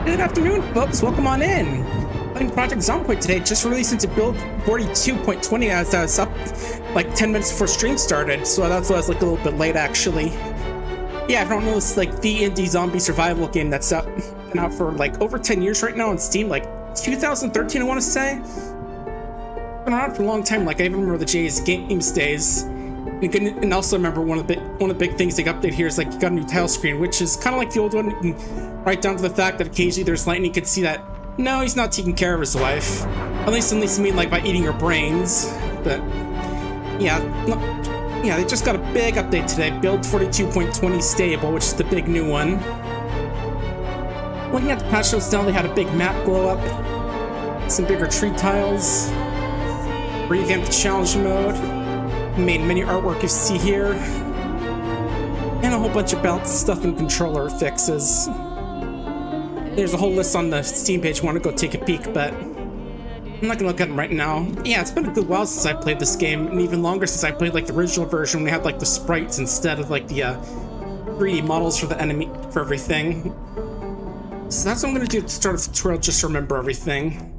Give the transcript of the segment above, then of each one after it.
Good afternoon, folks. Welcome on in. Playing Project Zomboid today, just released into build 42.20 as I was up like 10 minutes before stream started, so that's why I was like a little bit late actually. Yeah, I don't know, it's like the indie zombie survival game that's been out for like over 10 years right now on Steam, like 2013 I want to say. Been around for a long time, like I even remember the J's Games days. And also remember one of the big things they update here is like you got a new title screen, which is kind of like the old one, right down to the fact that occasionally there's lightning. You can see that no, he's not taking care of his wife. At least mean like by eating her brains. But yeah, they just got a big update today. Build 42.20 stable, which is the big new one. Looking at the patch notes now, they had a big map blow up, some bigger tree tiles, revamped the challenge mode. Made many artwork you see here, and a whole bunch of balance stuff and controller fixes. There's a whole list on the Steam page. Want to go take a peek, but I'm not gonna look at them right now. Yeah, it's been a good while since I played this game, and even longer since I played like the original version when we had like the sprites instead of like the 3D models for the enemy for everything. So that's what I'm gonna do to start the tutorial, just to remember everything.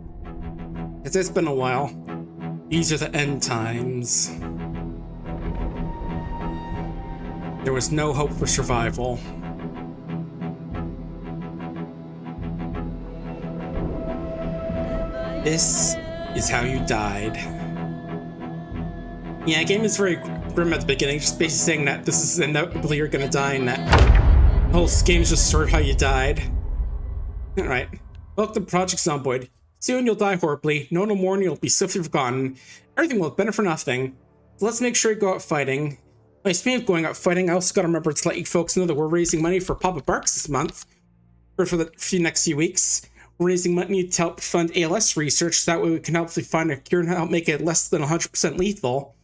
It's been a while. These are the end times. There was no hope for survival. This is how you died. Yeah, the game is very grim at the beginning, just basically saying that this is inevitably you're gonna die, and that the whole game's just sort of how you died. Alright, welcome to Project Zomboid. Soon you'll die horribly, no one will mourn, you'll be swiftly forgotten. Everything will benefit for nothing. So let's make sure you go out fighting. By speaking of going out fighting, I also gotta remember to let you folks know that we're raising money for PapaBarks this month, or for the next few weeks. We're raising money to help fund ALS research, so that way we can hopefully find a cure and help make it less than 100% lethal.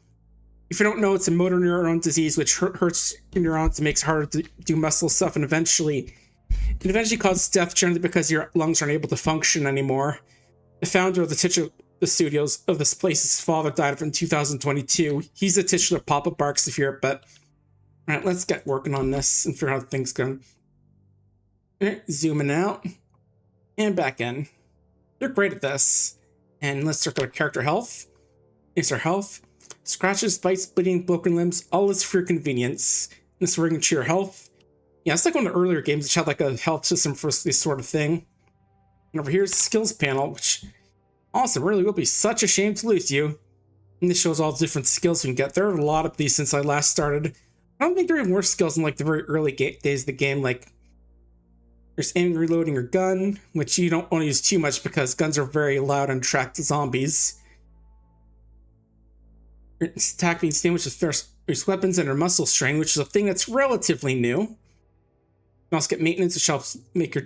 If you don't know, it's a motor neuron disease which hurts your neurons and makes it harder to do muscle stuff, and eventually causes death, generally because your lungs aren't able to function anymore. The founder of the titular studios of this place, his father died of it in 2022. He's the titular PapaBarks if you're, but alright, let's get working on this and figure out how things go. Alright, zooming out and back in. They're great at this. And let's start with character health. Here's our health. Scratches, bites, bleeding, broken limbs, all is for your convenience. This is bringing to your health. Yeah, it's like one of the earlier games which had like a health system for this sort of thing. And over here's the skills panel, which also really will be such a shame to lose you. And this shows all the different skills we can get. There are a lot of these since I last started. I don't think there are more skills in like the very early days of the game. Like there's aiming and reloading your gun, which you don't want to use too much because guns are very loud and attract zombies. It's attacking which is there's weapons and your muscle strain, which is a thing that's relatively new. You can also get maintenance, which helps make your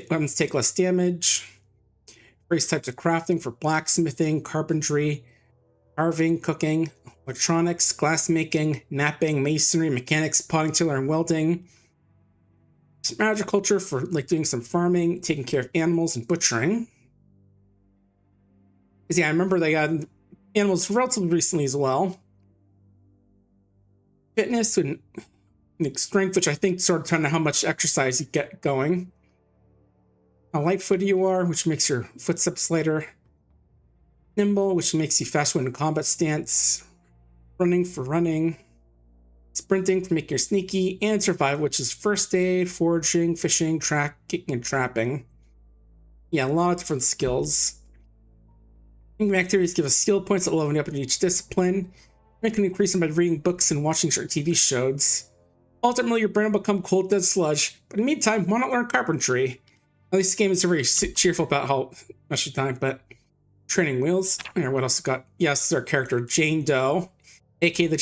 weapons take less damage. Various types of crafting for blacksmithing, carpentry, carving, cooking, electronics, glassmaking, napping, masonry, mechanics, potting, tiller, and welding. Some agriculture for like doing some farming, taking care of animals, and butchering. Because yeah, I remember they got animals relatively recently as well. Fitness and strength, which I think sort of depends on how much exercise you get going. How light-footed you are, which makes your footsteps lighter. Nimble, which makes you fast when in combat stance. Running for running. Sprinting to make you sneaky. And survival, which is first aid, foraging, fishing, tracking, and trapping. Yeah, a lot of different skills. Thinking activities give us skill points that level up in each discipline. You can increase them by reading books and watching certain TV shows. Ultimately, your brain will become cold, dead sludge. But in the meantime, why not learn carpentry? At least this game is very cheerful about how much time, but training wheels. Or what else we got? Yes, this is our character Jane Doe, aka the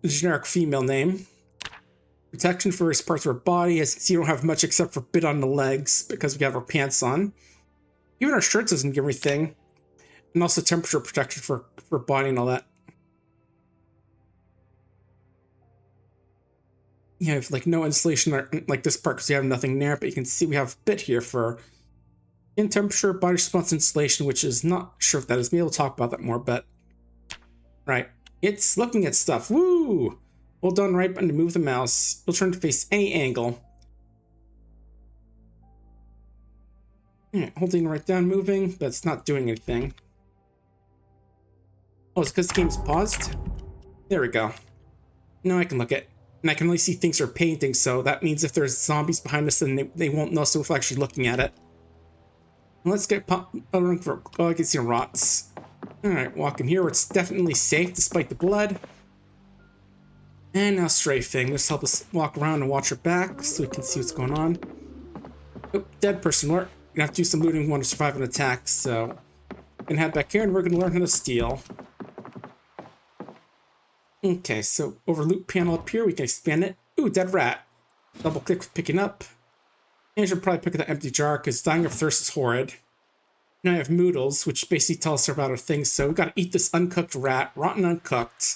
generic female name. Protection for various parts of her body. As you can see, you don't have much except for bit on the legs because we have our pants on. Even our shirts doesn't give everything. And also temperature protection for body and all that. You have like no insulation like this part because you have nothing there, but you can see we have a bit here for in temperature, body response, insulation, which is not sure if that is. Maybe we'll talk about that more, but right. It's looking at stuff. Woo! Hold down right button to move the mouse. You'll turn to face any angle. Yeah, holding right down, moving, but it's not doing anything. Oh, it's because the game's paused? There we go. Now I can look at, and I can only see things are painting, so that means if there's zombies behind us, then they won't know so if we're actually looking at it. Let's get for, oh, I can see rots. Alright, walk in here where it's definitely safe despite the blood. And now strafing. This help us walk around and watch our back so we can see what's going on. Oh, dead person alert. We're gonna have to do some looting if we want to survive an attack, so we're gonna head back here and we're gonna learn how to steal. Okay, so over loot panel up here, we can expand it. Ooh, dead rat. Double click for picking up. And I should probably pick up that empty jar because dying of thirst is horrid. Now I have noodles, which basically tell us about our things, so we gotta eat this uncooked rat, rotten uncooked.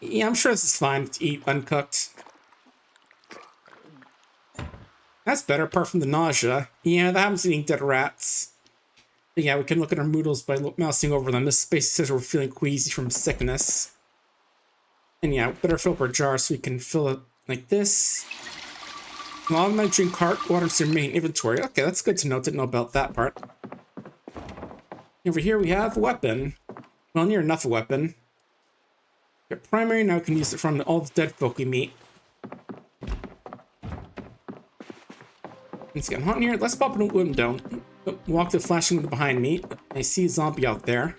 Yeah, I'm sure this is fine to eat uncooked. That's better, apart from the nausea. Yeah, that happens to eating dead rats. But yeah, we can look at our noodles by mousing over them. This basically says we're feeling queasy from sickness. And yeah, better fill up our jar so we can fill it like this. While I might drink cart water to your main inventory. Okay, that's good to know. Didn't know about that part. Over here we have a weapon. Well, near enough a weapon. Your primary, now we can use it from all the dead folk we meet. It's getting hot in here. Let's pop in a window. Walk to the flashing window behind me. I see a zombie out there.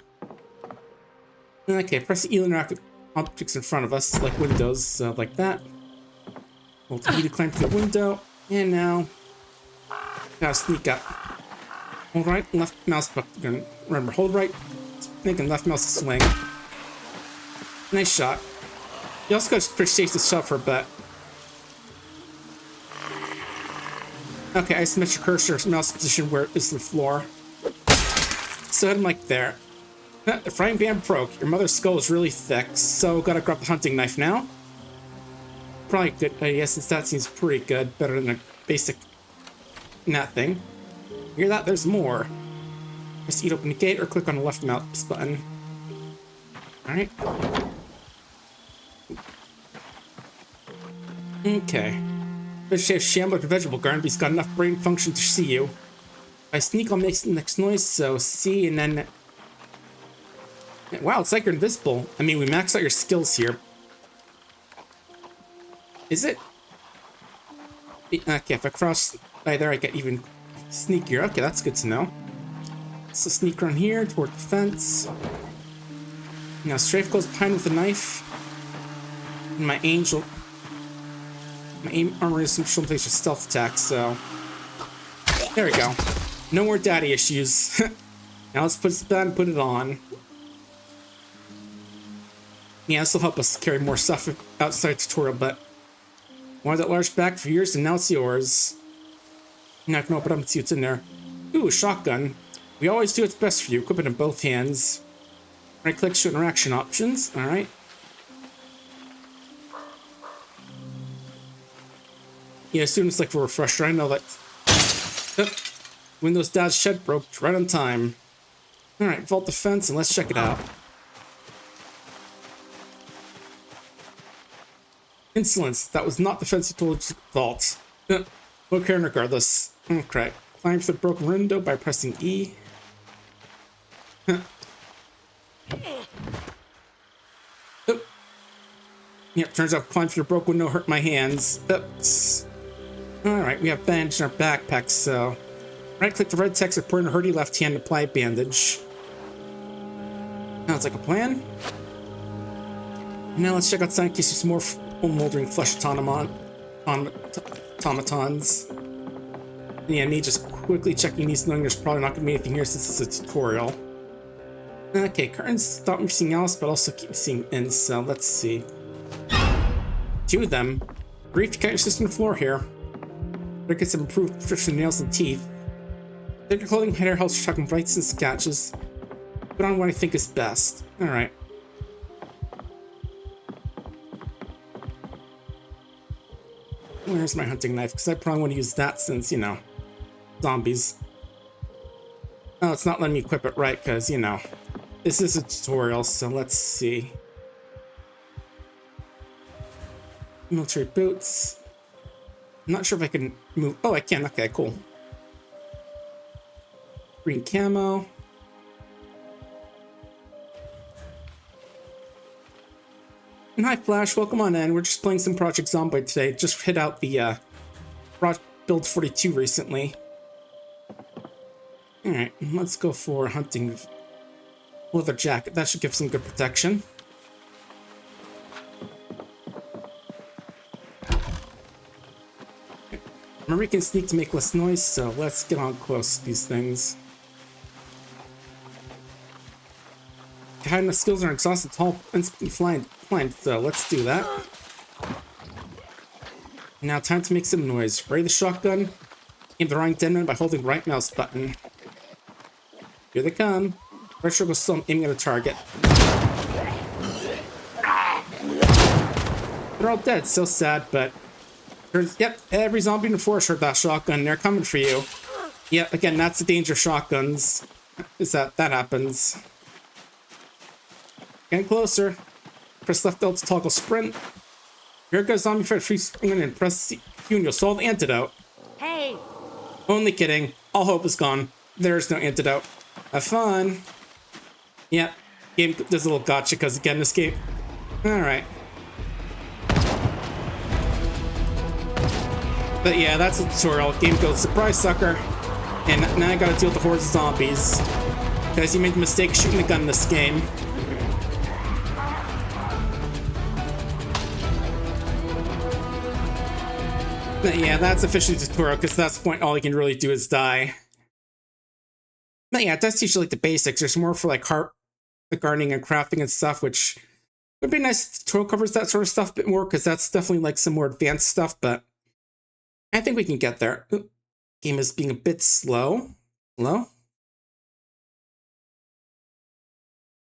Okay, press the interact with objects in front of us, like windows, like that. Hold E to climb through the window. And now, gotta sneak up. Hold right, left mouse button. Remember, hold right, sneak, and left mouse to swing. Nice shot. You also gotta appreciate the shot for a bit. Okay, I submit your cursor mouse position where it is the floor. So I'm like there. The frying pan broke. Your mother's skull is really thick, so gotta grab the hunting knife now. Probably good, yes, since that seems pretty good. Better than a basic gnat thing. Hear that? There's more. Press E to open the gate or click on the left mouse button. Alright. Okay. Vegetable Shambler to Vegetable Garden, but he's got enough brain function to see you. If I sneak, I'll make the next noise, so see, and then... Wow, it's like you're invisible. I mean, we maxed out your skills here. Is it? Okay, if I cross by there, I get even sneakier. Okay, that's good to know. So sneak around here, toward the fence. Now, Strafe goes behind with a knife. And my angel... My aim armor is some place for stealth attacks, so... There we go. No more daddy issues. Now let's put this back and put it on. Yeah, this will help us carry more stuff outside tutorial, but... Wanted that large bag for years, and now it's yours. Now I can open up and see what's in there. Ooh, a shotgun. We always do what's best for you. Equip it in both hands. Right-click, show interaction options. Alright. Yeah, as soon as like for a refresher, I know that Windows Dash shed broke right on time. Alright, vault defense, and let's check it out. Insolence, that was not defensive towards vault. Okay, regardless. Okay, climb through the broken window by pressing E. Yep, turns out climb through the broken window hurt my hands. Oops. Alright, we have bandage in our backpacks, so... Right-click the red text or put in a hurdy left hand, apply bandage. Sounds like a plan. Now let's check outside in case there's more moldering flesh automatons. Yeah, me just quickly checking these, knowing there's probably not going to be anything here since it's a tutorial. Okay, curtains stop me seeing else, but also keep seeing in, so let's see. Two of them. Brief to cut your system floor here. Better get some improved nutrition nails and teeth. Take your clothing, hair, helps tracking bites and scratches. Put on what I think is best. Alright. Where's my hunting knife? Because I probably want to use that since, you know, zombies. Oh, it's not letting me equip it right because, you know, this is a tutorial, so let's see. Military boots. I'm not sure if I can move. Oh, I can. Okay, cool. Green camo. And hi Flash, welcome on in. We're just playing some Project Zomboid today. Just hit out the Build 42 recently. Alright, let's go for hunting leather jacket. That should give some good protection. Remember, you can sneak to make less noise, so let's get on close to these things. Hiding the skills are exhausted, tall, instantly flying, so let's do that. Now, time to make some noise. Ready the shotgun? Aim the right deadman by holding right mouse button. Here they come. Right trigger still aiming at a target. They're all dead, so sad, but... Yep, every zombie in the forest heard that shotgun. They're coming for you. Yep, again, that's the danger of shotguns. Is that happens. Getting closer. Press left L to toggle sprint. Here goes zombie fight free spring and press Q and you'll solve the antidote. Hey! Only kidding. All hope is gone. There's no antidote. Have fun. Yep. Game does a little gotcha because again this game. Alright. But yeah, that's a tutorial. Game goes surprise sucker. And now I gotta deal with the hordes of zombies. Because you made the mistake of shooting a gun in this game. But yeah, that's officially the tutorial, because that's the point all you can really do is die. But yeah, it does teach you like the basics. There's more for like the gardening and crafting and stuff, which would be nice if the tutorial covers that sort of stuff a bit more, because that's definitely like some more advanced stuff, but I think we can get there. Ooh, game is being a bit slow. Hello?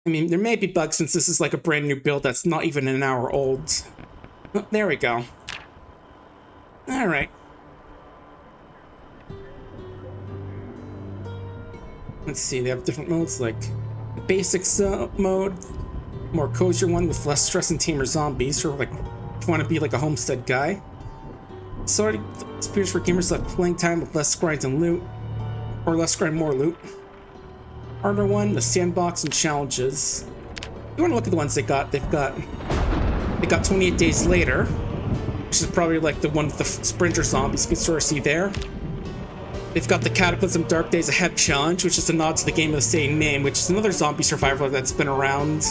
I mean, there may be bugs since this is like a brand new build that's not even an hour old. Oh, there we go. Alright. Let's see, they have different modes like the basics mode, more cozier one with less stress and tamer zombies, sort of like if you want to be like a homestead guy. Sorry, experience for gamers like playing time with less grind and loot, or less grind, more loot. Harder one, the sandbox and challenges. You want to look at the ones they got. They got 28 days later, which is probably like the one with the sprinter zombies. You can sort of see there. They've got the Cataclysm Dark Days Ahead challenge, which is a nod to the game of the same name, which is another zombie survivor that's been around.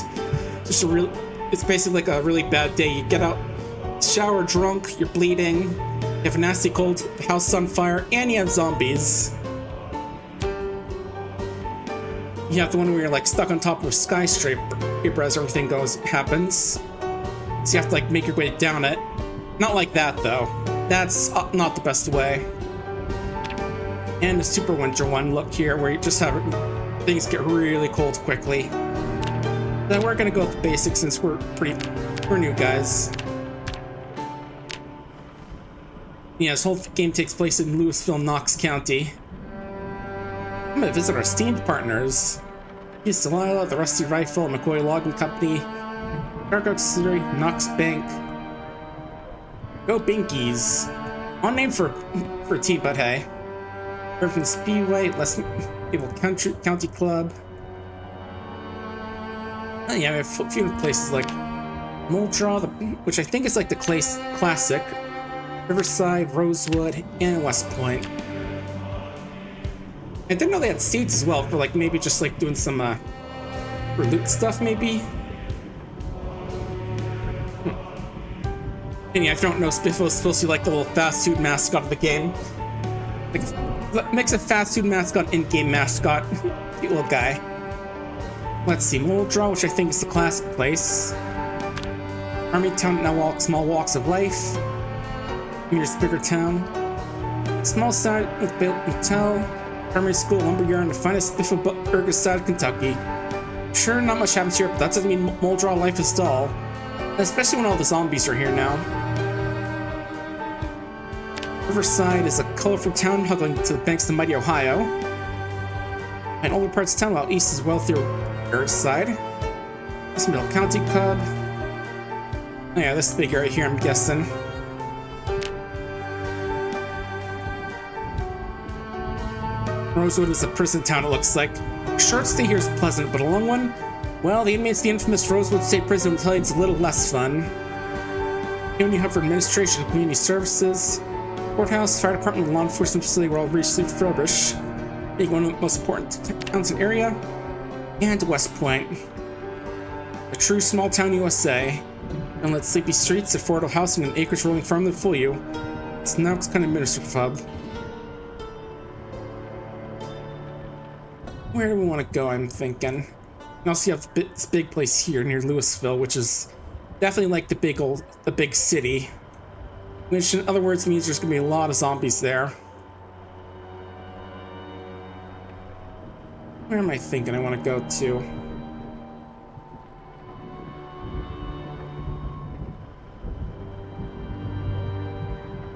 Just it's basically like a really bad day. You get out, shower drunk, you're bleeding, you have a nasty cold, the house is on fire, and you have zombies. You have the one where you're like stuck on top of a skyscraper as everything happens. So you have to like make your way down it. Not like that though. That's not the best way. And the super winter one, look here, where you just have things get really cold quickly. Then we're gonna go with the basics since we're new guys. Yeah, this whole game takes place in Louisville, Knox County. I'm gonna visit our esteemed partners. Here's Delilah, the Rusty Rifle, McCoy Logging Company, Cargo Auxiliary, Knox Bank. Go Binkies. On name for a team, but hey. Irving Speedway, Les Able County Club. Oh yeah, we have a few places like Muldra, which I think is like the classic. Riverside, Rosewood, and West Point. I didn't know they had seats as well for like maybe just like doing some for loot stuff maybe. And yeah, if you don't know, Spiffo is supposed to be like the little fast food mascot of the game. Like, makes a fast food mascot in-game mascot. Cute little guy. Let's see, Muldra, which I think is the classic place. Army Town, now small walks of life. Nearest bigger town. Small side with built hotel. Primary school, lumberyard, and the finest Spiffo side of Kentucky. Sure, not much happens here, but that doesn't mean Muldra life is dull. Especially when all the zombies are here now. Riverside is a colorful town huddling to the banks of the mighty Ohio. And older parts of town, while east is wealthier Earthside. This Middle County Cub. Oh yeah, this is big area here, I'm guessing. Rosewood is a prison town, it looks like. A short stay here is pleasant, but a long one? Well, the inmates of the infamous Rosewood State Prison will tell you it's a little less fun. Here you have for administration, community services, courthouse, fire department, and law enforcement facility were all recently refurbished, making one of the most important towns in the area, and West Point. A true small town USA. And let sleepy streets, affordable housing, and acres rolling farm that fool you. It's now it's kind of administrative hub. Where do we want to go, I'm thinking? And also you have this big place here near Louisville, which is definitely like the big city. Which in other words means there's gonna be a lot of zombies there. Where am I thinking I want to go to?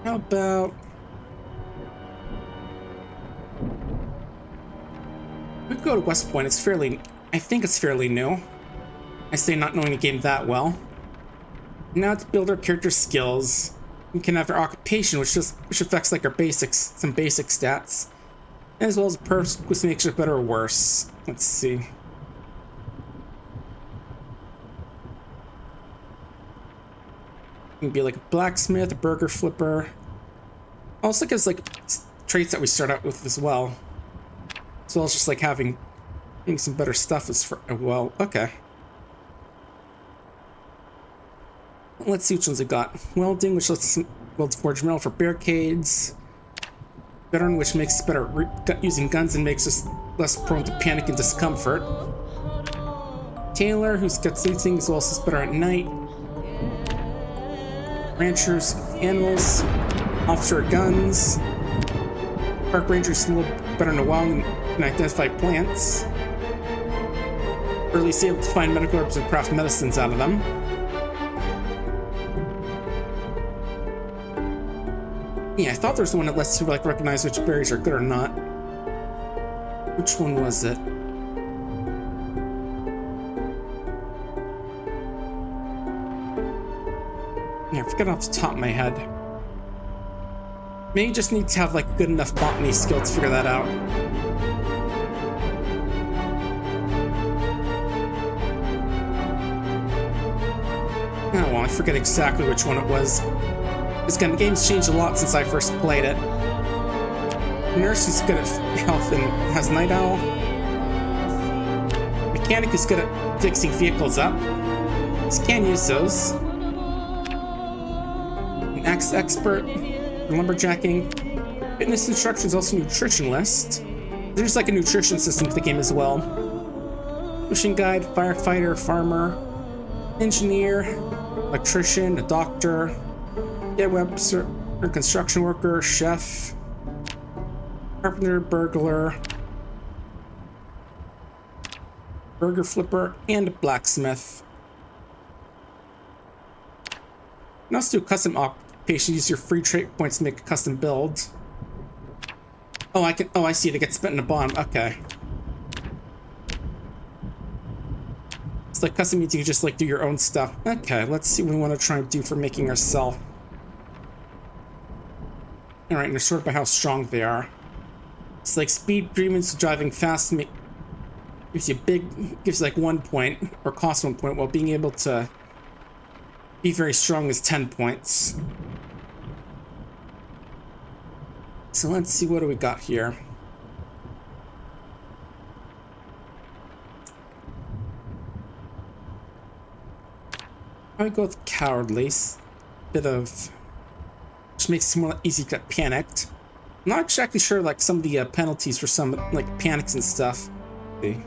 How about... we could go to West Point. It's fairly... I think it's fairly new. I say not knowing the game that well. Now to build our character skills, we can have our occupation, which affects like our basics, some basic stats, as well as perks, which makes it better or worse. Let's see. You can be like a blacksmith, a burger flipper. Also gives like traits that we start out with as well. As well as just like having some better stuff as for, well, okay. Let's see which ones we got. Welding, which lets us weld forged metal for barricades. Veteran, which makes us better using guns and makes us less prone to panic and discomfort. Tailor, who's got sleeping as well as better at night. Ranchers, animals. Officer, guns. Park rangers, a little better in the wild and can identify plants. Or at least able to find medical herbs and craft medicines out of them. Yeah, I thought there was one that lets you like recognize which berries are good or not. Which one was it? Yeah, I forget off the top of my head. Maybe you just need to have like good enough botany skill to figure that out. Oh well, I forget exactly which one it was. This kind of game's changed a lot since I first played it. Nurse is good at health and has night owl. Mechanic is good at fixing vehicles up. Just can't use those. An axe expert, lumberjacking. Fitness instruction is also a nutrition list. There's like a nutrition system to the game as well. Fishing guide, firefighter, farmer, engineer, electrician, a doctor. Yeah, Webster, or construction worker, chef, carpenter, burglar, burger flipper, and blacksmith. You can also do custom occupation. Use your free trait points to make a custom build. Oh, I can. Oh, I see. They get spent in the bottom. Okay. It's like custom means you just like do your own stuff. Okay, let's see what we want to try and do for making ourselves. Alright, and they're sorted by how strong they are. It's like speed agreements, driving fast gives you like 1 point, or costs 1 point, while being able to be very strong is 10 points. So let's see, what do we got here? I would go with cowardly. Bit of... which makes it more easy to get panicked. I'm not exactly sure like some of the penalties for some like panics and stuff. Okay.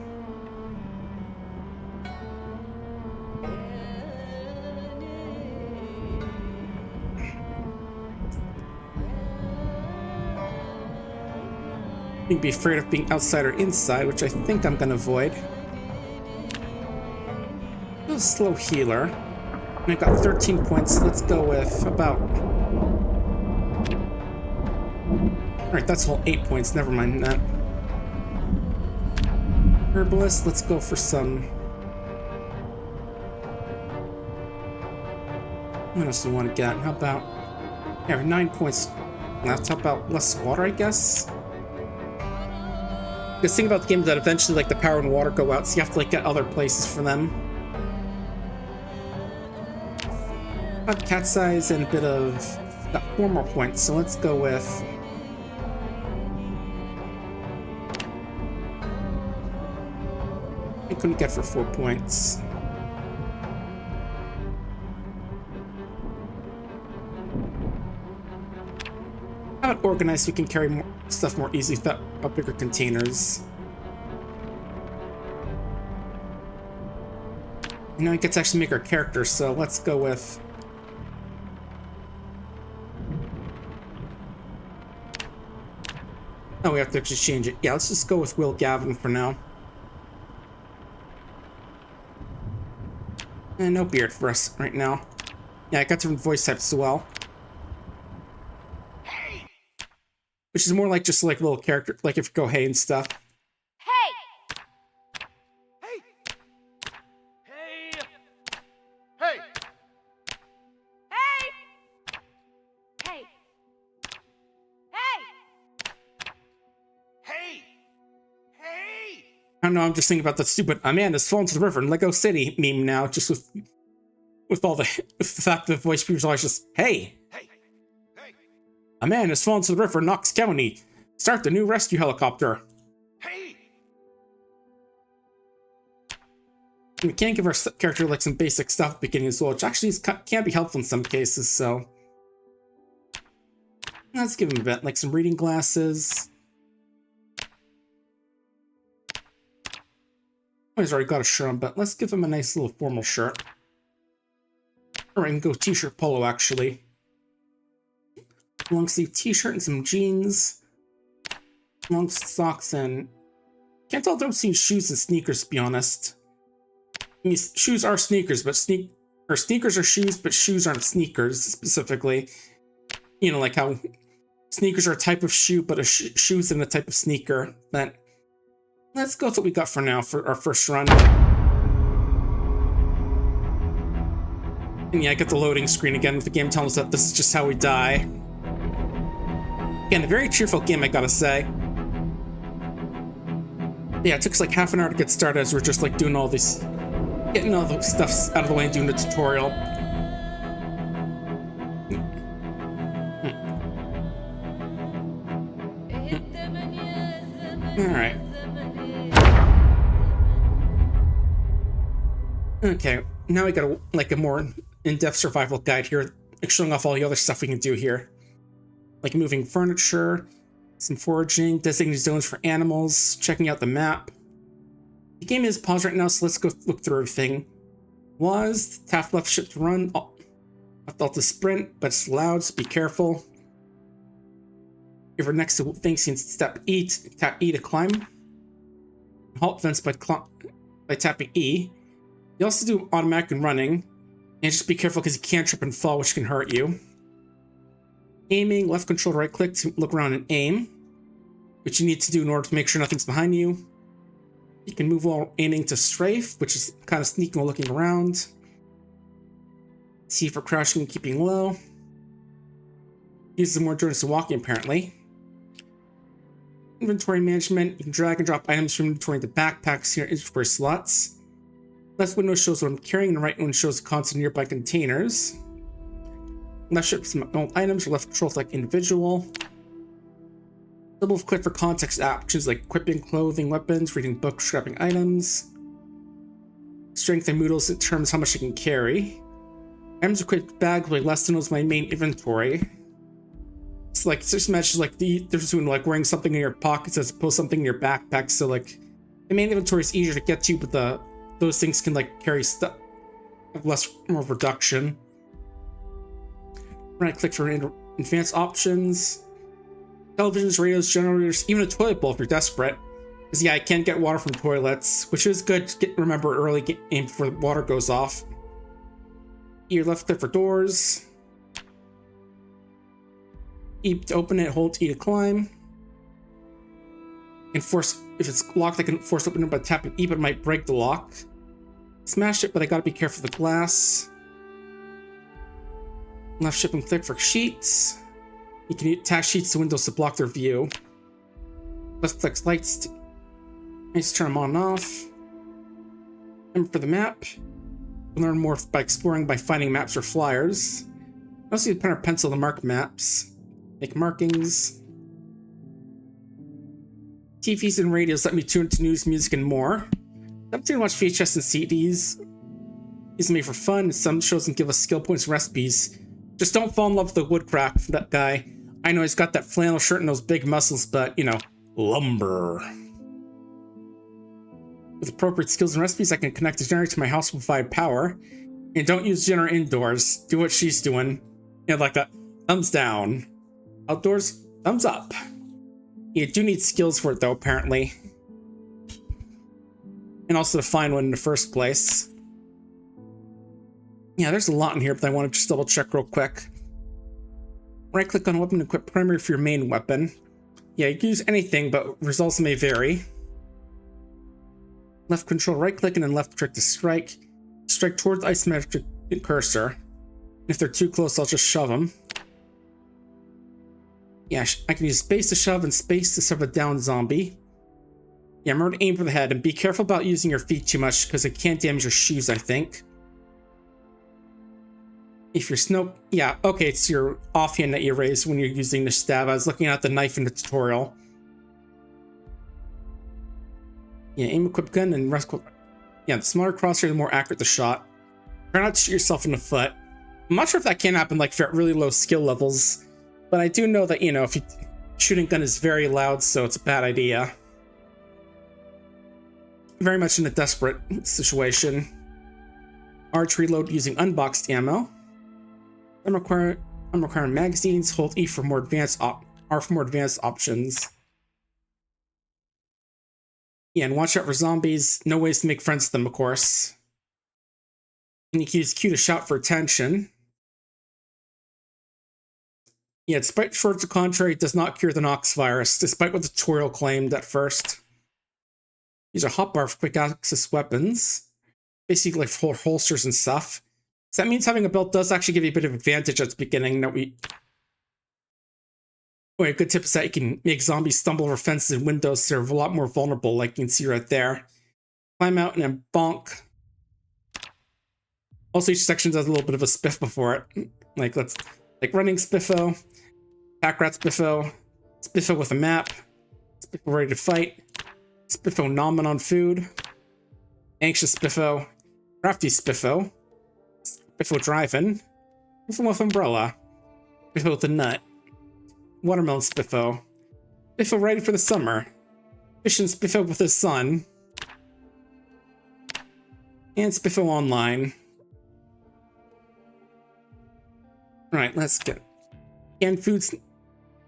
You can be afraid of being outside or inside, which I think I'm gonna avoid. A slow healer. And I got 13 points. Let's go with about... Alright, that's whole 8 points. Never mind that. Herbalist, let's go for some... What else do we want to get? How about... Yeah, 9 points left. How about less water, I guess? The thing about the game is that eventually, like, the power and water go out, so you have to, like, get other places for them. Got cat size and a bit of... Got 4 more points, so let's go with... I couldn't get for 4 points. Have it organized so we can carry more stuff more easily without bigger containers. You know, we get to actually make our character, so let's go with... Oh, we have to actually change it. Yeah, let's just go with Will Gavin for now. And no beard for us right now. Yeah, I got different voice types as well. Hey! Which is more like just like little character, like if you go hey and stuff. Hey! Hey! Hey! Hey! Hey! Hey! Hey! Hey! Hey! I don't know, I'm just thinking about the stupid Amanda's fallen to the river in Lego City meme now, just with all the fact that the voice people are always just, hey! Hey! Hey! A man has fallen to the river in Knox County. Start the new rescue helicopter. Hey! And we can't give our character like some basic stuff at the beginning as well, which actually can be helpful in some cases, so... Let's give him a bit, like some reading glasses. Oh, he's already got a shirt on, but let's give him a nice little formal shirt. Or I can go t-shirt polo, actually. Long sleeve t-shirt and some jeans. Long socks and... Can't tell if I'm seeing shoes and sneakers, to be honest. I mean, shoes are sneakers, but sneakers are shoes, but shoes aren't sneakers, specifically. You know, like how sneakers are a type of shoe, but shoes in a type of sneaker. But let's go with what we got for now for our first run. And yeah, I get the loading screen again with the game telling us that this is just how we die. Again, a very cheerful game, I gotta say. Yeah, it took us like half an hour to get started as we're just like doing all this, getting all the stuff out of the way and doing the tutorial. Alright. Okay, now we got like a more in-depth survival guide here, showing off all the other stuff we can do here. Like moving furniture, some foraging, designating zones for animals, checking out the map. The game is paused right now, so let's go look through everything. Tap left shift to run, left alt to sprint, but it's loud, so be careful. If you're next to things, you can tap E to climb. Halt vents by tapping E. You also do automatic and running, and just be careful because you can't trip and fall, which can hurt you. Aiming, left control to right click to look around and aim, which you need to do in order to make sure nothing's behind you. You can move while aiming to strafe, which is kind of sneaking while looking around. C for crouching and keeping low. Uses more endurance than walking, apparently. Inventory management, you can drag and drop items from inventory into backpacks here in inventory slots. Left window shows what I'm carrying, and the right one shows the contents of nearby containers. Left shift some old items, or left control like individual. Double click for context options like equipping, clothing, weapons, reading books, scrapping items. Strength and moodles determines how much you can carry. Items equipped bag will be less than those my main inventory. It's like just imagine like the difference between like wearing something in your pockets as opposed to something in your backpack. So like the main inventory is easier to get to, but those things can like carry stuff of more reduction. Right click for advanced options. Televisions, radios, generators, even a toilet bowl if you're desperate. Because yeah, I can't get water from toilets, which is good to remember early game before the water goes off. Your left click for doors. E to open it, hold E to climb. And force, if it's locked, I can force open it by tapping E, but it might break the lock. Smash it, but I gotta be careful of the glass. Left shift and click for sheets. You can attach sheets to windows to block their view. Left click lights Nice, turn them on and off. And for the map, learn more by exploring by finding maps or flyers. Also use pen or pencil to mark maps. Make markings. TVs and radios let me tune into news, music, and more. I'm to watch VHS and CDs. These are made for fun, and some shows can give us skill points and recipes. Just don't fall in love with the woodcraft for that guy. I know he's got that flannel shirt and those big muscles, but, you know, lumber. With appropriate skills and recipes, I can connect the generator to my house and provide power. And don't use generator indoors. Do what she's doing. You know, like that. Thumbs down. Outdoors, thumbs up. You do need skills for it, though, apparently. And also to find one in the first place. Yeah, there's a lot in here, but I want to just double check real quick. Right-click on weapon and equip primary for your main weapon. Yeah, you can use anything, but results may vary. Left control right-click and then left-click to strike. Strike towards the isometric cursor. If they're too close, I'll just shove them. Yeah, I can use space to shove and space to shove a down zombie. Yeah, remember to aim for the head, and be careful about using your feet too much, because it can damage your shoes, I think. If you're yeah, okay, it's your offhand that you raise when you're using the stab. I was looking at the knife in the tutorial. Yeah, aim equip gun and rest. Yeah, the smaller crosshair, the more accurate the shot. Try not to shoot yourself in the foot. I'm not sure if that can happen like if you're at really low skill levels, but I do know that, you know, if you shooting gun is very loud, so it's a bad idea. Very much in a desperate situation. Arch reload using unboxed ammo. I'm requiring magazines. Hold E for more advanced R for more advanced options. Yeah, and watch out for zombies. No ways to make friends with them, of course. And you can use Q to shout for attention. Yeah, despite shorts to contrary, it does not cure the Nox virus, despite what the tutorial claimed at first. These are hotbar for quick access weapons. Basically like for holsters and stuff. So that means having a belt does actually give you a bit of advantage at the beginning. That a good tip is that you can make zombies stumble over fences and windows, so they're a lot more vulnerable, like you can see right there. Climb out and then bonk. Also, each section does a little bit of a spiff before it. Like running spiffo, pack rat spiffo, spiffo with a map, spiffo ready to fight, spiffo nomming on food, anxious spiffo, crafty spiffo, spiffo driving, spiffo with umbrella, spiffo with a nut, watermelon spiffo, spiffo ready for the summer, fishing spiffo with his son, and spiffo online. Alright, let's get canned foods.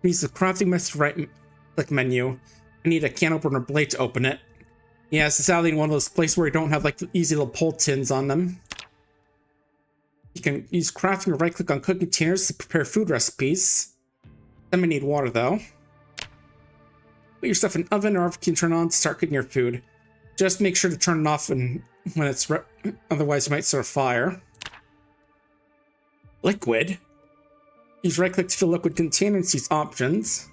Use the crafting method right click menu. I need a can opener blade to open it. Yeah, it's sadly one of those places where you don't have like easy little pull tins on them. You can use crafting or right click on cooking containers to prepare food recipes. Then we need water though. Put your stuff in an oven or you can turn on to start cooking your food. Just make sure to turn it off when it's otherwise you might start a fire. Liquid. Use right click to fill liquid containers, use options.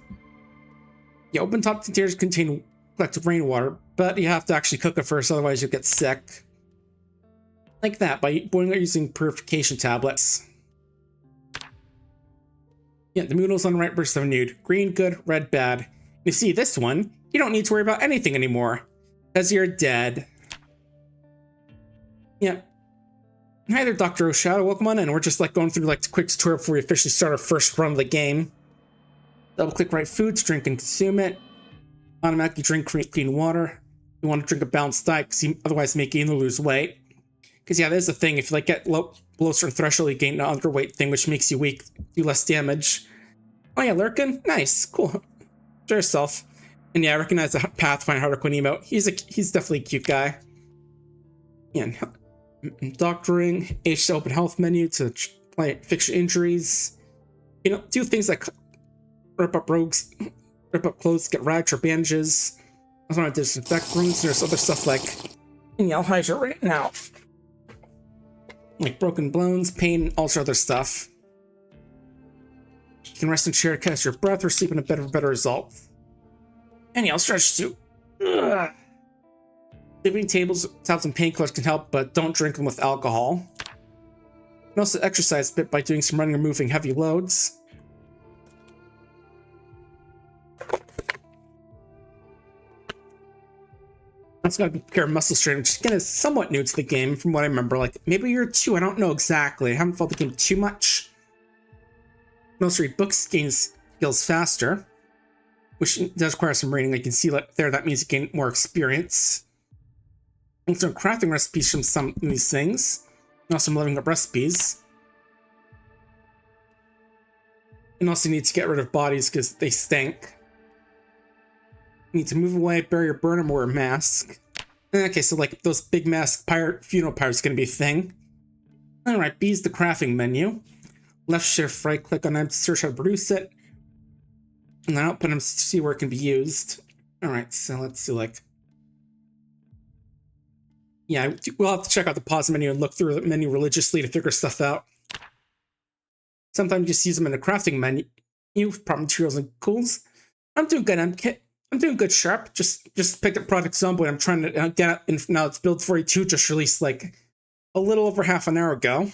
Yeah, open top containers contain collected rainwater, but you have to actually cook it first, otherwise you'll get sick. Like that, by boiling it using purification tablets. Yeah, the noodles on the right versus the nude. Green, good, red, bad. You see, this one, you don't need to worry about anything anymore, because you're dead. Yeah. Hi there, Dr. O'Shadow. Welcome on in. We're just like going through like the quick tutorial before we officially start our first run of the game. Double click right foods, drink and consume it. Automatically drink clean water. You want to drink a balanced diet because you otherwise may gain or lose weight. Because yeah, there's the thing. If you like get below a certain threshold, you gain an underweight thing, which makes you weak, do less damage. Oh yeah, Lurkin, nice, cool. Enjoy yourself. And yeah, I recognize the Pathfinder Harlequin emote. He's definitely a cute guy. And doctoring, H to open health menu to fix your injuries. You know, do things like rip up rogues, rip up clothes, get rags or bandages. I want to disinfect wounds. There's other stuff like, and yeah, I'll hide it right now. Like broken bones, pain, all sorts of other stuff. You can rest in chair to catch your breath or sleep in a bed for better results. And yeah, I'll stretch too. Ugh. Skipping tables, tablets, and painkillers can help, but don't drink them with alcohol. You can also exercise a bit by doing some running or moving heavy loads. Also gotta prepare muscle strain, which again is somewhat new to the game from what I remember. Like maybe year 2, I don't know exactly. I haven't followed the game too much. Most read books gains skills faster, which does require some reading. I can see like there that means you gain more experience. Also crafting recipes from some of these things. And also leveling up recipes. And also need to get rid of bodies because they stink. Need to move away, bury or burn them, or wear a mask. Okay, so like those big mask pirate funeral pyres gonna be a thing. Alright, B is the crafting menu. Left shift, right click on them to search how to produce it. And then output them to see where it can be used. Alright, so let's see like. Yeah, we'll have to check out the pause menu and look through the menu religiously to figure stuff out. Sometimes just use them in the crafting menu. Prop materials and tools. I'm doing good. I'm doing good, Sharp. Just picked up Project Zomboid. I'm trying to get it, and now it's Build 42, just released like a little over half an hour ago.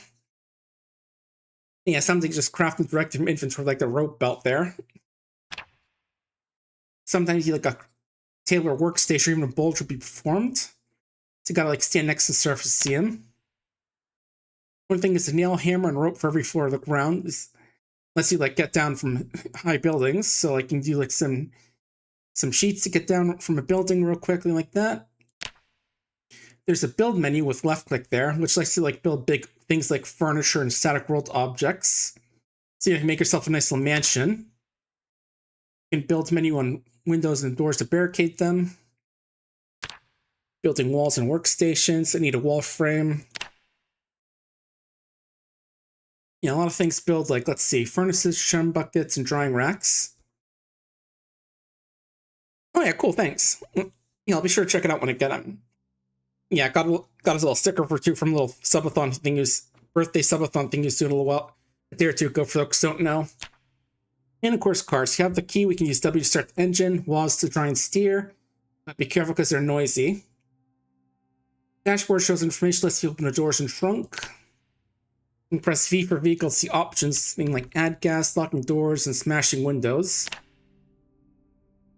Yeah, something just crafted directly from inventory, like the rope belt there. Sometimes you like a table or workstation, or even a bulge will be performed. So you gotta like stand next to the surface to see him. One thing is a nail, hammer, and rope for every floor of the ground. Lets you like get down from high buildings, so like you can do like some sheets to get down from a building real quickly like that. There's a build menu with left click there, which lets you like build big things like furniture and static world objects. So you can make yourself a nice little mansion. You can build menu on windows and doors to barricade them. Building walls and workstations that need a wall frame. Yeah, a lot of things build like, let's see, furnaces, shun buckets, and drying racks. Oh yeah, cool, thanks. Yeah, I'll be sure to check it out when I get it. Yeah, got us a little sticker for two from a little subathon thing birthday subathon thing you was doing a little while. A day or two ago for folks who don't know. And of course, cars. If you have the key, we can use W to start the engine, WASD to try and steer. But be careful because they're noisy. Dashboard shows information, lets you open the doors and trunk. You can press V for vehicles, see options, things like add gas, locking doors, and smashing windows.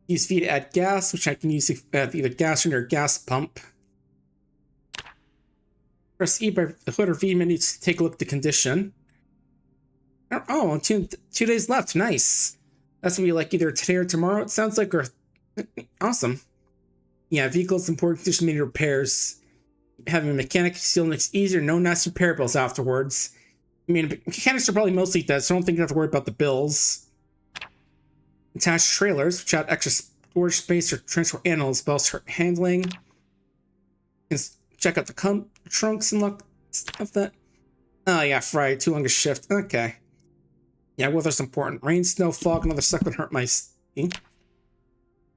Use V to add gas, which I can use either gas or a gas pump. Press E by the hood or V menu to take a look at the condition. Oh, two days left. Nice. That's gonna be like either today or tomorrow, it sounds like, or awesome. Yeah, vehicles important condition many repairs. Having a mechanic still makes easier, no nasty repair bills afterwards. I mean, mechanics are probably mostly dead, so I don't think you have to worry about the bills. Attached trailers, which add extra storage space or transport animals, but also handling. You can check out the trunks and look stuff that. Oh yeah, Friday, too long a shift. Okay. Yeah, weather's important. Rain, snow, fog, another suck would hurt my skin.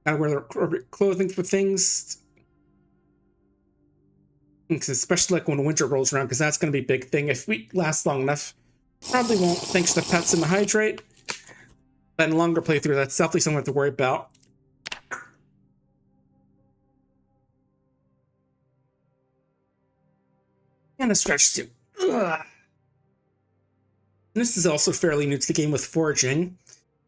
Gotta wear the appropriate clothing for things. Especially like when winter rolls around, because that's gonna be a big thing. If we last long enough, probably won't, thanks to the pets and the hydrate. But in a longer playthrough, that's definitely something to have to worry about. And a stretch too. Ugh. This is also fairly new to the game with foraging.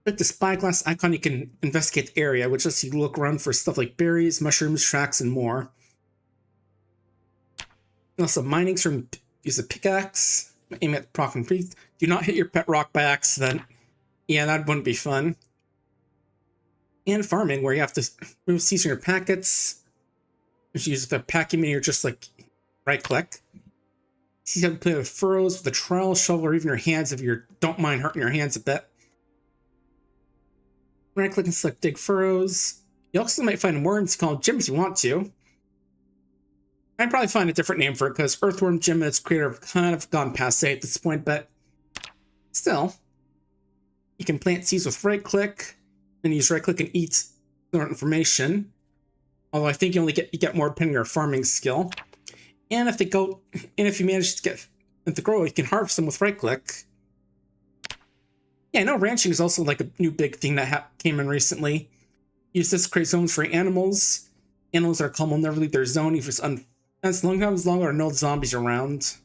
Click the spyglass icon, you can investigate the area, which lets you look around for stuff like berries, mushrooms, tracks, and more. Also, mining, from use a pickaxe, aim at the rock and breathe. Do not hit your pet rock by accident. Yeah, that wouldn't be fun. And farming, where you have to move seeds from your packets. Just use the packing menu, or just like right click. See how to play with furrows with a trowel, shovel, or even your hands if you don't mind hurting your hands a bit. Right click and select dig furrows. You also might find worms, call them Jim if you want to. I'd probably find a different name for it because Earthworm Jim and its creator have kind of gone passe at this point, but still. You can plant seeds with right click, and use right click and eat their information. Although I think you get more depending on your farming skill. And if you manage to get them to grow, you can harvest them with right click. Yeah, I know ranching is also like a new big thing that came in recently. Use this to create zones for animals. Animals that are calm will never leave their zone if it's as long as there are no zombies around.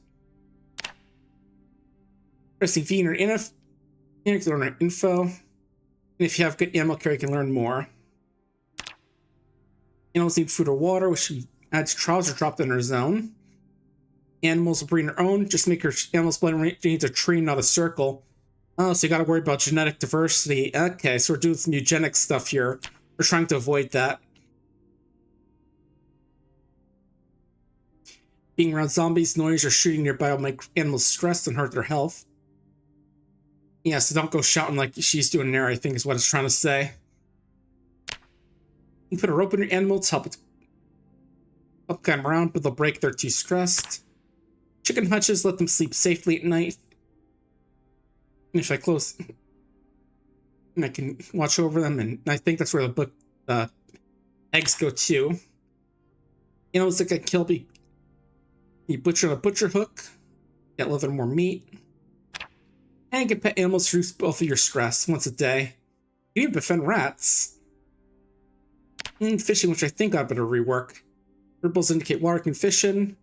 Pressing V in your info. You can learn info. And if you have good animal care, you can learn more. Animals need food or water, which should add to trials or drop in their zone. Animals will breed their own. Just make your animal's blood needs a tree, not a circle. Oh, so you gotta worry about genetic diversity. Okay, so we're doing some eugenic stuff here. We're trying to avoid that. Being around zombies, noise, or shooting nearby will make animals stressed and hurt their health. Yeah, so don't go shouting like she's doing there, I think is what it's trying to say. You put a rope in your animal to help climb around, but they'll break if they're too stressed. Chicken hutches let them sleep safely at night. And if I close, and I can watch over them, and I think that's where the eggs go too. Animals that get killed, you butcher on a butcher hook, get a little bit more meat. And you can pet animals to reduce both of your stress once a day. You can even befriend rats. And fishing, which I think I better rework. Ripples indicate water can fish in.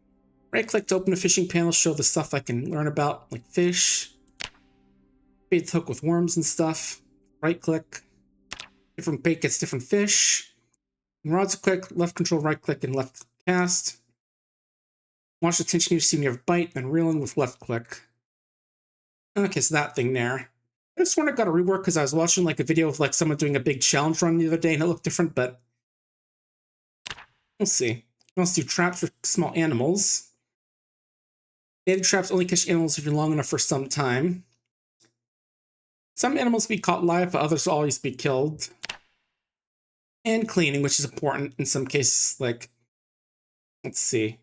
Right click to open a fishing panel, show the stuff I can learn about, like fish. Bait the hook with worms and stuff. Right click. Different bait gets different fish. And rods are quick, left control, right click, and left cast. Watch the tension meter, see when you have bite, then reel in with left click. Okay, so that thing there. I just want to got a rework because I was watching like a video of like someone doing a big challenge run the other day and it looked different, but we'll see. Let's do traps for small animals. Baited traps only catch animals if you're long enough for some time. Some animals will be caught live, but others will always be killed. And cleaning, which is important in some cases, like, let's see.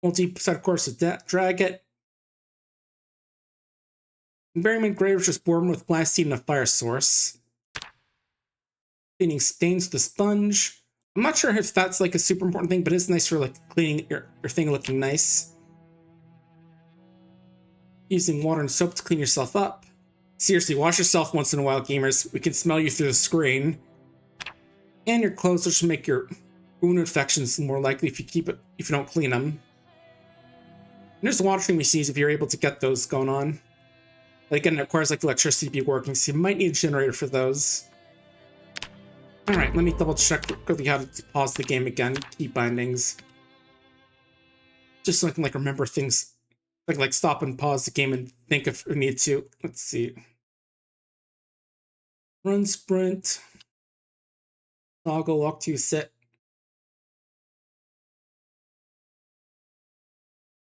Multi-side course to drag it. Environment grave is just born with blasting and a fire source. Cleaning stains with a sponge. I'm not sure if that's like a super important thing, but it's nice for like cleaning your thing looking nice. Using water and soap to clean yourself up. Seriously, wash yourself once in a while, gamers. We can smell you through the screen. And your clothes, which make your wound infections more likely if you don't clean them. And there's the watering machines if you're able to get those going on. But again, it requires like electricity to be working, so you might need a generator for those. Alright, let me double check quickly how to pause the game again. Key bindings. Just so I can like remember things. I can like stop and pause the game and think if we need to. Let's see. Run, sprint. Toggle, walk to, sit.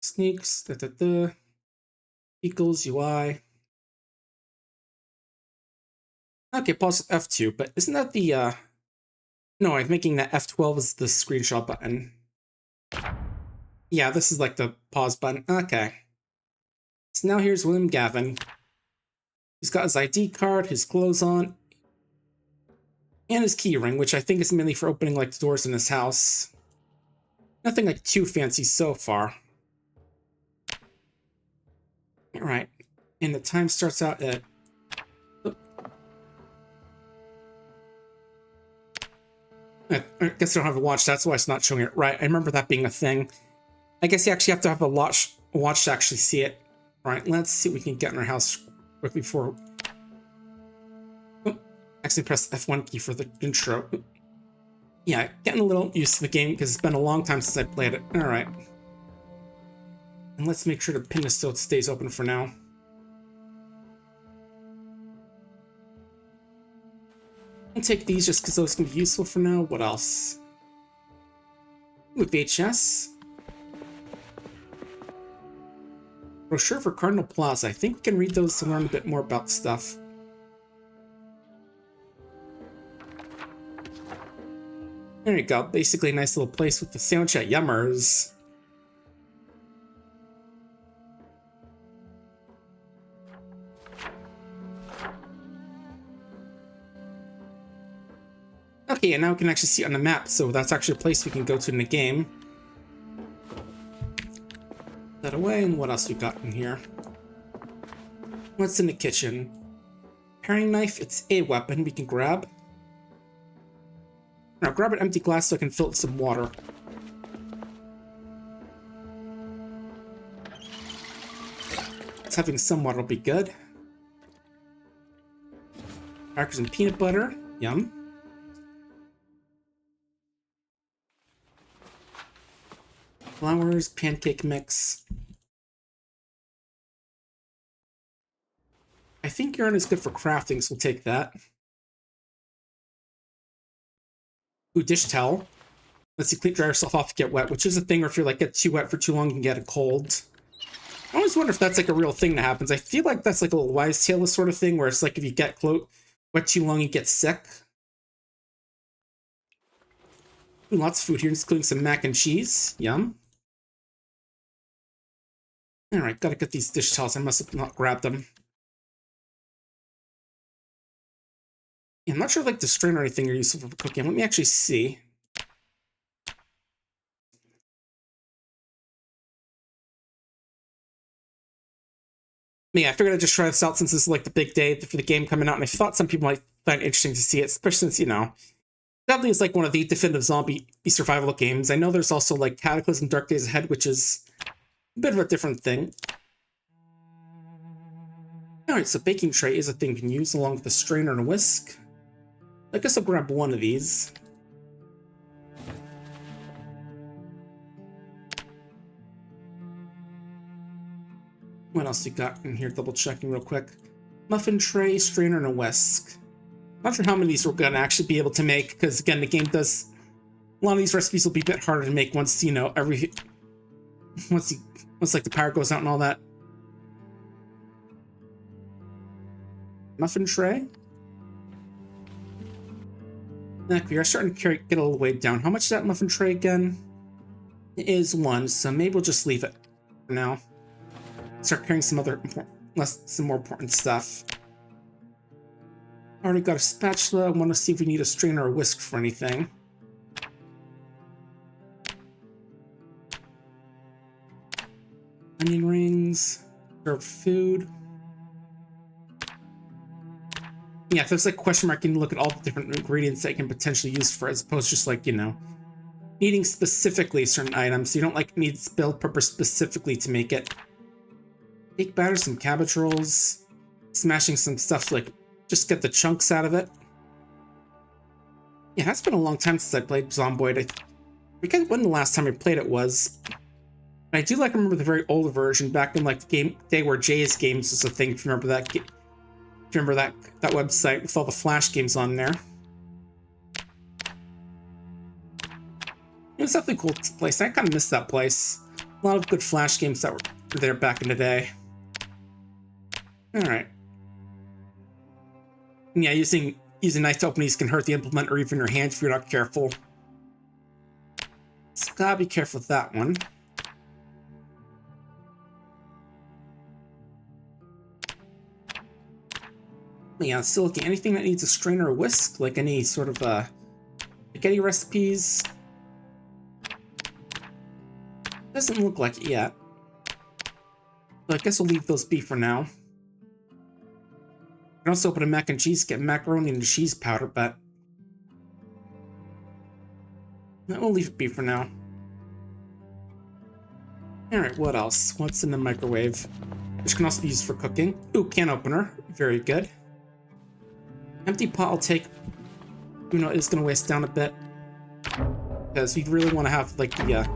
Sneaks, equals UI. Okay, pause F2, but isn't that the, no, I'm making that F12 is the screenshot button. Yeah, this is like the pause button. Okay. So now here's William Gavin. He's got his ID card, his clothes on, and his key ring, which I think is mainly for opening like the doors in his house. Nothing like too fancy so far. Alright, and the time starts out at... I guess I don't have a watch, that's why it's not showing it right. I remember that being a thing. I guess you actually have to have a watch to actually see it. Alright, let's see what we can get in our house quickly before... Oh, actually press the F1 key for the intro. Yeah, getting a little used to the game because it's been a long time since I played it. Alright. And let's make sure the pin is still stays open for now. I'll take these just because those can be useful for now. What else? With VHS. Brochure for Cardinal Plaza. I think we can read those to learn a bit more about stuff. There you go. Basically a nice little place with the sandwich at Yummers. Okay, and now we can actually see it on the map, so that's actually a place we can go to in the game. Put that away, and what else we got in here? What's in the kitchen? Paring knife, it's a weapon we can grab. Now grab an empty glass so I can fill it with some water. Just having some water will be good. Crackers and peanut butter. Yum. Flowers, pancake mix. I think urine is good for crafting, so we'll take that. Ooh, dish towel. Let's see, clean, dry yourself off to get wet, which is a thing where if you're like get too wet for too long, you can get a cold. I always wonder if that's like a real thing that happens. I feel like that's like a little wise tale sort of thing where it's like if you get wet too long, you get sick. Ooh, lots of food here, including some mac and cheese. Yum. Alright, gotta get these dish towels. I must have not grabbed them. Yeah, I'm not sure if like the strainer or anything are useful for cooking. Let me actually see. Yeah, I figured I'd just try this out since this is like the big day for the game coming out, and I thought some people might find it interesting to see it, especially since, you know, definitely is like one of the definitive zombie survival games. I know there's also like Cataclysm Dark Days Ahead, which is a bit of a different thing. Alright, so baking tray is a thing you can use along with a strainer and a whisk. I guess I'll grab one of these. What else we got in here? Double checking real quick. Muffin tray, strainer, and a whisk. Not sure how many of these we're gonna actually be able to make, because again, the game does. A lot of these recipes will be a bit harder to make once, you know, once like the power goes out and all that. Muffin tray. We are starting to get a little weight down. How much is that muffin tray again? It is 1, so maybe we'll just leave it for now. Start carrying some more important stuff. Already got a spatula. I want to see if we need a strainer or a whisk for anything. Onion rings, served food. Yeah, if there's like a question mark, you can look at all the different ingredients that you can potentially use for, as opposed to just like, you know, needing specifically certain items. So you don't like need build purpose specifically to make it. Cake batter, some cabbage rolls, smashing some stuff like just get the chunks out of it. Yeah, it's been a long time since I played Zomboid. I forget when the last time I played it was. I do like remember the very old version back in like the day where Jay's Games was a thing. If you remember that, that website with all the Flash games on there. It was definitely a cool place. I kind of missed that place. A lot of good Flash games that were there back in the day. All right. Yeah, using knife to open these can hurt the implement or even your hand if you're not careful. So gotta be careful with that one. Yeah, still looking. Anything that needs a strainer or whisk, like any sort of spaghetti recipes. Doesn't look like it yet. So I guess we'll leave those be for now. I can also open a mac and cheese, get macaroni and cheese powder, but we'll leave it be for now. Alright, what else? What's in the microwave? Which can also be used for cooking. Ooh, can opener. Very good. Empty pot I'll take. You know, it's going to waste down a bit. Because we really want to have, like, the,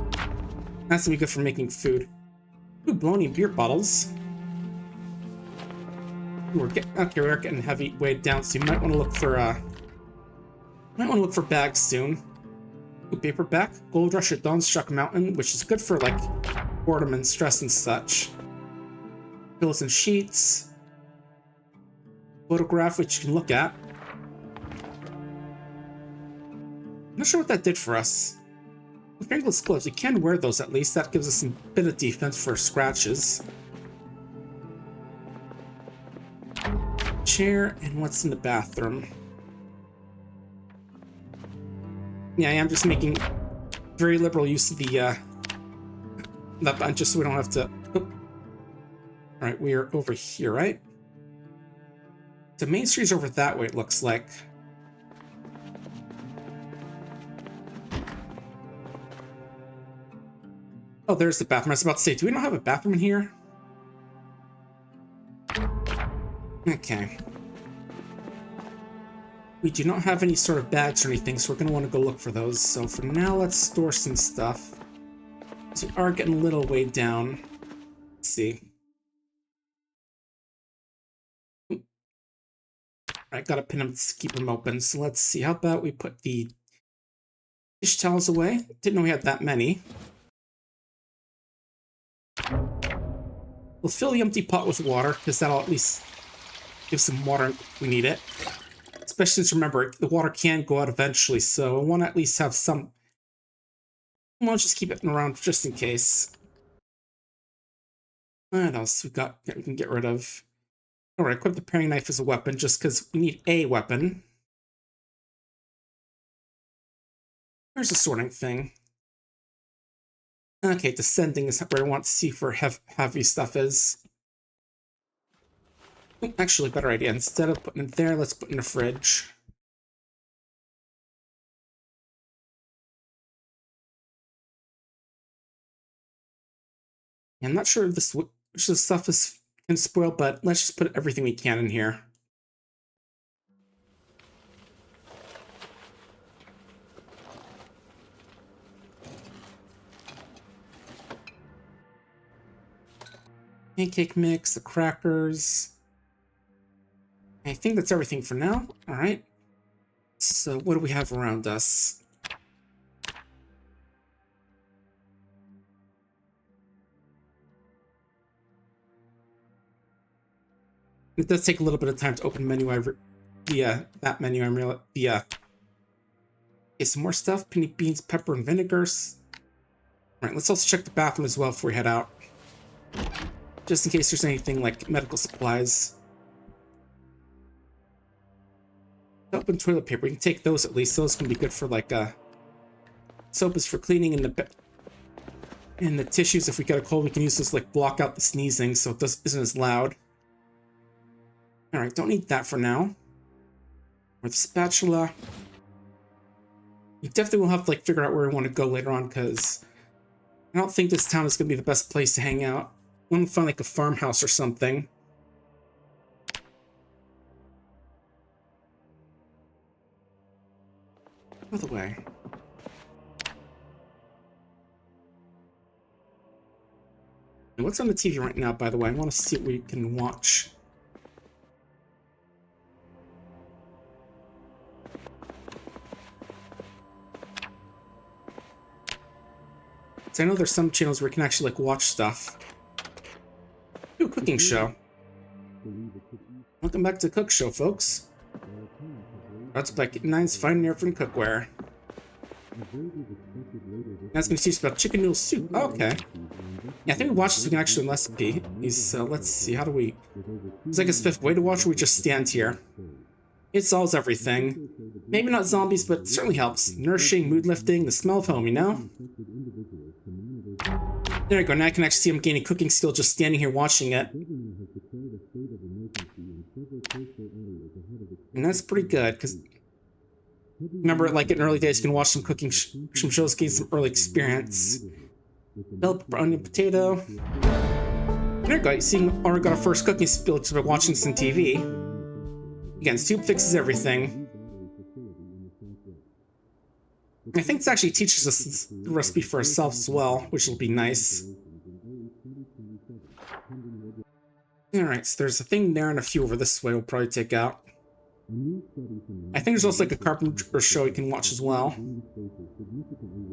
that's going to be good for making food. Ooh, bologna beer bottles. We're getting heavy, weighed down, so you might want to look for bags soon. Ooh, paperback, Gold Rush at Dawnstruck Mountain, which is good for like boredom and stress and such. Pillows and sheets. Photograph, which you can look at. I'm not sure what that did for us. With fingerless gloves, you can wear those at least. That gives us a bit of defense for scratches. Chair, and what's in the bathroom? Yeah, I am just making very liberal use of the that bench just so we don't have to. Oh. Alright, we are over here, right? The main street's over that way, it looks like. Oh, there's the bathroom. I was about to say, do we not have a bathroom in here? Okay. We do not have any sort of bags or anything, so we're going to want to go look for those. So for now, let's store some stuff. So we are getting a little way down. Let's see. I gotta pin them to keep them open. So let's see. How about we put the dish towels away? Didn't know we had that many. We'll fill the empty pot with water, because that'll at least give some water if we need it. Especially since, remember, the water can go out eventually, so I want to at least have some. We'll just keep it around just in case. What else we got that we can get rid of? Alright, equip the paring knife as a weapon, just because we need a weapon. There's a sorting thing. Okay, descending is where I want to see where heavy stuff is. Actually, better idea. Instead of putting it there, let's put it in the fridge. I'm not sure if this stuff can spoil, but let's just put everything we can in here. Pancake mix, the crackers. I think that's everything for now. All right. So what do we have around us? It does take a little bit of time to open menu. That menu. I'm real. Okay, some more stuff. Penny beans, pepper, and vinegars. All right. Let's also check the bathroom as well before we head out, just in case there's anything like medical supplies. Soap and toilet paper. We can take those at least. Those can be good for like soap is for cleaning, and the tissues. If we get a cold, we can use this like block out the sneezing, so it isn't as loud. All right, don't need that for now. Or the spatula. We definitely will have to like figure out where we want to go later on, because I don't think this town is going to be the best place to hang out. We want to find like a farmhouse or something. By the way. What's on the TV right now, by the way? I want to see what we can watch. So I know there's some channels where you can actually like watch stuff. Ooh, cooking show. Welcome back to Cook Show, folks. That's back at 9's fine and airframe cookware. That's going to teach us about chicken noodle soup. Oh, okay. Yeah, I think we watched this. We can actually recipe. Let's see. How do we? It's like a fifth way to watch, or we just stand here. It solves everything. Maybe not zombies, but certainly helps. Nourishing, mood lifting, the smell of home, you know? There you go. Now I can actually see him gaining cooking skill just standing here watching it. And that's pretty good, because remember, like in early days, you can watch some cooking some shows, gain some early experience. Bell pepper, onion, potato. There you go. You see, already got our first cooking skill just by watching some TV. Again, soup fixes everything. I think this actually teaches us the recipe for ourselves as well, which will be nice. Alright, so there's a thing there and a few over this way we'll probably take out. I think there's also like a carpenter show you can watch as well.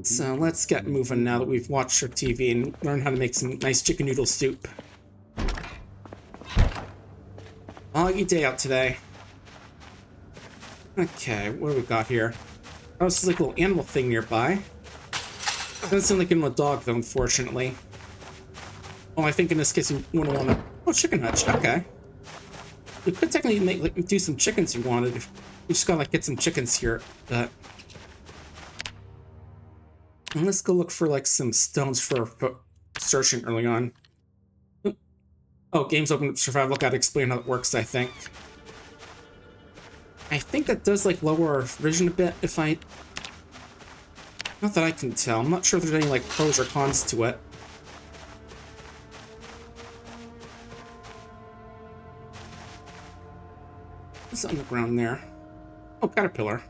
So let's get moving now that we've watched our TV and learn how to make some nice chicken noodle soup. Foggy day out today. Okay, what do we got here? Oh, this is like a little animal thing nearby. Doesn't sound like a dog though, unfortunately. Oh, I think in this case you wouldn't want to. Oh, chicken hutch. Okay. We could technically do some chickens if you wanted. We just gotta like get some chickens here, but. And let's go look for like some stones for searching early on. Oh, game's open survival. Gotta explain how it works, I think. I think that does like lower our vision a bit if I... Not that I can tell. I'm not sure if there's any like pros or cons to it. What's on the ground there? Oh, caterpillar.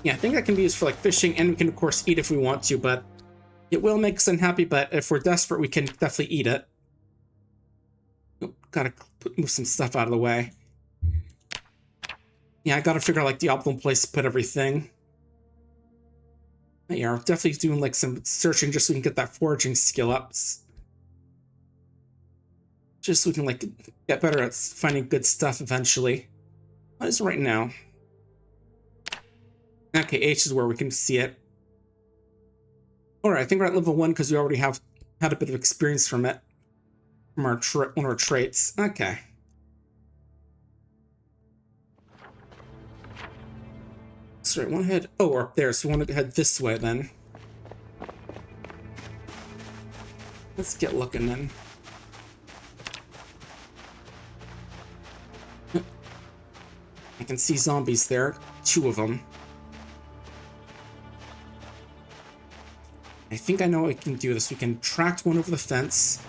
Yeah, I think that can be used for like fishing, and we can of course eat if we want to, but it will make us unhappy, but if we're desperate, we can definitely eat it. Oh, gotta move some stuff out of the way. Yeah, I gotta figure out like the optimal place to put everything. Yeah, we're definitely doing like some searching just so we can get that foraging skill up. Just so we can like get better at finding good stuff eventually. What is it right now? Okay, H is where we can see it. Alright, I think we're at level 1 because we already have had a bit of experience from it. From our one of our traits. Okay. That's right, want to head... Oh, we're up there, so we want to head this way then. Let's get looking then. I can see zombies there. 2 of them. I think I know we can do this. We can track one over the fence,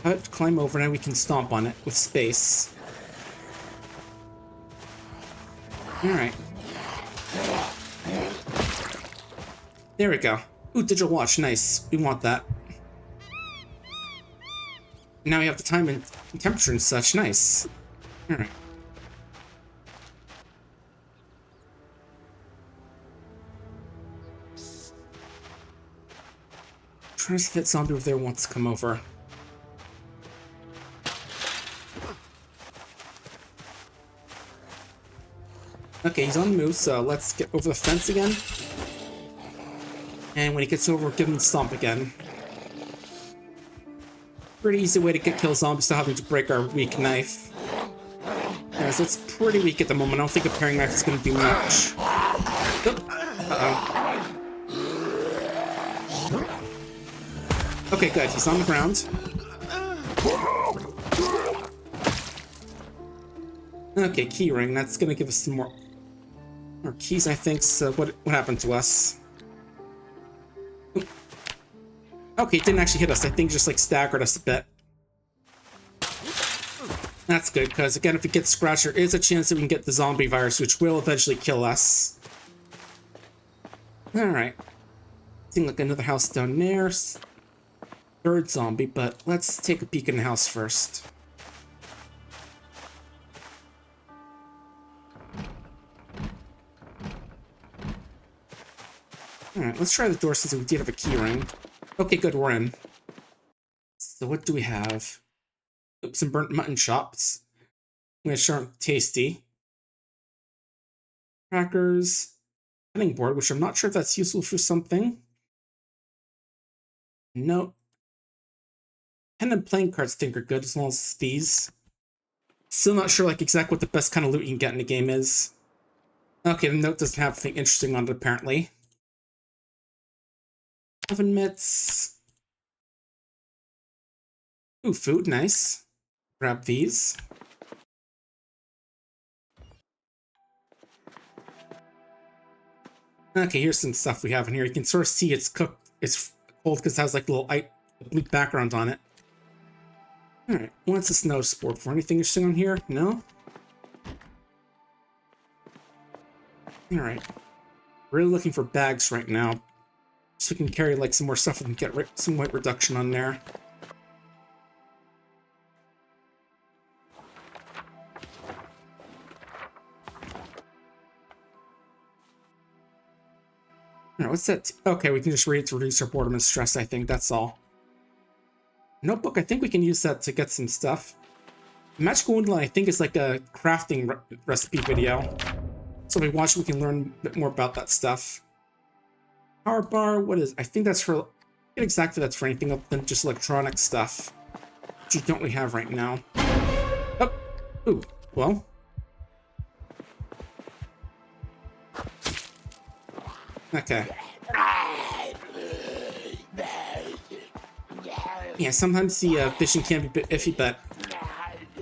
have it climb over, and then we can stomp on it with space. Alright. There we go. Ooh, digital watch. Nice. We want that. Now we have the time and temperature and such. Nice. Alright. Trying to see that zombie over there wants to come over. Okay, he's on the move, so let's get over the fence again. And when he gets over, give him the stomp again. Pretty easy way to get kill zombies without having to break our weak knife. Yeah, so it's pretty weak at the moment. I don't think a paring knife is going to do much. Uh-oh. Okay, good. He's on the ground. Okay, key ring. That's gonna give us some more keys, I think. So what happened to us? Okay, it didn't actually hit us. I think just like staggered us a bit. That's good, because again, if it gets scratched, there is a chance that we can get the zombie virus, which will eventually kill us. Alright. Seeing like another house down there. Third zombie, but let's take a peek in the house first. Alright, let's try the door since we did have a key ring. Okay, good, we're in. So what do we have? Oops, some burnt mutton chops. Which aren't tasty. Crackers. Cutting board, which I'm not sure if that's useful for something. Nope. Pen and playing cards I think are good, as well as these. Still not sure like exactly what the best kind of loot you can get in the game is. Okay, the note doesn't have anything interesting on it apparently. Oven mitts. Ooh, food, nice. Grab these. Okay, here's some stuff we have in here. You can sort of see it's cooked. It's cold because it has like a little blue background on it. Alright, what's this notice board for? Anything interesting on here? No? Alright. Really looking for bags right now. So we can carry like some more stuff and get some weight reduction on there. Alright, what's that? Okay, we can just read it to reduce our boredom and stress, I think. That's all. Notebook, I think we can use that to get some stuff. Magical Wonderland, I think, is like a crafting recipe video. So if we watch, we can learn a bit more about that stuff. Power bar, what is... I think that's for... Not exactly that's for anything other than just electronic stuff. Which we don't really have right now. Oh! Ooh, well... Okay. Yeah, sometimes the vision can be a bit iffy, but...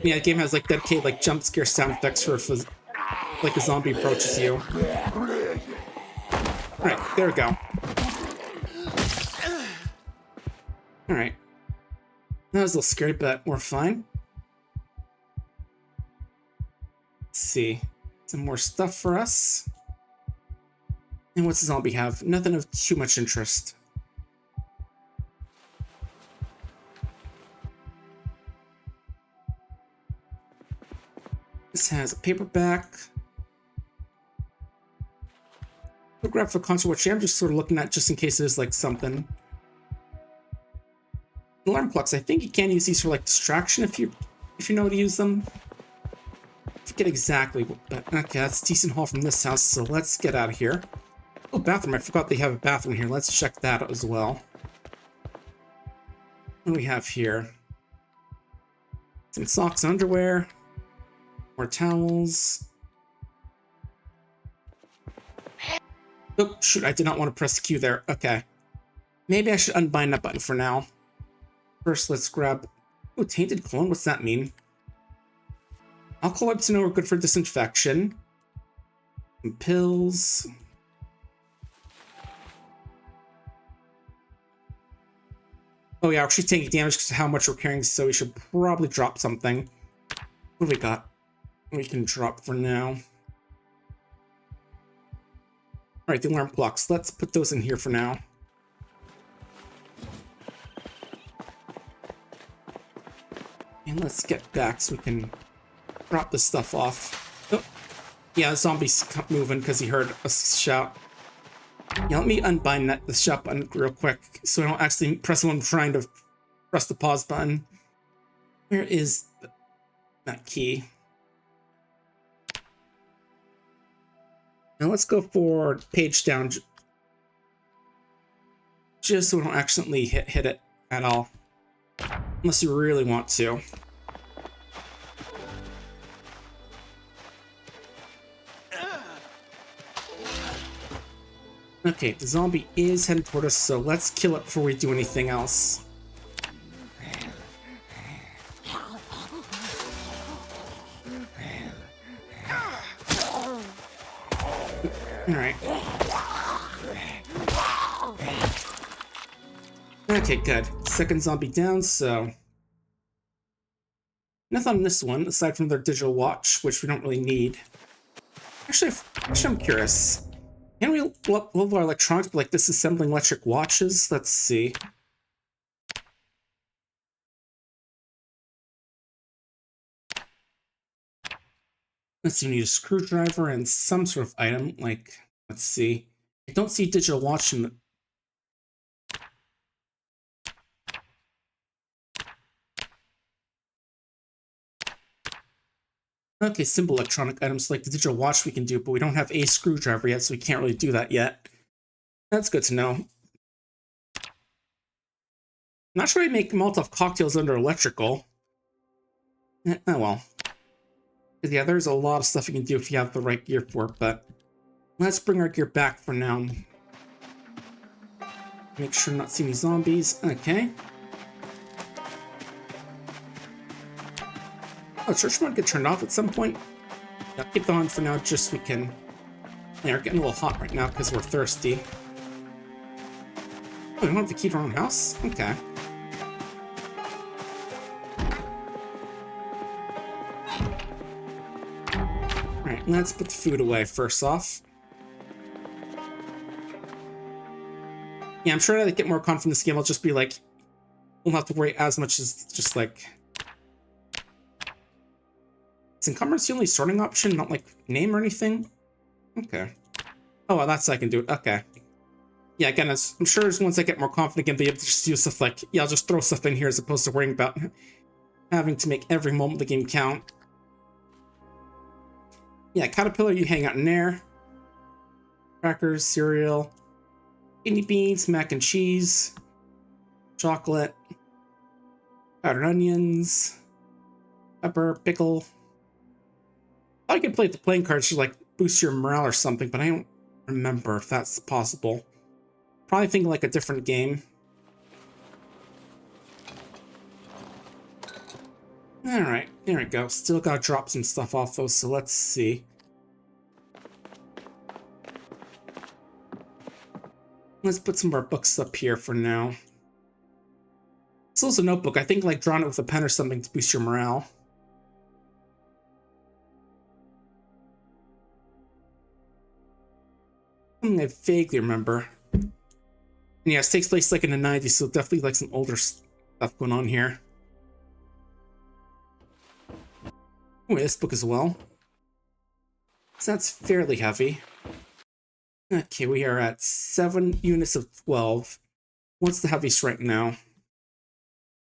Yeah, the game has like dedicated like jump scare sound effects for like a zombie approaches you. Alright, there we go. Alright. That was a little scary, but we're fine. see. Some more stuff for us. And what's the zombie have? Nothing of too much interest. This has a paperback. Photograph for concert, which I'm just sort of looking at just in case there's like something. Alarm clocks. I think you can use these for like distraction if you know how to use them. I forget exactly, but okay, that's a decent haul from this house. So let's get out of here. Oh, bathroom. I forgot they have a bathroom here. Let's check that out as well. What do we have here? Some socks and underwear. More towels. Oh, shoot, I did not want to press Q there. Okay. Maybe I should unbind that button for now. First, let's grab... Oh, tainted cologne? What's that mean? Alcohol wipes to know are good for disinfection. Some pills. Oh yeah, we're actually taking damage because of how much we're carrying, so we should probably drop something. What do we got? We can drop for now. Alright, the alarm clocks. Let's put those in here for now. And let's get back so we can drop this stuff off. Oh, yeah, the zombie's moving because he heard us shout. Yeah, let me unbind the shut button real quick so I don't actually press when I'm trying to press the pause button. Where is that key? Now let's go for page down, just so we don't accidentally hit it at all, unless you really want to. Okay, the zombie is heading toward us, so let's kill it before we do anything else. Alright. Okay, good. Second zombie down, so... Nothing on this one, aside from their digital watch, which we don't really need. Actually, I'm curious. Can we level our electronics by, like, disassembling electric watches? Let's see. Let's see, we need a screwdriver and some sort of item, like, let's see. I don't see digital watch in the... Okay, simple electronic items like the digital watch we can do, but we don't have a screwdriver yet, so we can't really do that yet. That's good to know. Not sure I make Molotov cocktails under electrical. Oh well. Yeah, there's a lot of stuff you can do if you have the right gear for it, but let's bring our gear back for now. Make sure not see any zombies. Okay. Oh, search mode get turned off at some point. Yeah, keep that on for now, just so we can... Yeah, we're getting a little hot right now because we're thirsty. Oh, we don't have the key to our own house? Okay. Alright, let's put the food away first off. Yeah, I'm sure as I get more confident in this game, I'll just be like... Won't have to worry as much as just like... Is encumbrance the only sorting option, not like name or anything? Okay. Oh, well, that's how I can do it. Okay. Yeah, again, I'm sure once I get more confident, I'll be able to just do stuff like, yeah, I'll just throw stuff in here as opposed to worrying about having to make every moment of the game count. Yeah, caterpillar, you hang out in there. Crackers, cereal, kidney beans, mac and cheese, chocolate, powdered onions, pepper, pickle. I thought I could play with the playing cards to like boost your morale or something, but I don't remember if that's possible. Probably think like a different game. Alright, there we go. Still gotta drop some stuff off though, so let's see. Let's put some of our books up here for now. This is a notebook. I think like drawing it with a pen or something to boost your morale. something I vaguely remember. And yeah, it takes place like in the 90s, so definitely like some older stuff going on here. Oh, this book as well. So that's fairly heavy. Okay, we are at 7 units of 12. What's the heaviest right now?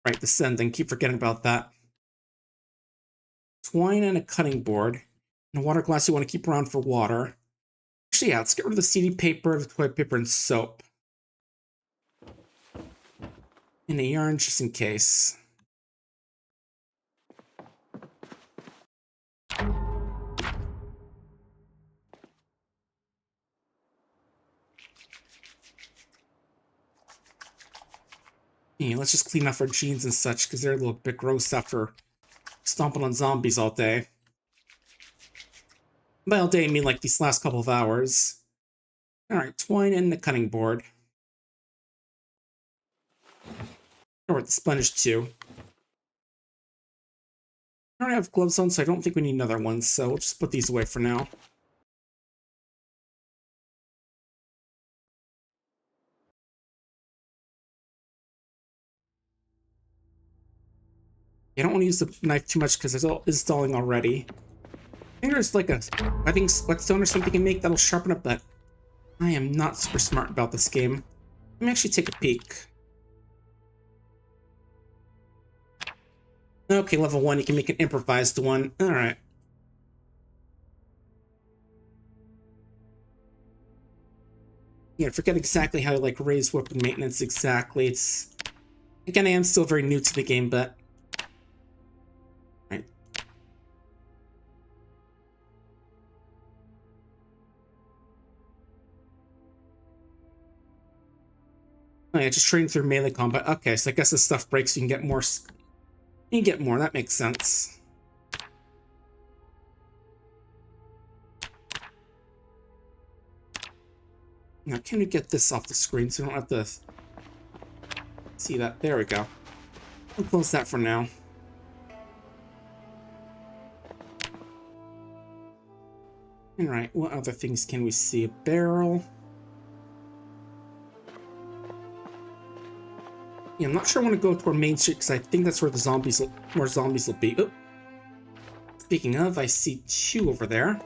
Right, the sending. Keep forgetting about that. Twine and a cutting board. And a water glass you want to keep around for water. Actually, yeah, let's get rid of the CD paper, the toilet paper, and soap. And a yarn just in case. Yeah, let's just clean off our jeans and such, because they're a little bit gross after stomping on zombies all day. By all day, I mean like these last couple of hours. Alright, twine and the cutting board. Or the sponge too. I already have gloves on, so I don't think we need another one, so we'll just put these away for now. I don't want to use the knife too much because it's all installing already. I think there's like a wedding whetstone or something you can make that'll sharpen up, but I am not super smart about this game. Let me actually take a peek. Okay, level 1, you can make an improvised one. Alright. Yeah, I forget exactly how to like raise weapon maintenance exactly. It's again, I am still very new to the game, but right. Oh yeah, just trading through melee combat. Okay, so I guess as stuff breaks, you can get more. You can get more. That makes sense. Now, can we get this off the screen so we don't have to see that? There we go. We'll close that for now. Alright, what other things can we see? A barrel. Yeah, I'm not sure I want to go toward Main Street because I think that's where the zombies will be. Oh. Speaking of, I see 2 over there.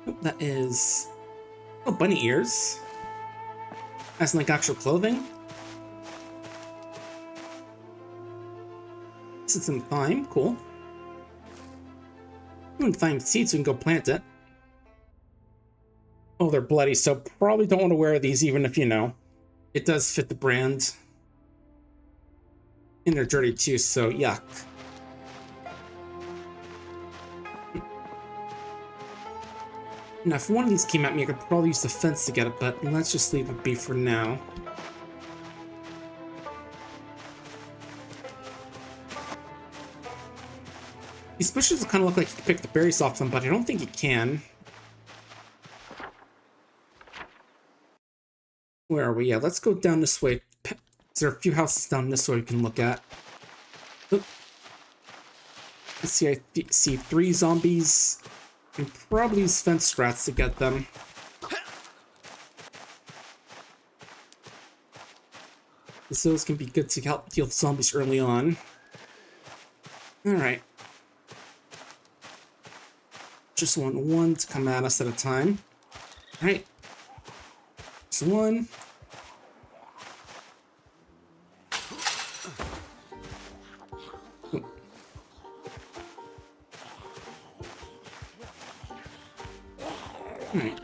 Oh, that is... Oh, bunny ears. As in, like, actual clothing. This is some thyme. Cool. Ooh, thyme seeds, so we can go plant it. Oh, they're bloody, so probably don't want to wear these, even if, you know, it does fit the brand. And they're dirty, too, so yuck. Now, if one of these came at me, I could probably use the fence to get it, but let's just leave it be for now. These bushes kind of look like you can pick the berries off them, but I don't think you can. Where are we? Yeah, let's go down this way. There are a few houses down this way we can look at. Oop. Let's see, I see 3 zombies. And probably use fence strats to get them. Those can be good to help deal with zombies early on. Alright. Just want 1 to come at us at a time. Alright. Just 1. Alright.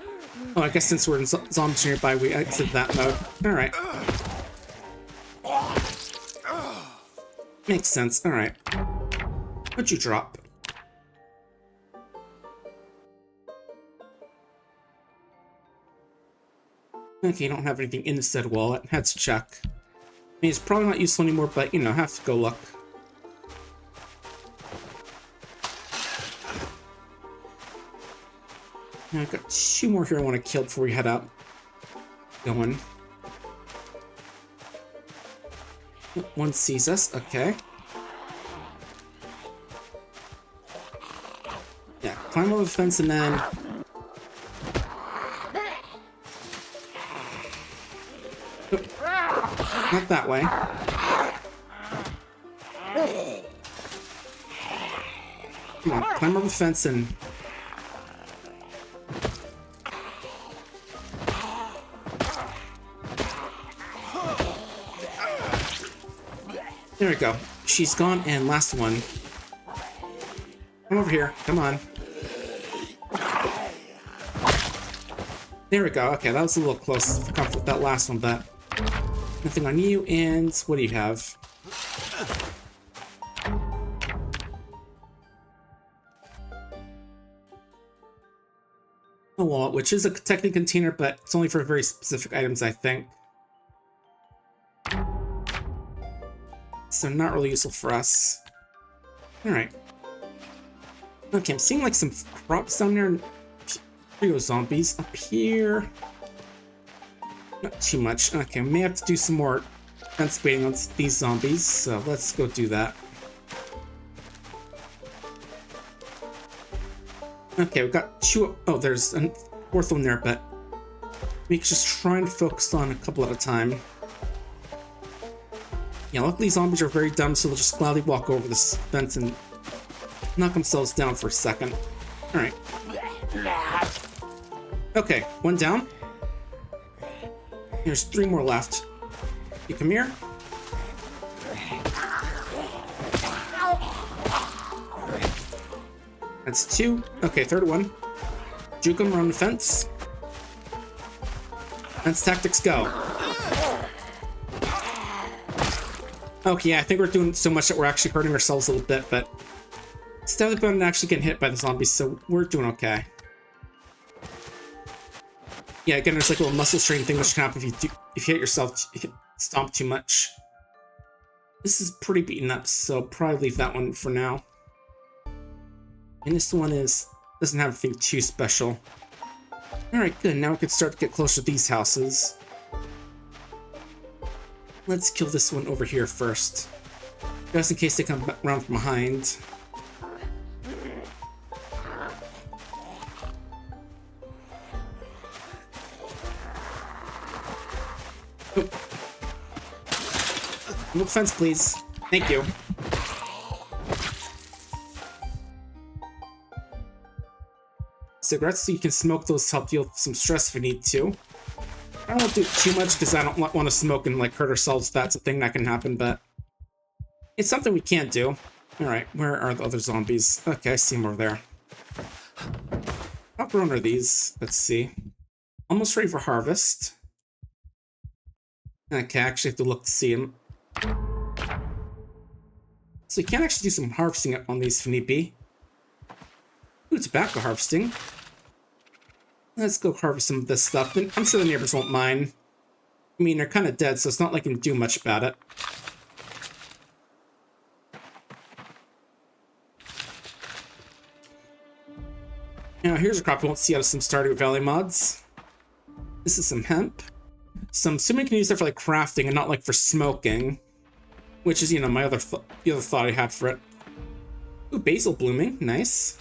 Oh, I guess since we're in zombies nearby, we exit that mode. Alright. Makes sense. Alright. What'd you drop? Okay, you don't have anything in the said wallet. Had to check. I mean, it's probably not useful anymore, but, you know, have to go look. Now, I've got 2 more here I want to kill before we head out. Going. 1 sees us. Okay. Yeah, climb over the fence and then... Oh, not that way. Come on, climb over the fence and... There we go. She's gone, and last one. Come over here. Come on. There we go. Okay, that was a little close with that last one, but nothing on you. And what do you have? A wallet, which is a technical container, but it's only for very specific items, I think. So not really useful for us. Alright. Okay, I'm seeing like some crops down there. Here go zombies. Up here. Not too much. Okay, may have to do some more fence baiting on these zombies, so let's go do that. Okay, we've got two. Oh, there's a fourth one there, but we can just try and focus on a couple at a time. Yeah, luckily zombies are very dumb, so they'll just gladly walk over this fence and knock themselves down for a second. Alright. Okay, one down. There's 3 more left. You come here. That's 2. Okay, third one. Juke them around the fence. Fence tactics, go. Okay, yeah, I think we're doing so much that we're actually hurting ourselves a little bit, but it's definitely better than actually getting hit by the zombies, so we're doing okay. Yeah, again, there's like a little muscle strain thing which can happen if you hit yourself, stomp too much. This is pretty beaten up, so probably leave that one for now. And this one doesn't have anything too special. Alright, good. Now we can start to get closer to these houses. Let's kill this one over here first. Just in case they come around from behind. Oh. No fence, please. Thank you. Cigarettes, so you can smoke those to help deal with some stress if you need to. I don't want to do too much because I don't want to smoke and like hurt ourselves. That's a thing that can happen, but it's something we can't do. Alright, where are the other zombies? Okay, I see them over there. How grown are these? Let's see. Almost ready for harvest. Okay, I actually have to look to see them. So you can actually do some harvesting on these if need be. Ooh, tobacco harvesting. Let's go harvest some of this stuff. And I'm sure the neighbors won't mind. I mean, they're kind of dead, so it's not like you can do much about it. Now, here's a crop you won't see out of some Stardew Valley mods. This is some hemp. So I'm assuming you can use that for like crafting and not like for smoking. Which is, you know, the other thought I had for it. Ooh, basil blooming. Nice.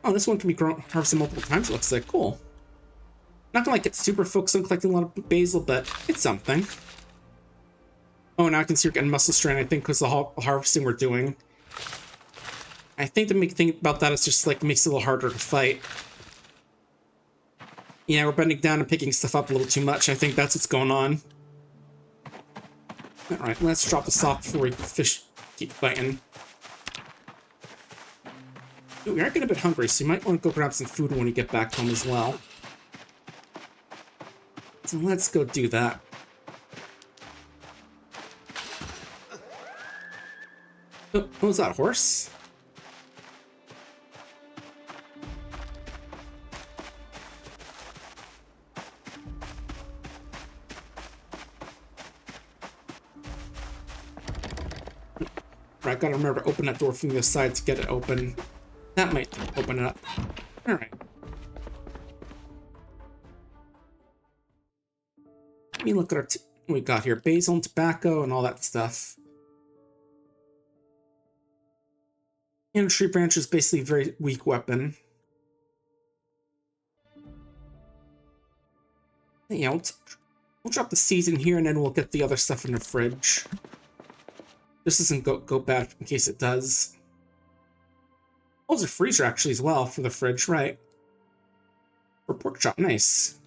Oh, this one can be harvested multiple times, it looks like. Cool. Not gonna like get super focused on collecting a lot of basil, but it's something. Oh, now I can see we're getting muscle strain, I think, because the harvesting we're doing. I think the main thing about that is just like it makes it a little harder to fight. Yeah, we're bending down and picking stuff up a little too much. I think that's what's going on. Alright, let's drop this off before we keep fighting. Ooh, we are getting a bit hungry, so you might want to go grab some food when you get back home as well. So let's go do that. Oh, what was that, a horse? Right, gotta remember to open that door from the side to get it open. That might open it up. Alright. Let me look at what we got here. Basil and tobacco and all that stuff. And a tree branch is basically a very weak weapon. Yeah, we'll drop the seeds in here and then we'll get the other stuff in the fridge. This doesn't go bad in case it does. Oh, there's a freezer actually as well for the fridge, right? For pork chop, nice.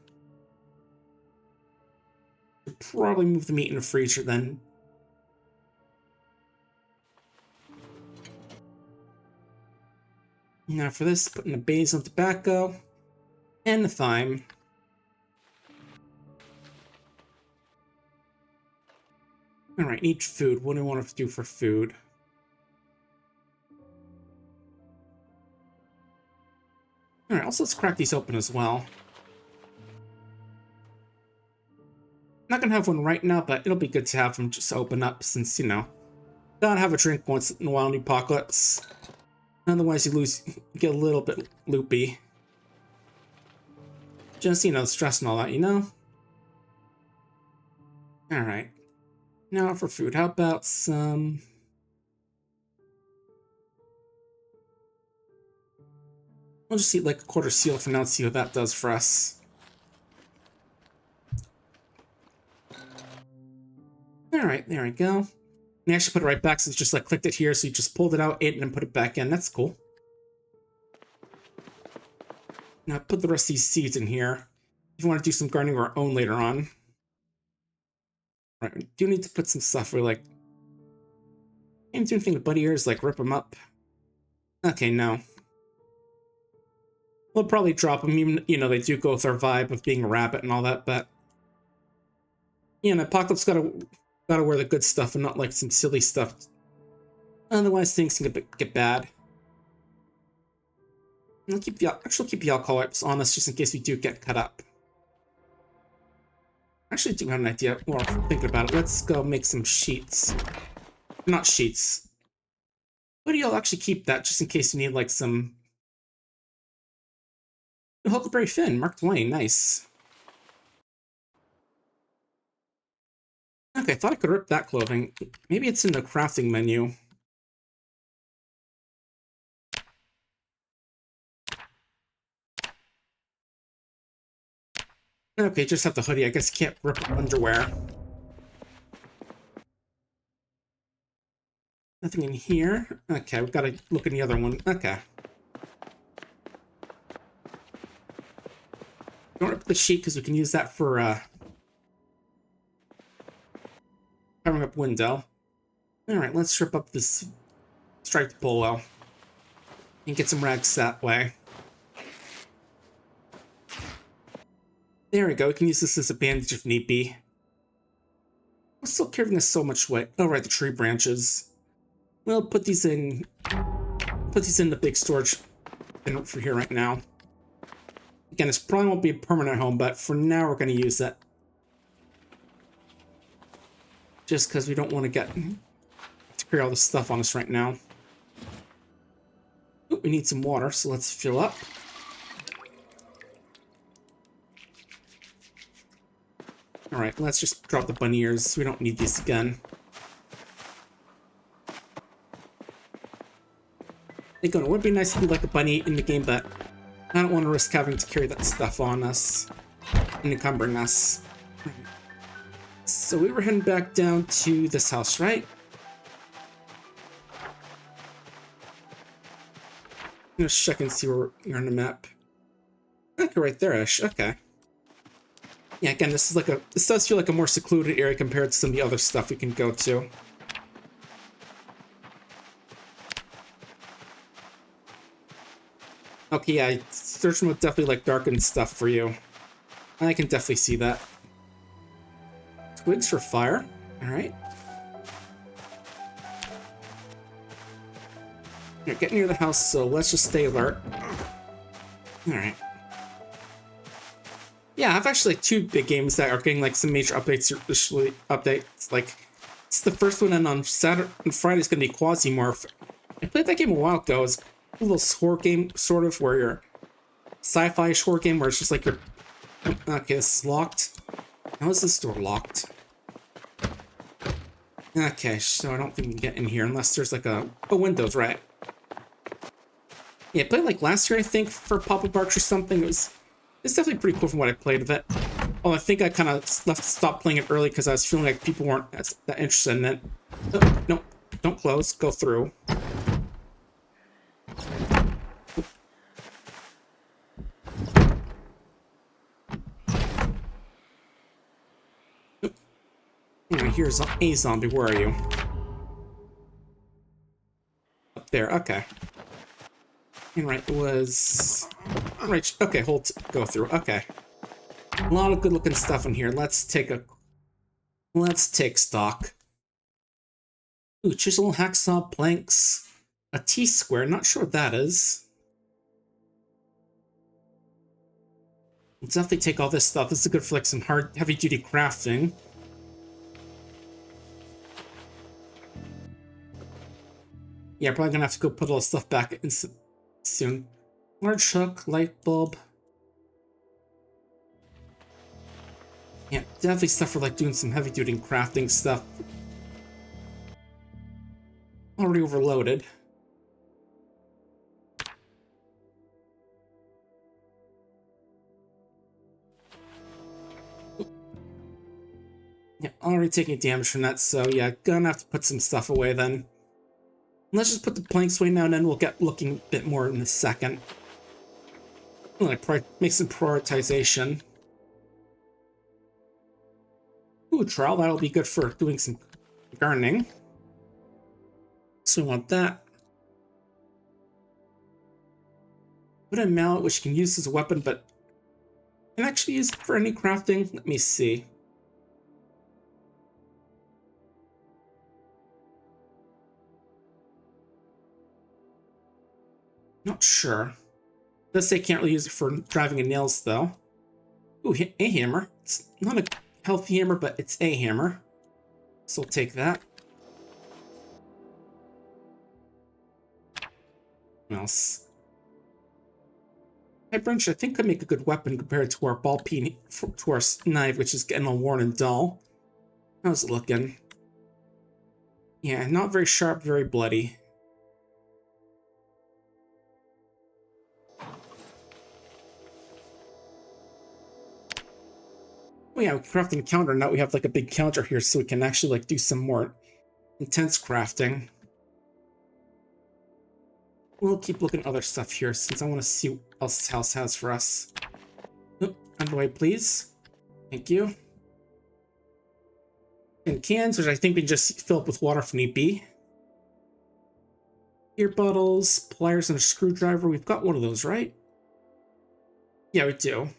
Should probably move the meat in the freezer then. Now for this, put in the basil and tobacco and the thyme. Alright, need food. What do I want to do for food? Alright, also let's crack these open as well. Not gonna have one right now, but it'll be good to have them just open up since, you know, gotta have a drink once in a while in the apocalypse. Otherwise you get a little bit loopy. Just, you know, stress and all that, you know? Alright. Now for food, how about some... We'll just eat like a quarter seal for now and see what that does for us. Alright, there we go. And I actually put it right back, so it's just like clicked it here, so you just pulled it out, ate it, and put it back in. That's cool. Now put the rest of these seeds in here. If you want to do some gardening of our own later on. Alright, we do need to put some stuff where like... Can't do anything with bunny ears, like rip them up. Okay, no. We'll probably drop them, even, you know, they do go with our vibe of being a rabbit and all that, but... You know, Apocalypse gotta wear the good stuff and not like some silly stuff. Otherwise things can get bad. I'll keep the alcohol wipes on us just in case we do get cut up. Actually, I do have an idea. Well, thinking about it, let's go make some sheets. Not sheets. But you'll actually keep that just in case you need like some... Huckleberry Finn, Mark Twain, nice. Okay, I thought I could rip that clothing. Maybe it's in the crafting menu. Okay, just have the hoodie. I guess can't rip underwear. Nothing in here. Okay, we've got to look in the other one. Okay. Don't rip the sheet because we can use that for covering up window. Alright, let's strip up this striped polo and get some rags that way. There we go, we can use this as a bandage if need be. What's still carrying us so much weight? Oh right, the tree branches. We'll put these in the big storage bin for here right now. Again, this probably won't be a permanent home, but for now we're going to use it. Just because we don't want to carry all this stuff on us right now. Ooh, we need some water, so let's fill up. Alright, let's just drop the bunny ears. We don't need these again. It would be nice to be like a bunny in the game, but I don't want to risk having to carry that stuff on us and encumbering us. So we were heading back down to this house, right? I'm gonna check and see where you're on the map. Okay, right there-ish. Okay. Yeah, again, this does feel like a more secluded area compared to some of the other stuff we can go to. Okay, yeah, search mode definitely like darkened stuff for you. I can definitely see that. Twigs for fire. Alright. You're getting near the house, so let's just stay alert. Alright. Yeah, I have actually like 2 big games that are getting like some major updates. Like, it's the first one, and on Friday it's gonna be Quasimorph. I played that game a while ago. It's a little horror game, sort of, where you're sci-fi horror game where it's just like you're... Okay, this is locked. How is this door locked? Okay, so I don't think we can get in here unless there's like a... Oh, windows, right. Yeah, I played like last year, I think, for PapaBarks or something. It's definitely pretty cool from what I played of it. Oh, I think I kind of stopped playing it early because I was feeling like people weren't that interested in it. Oh, no, don't close. Go through. Anyway, here's a zombie. Where are you? Up there. Okay. And right, it was... Right, okay, go through. Okay. A lot of good-looking stuff in here. Let's take stock. Ooh, chisel, hacksaw, planks, a T-square. Not sure what that is. Let's definitely take all this stuff. This is good for like some heavy-duty crafting. Yeah, probably gonna have to go put all the stuff back in soon. Large hook, light bulb. Yeah, definitely stuff for like doing some heavy-duty crafting stuff. Already overloaded. Yeah, already taking damage from that, so yeah, gonna have to put some stuff away then. Let's just put the planks away now, and then we'll get looking a bit more in a second. Like, make some prioritization. Ooh, trowel, that'll be good for doing some gardening. So we want that. Put a mallet, which you can use as a weapon, but can actually use it for any crafting. Let me see. Not sure. Does say can't really use it for driving in nails, though. Ooh, a hammer. It's not a healthy hammer, but it's a hammer. So we'll take that. What else? High branch, I think, could make a good weapon compared to our ball peen, to our knife, which is getting all worn and dull. How's it looking? Yeah, not very sharp, very bloody. Oh yeah, crafting counter. Now we have like a big counter here, so we can actually like do some more intense crafting. We'll keep looking at other stuff here, since I want to see what else this house has for us. Oh, out of the way, please. Thank you. And cans, which I think we can just fill up with water if need be. Beer bottles, pliers, and a screwdriver. We've got one of those, right? Yeah, we do.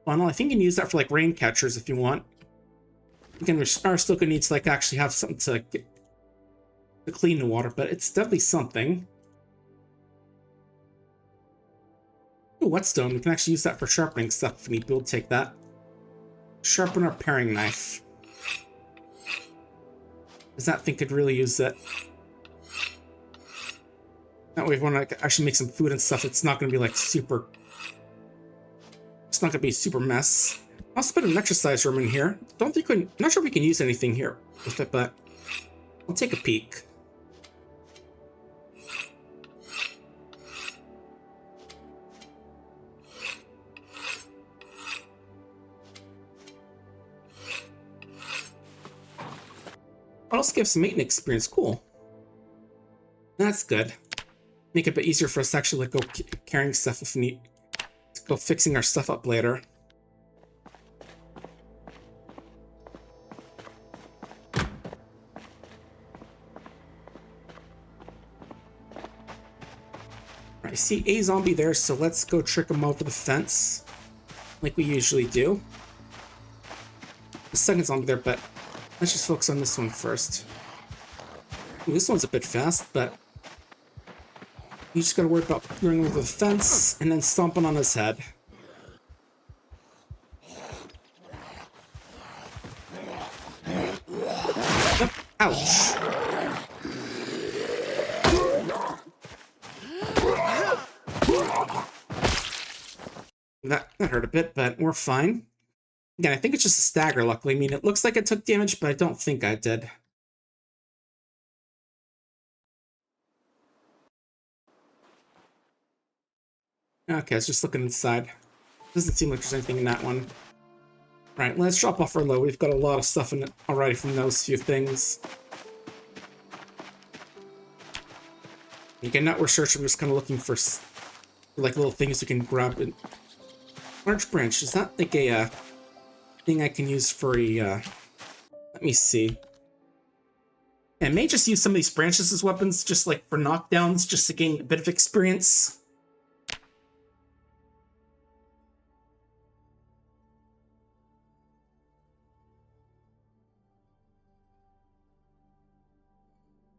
Funnel, I think you can use that for like rain catchers if you want. Again, we are still gonna need to like actually have something to clean the water, but it's definitely something. Ooh, whetstone. We can actually use that for sharpening stuff if we need. We'll take that. Sharpen our paring knife. Because that thing could really use it. That way, if we want to actually make some food and stuff, it's not going to be like super. It's not going to be a super mess. I'll put an exercise room in here. Not sure if we can use anything here with it, but I'll take a peek. I'll also give some maintenance experience. Cool. That's good. Make it a bit easier for us to actually like, go carrying stuff if we need to go fixing our stuff up later. I see a zombie there, so let's go trick him over the fence like we usually do. The second zombie there, but let's just focus on this one first. Ooh, this one's a bit fast, but you just gotta worry about running over the fence and then stomping on his head. Yep. Ouch. That hurt a bit, but we're fine. Again, I think it's just a stagger, luckily. I mean, it looks like it took damage, but I don't think I did. Okay, let's just look inside. Doesn't seem like there's anything in that one. Right, let's drop off our load. We've got a lot of stuff in it already from those few things. Again, not research, I'm just kind of looking for like little things you can grab. And large branch, is that like a thing I can use for a, let me see. I may just use some of these branches as weapons, just like for knockdowns, just to gain a bit of experience.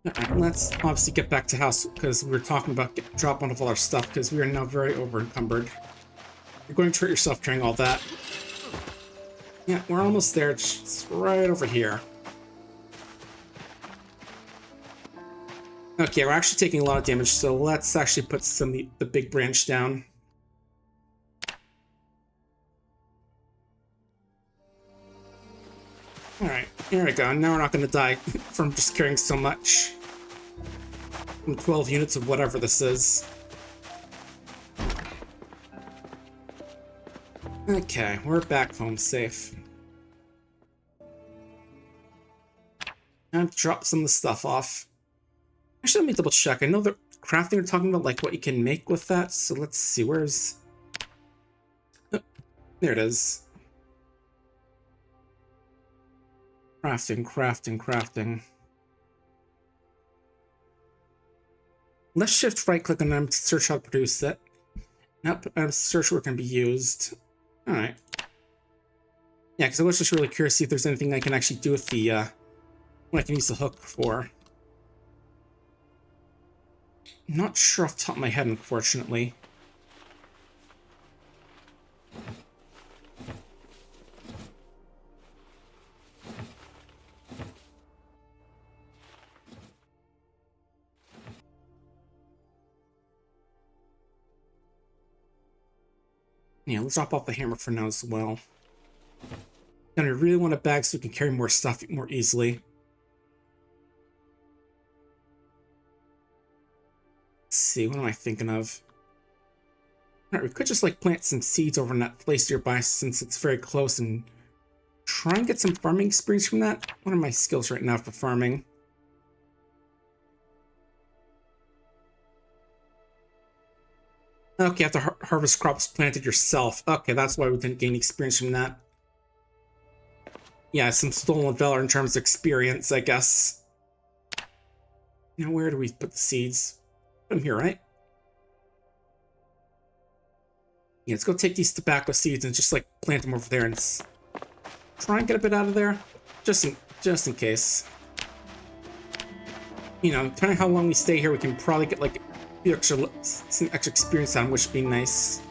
Alright, let's obviously get back to house, because we were talking about dropping off all our stuff, because we are now very over-encumbered. You're going to hurt yourself carrying all that. Yeah, we're almost there. It's right over here. Okay, we're actually taking a lot of damage, so let's actually put some of the big branch down. Alright, here we go. Now we're not going to die from just carrying so much. From 12 units of whatever this is. Okay, we're back home safe. Time to drop some of the stuff off. Actually, let me double check. I know the crafting are talking about like what you can make with that, so let's see. Where's... Oh, there it is. Crafting. Let's shift right click on them to search how to produce it. Now search where it can be used. Alright. Yeah, because I was just really curious to see if there's anything I can actually do with the what I can use the hook for. Not sure off the top of my head, unfortunately. Yeah, let's drop off the hammer for now as well. And I really want a bag so we can carry more stuff more easily. Let's see, what am I thinking of? Alright, we could just like plant some seeds over in that place nearby since it's very close and try and get some farming experience from that. What are my skills right now for farming? Okay, you have to harvest crops planted yourself. Okay, that's why we didn't gain experience from that. Yeah, some stolen valor in terms of experience, I guess. Now, where do we put the seeds? Put them here, right? Yeah, let's go take these tobacco seeds and just like plant them over there and try and get a bit out of there, just in case. You know, depending on how long we stay here, we can probably get like some extra experience on, which would be nice.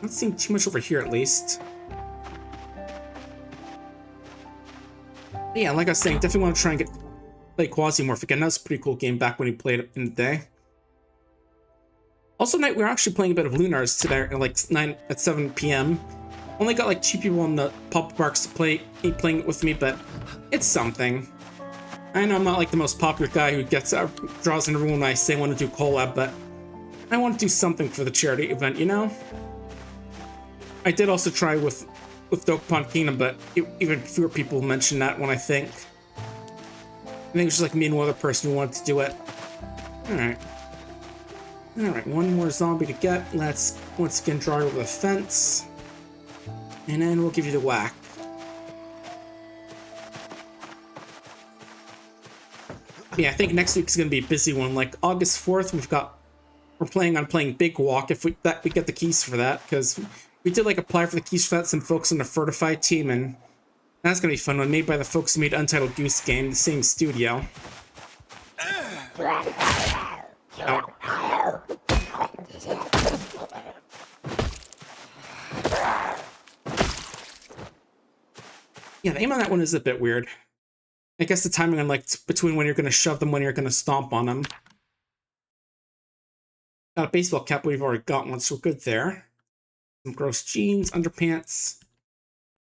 Not seeing too much over here, at least. But yeah, like I was saying, definitely want to try and play Quasimorph again. That was a pretty cool game back when we played it in the day. Also tonight, we were actually playing a bit of Lunars today at like 7 p.m. Only got like 2 people on the PapaBarks to playing it with me, but it's something. I know I'm not like the most popular guy who draws in everyone when I say I want to do collab, but I want to do something for the charity event, you know? I did also try with Dokapon Kingdom, but even fewer people mentioned that one, I think. I think it was just like me and one other person who wanted to do it. Alright. Alright, one more zombie to get. Let's once again draw over the fence. And then we'll give you the whack. Yeah, I think next week's gonna be a busy one. Like August 4th, we're planning on playing Big Walk if we get the keys for that, because we did like apply for the keys for that, some folks on the Fortified team, and that's gonna be fun one, made by the folks who made Untitled Goose Game, the same studio. Oh. Yeah, the aim on that one is a bit weird. I guess the timing on like between when you're gonna shove them, when you're gonna stomp on them. Got a baseball cap, we've already got one, so we're good there. Some gross jeans, underpants.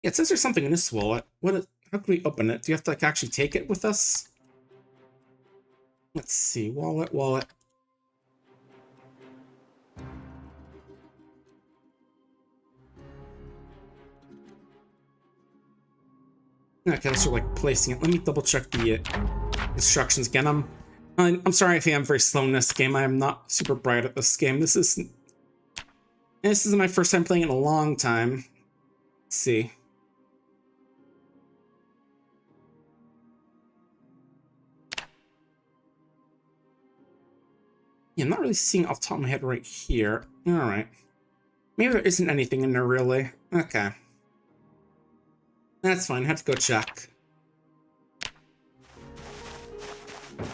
Yeah, it says there's something in this wallet. How can we open it? Do you have to like actually take it with us? Let's see, wallet. Okay, let's start like placing it. Let me double check the instructions again. I'm sorry if I am very slow in this game. I am not super bright at this game. This is my first time playing it in a long time. Let's see. Yeah, I'm not really seeing off the top of my head right here. Alright. Maybe there isn't anything in there really. Okay. That's fine, I have to go check.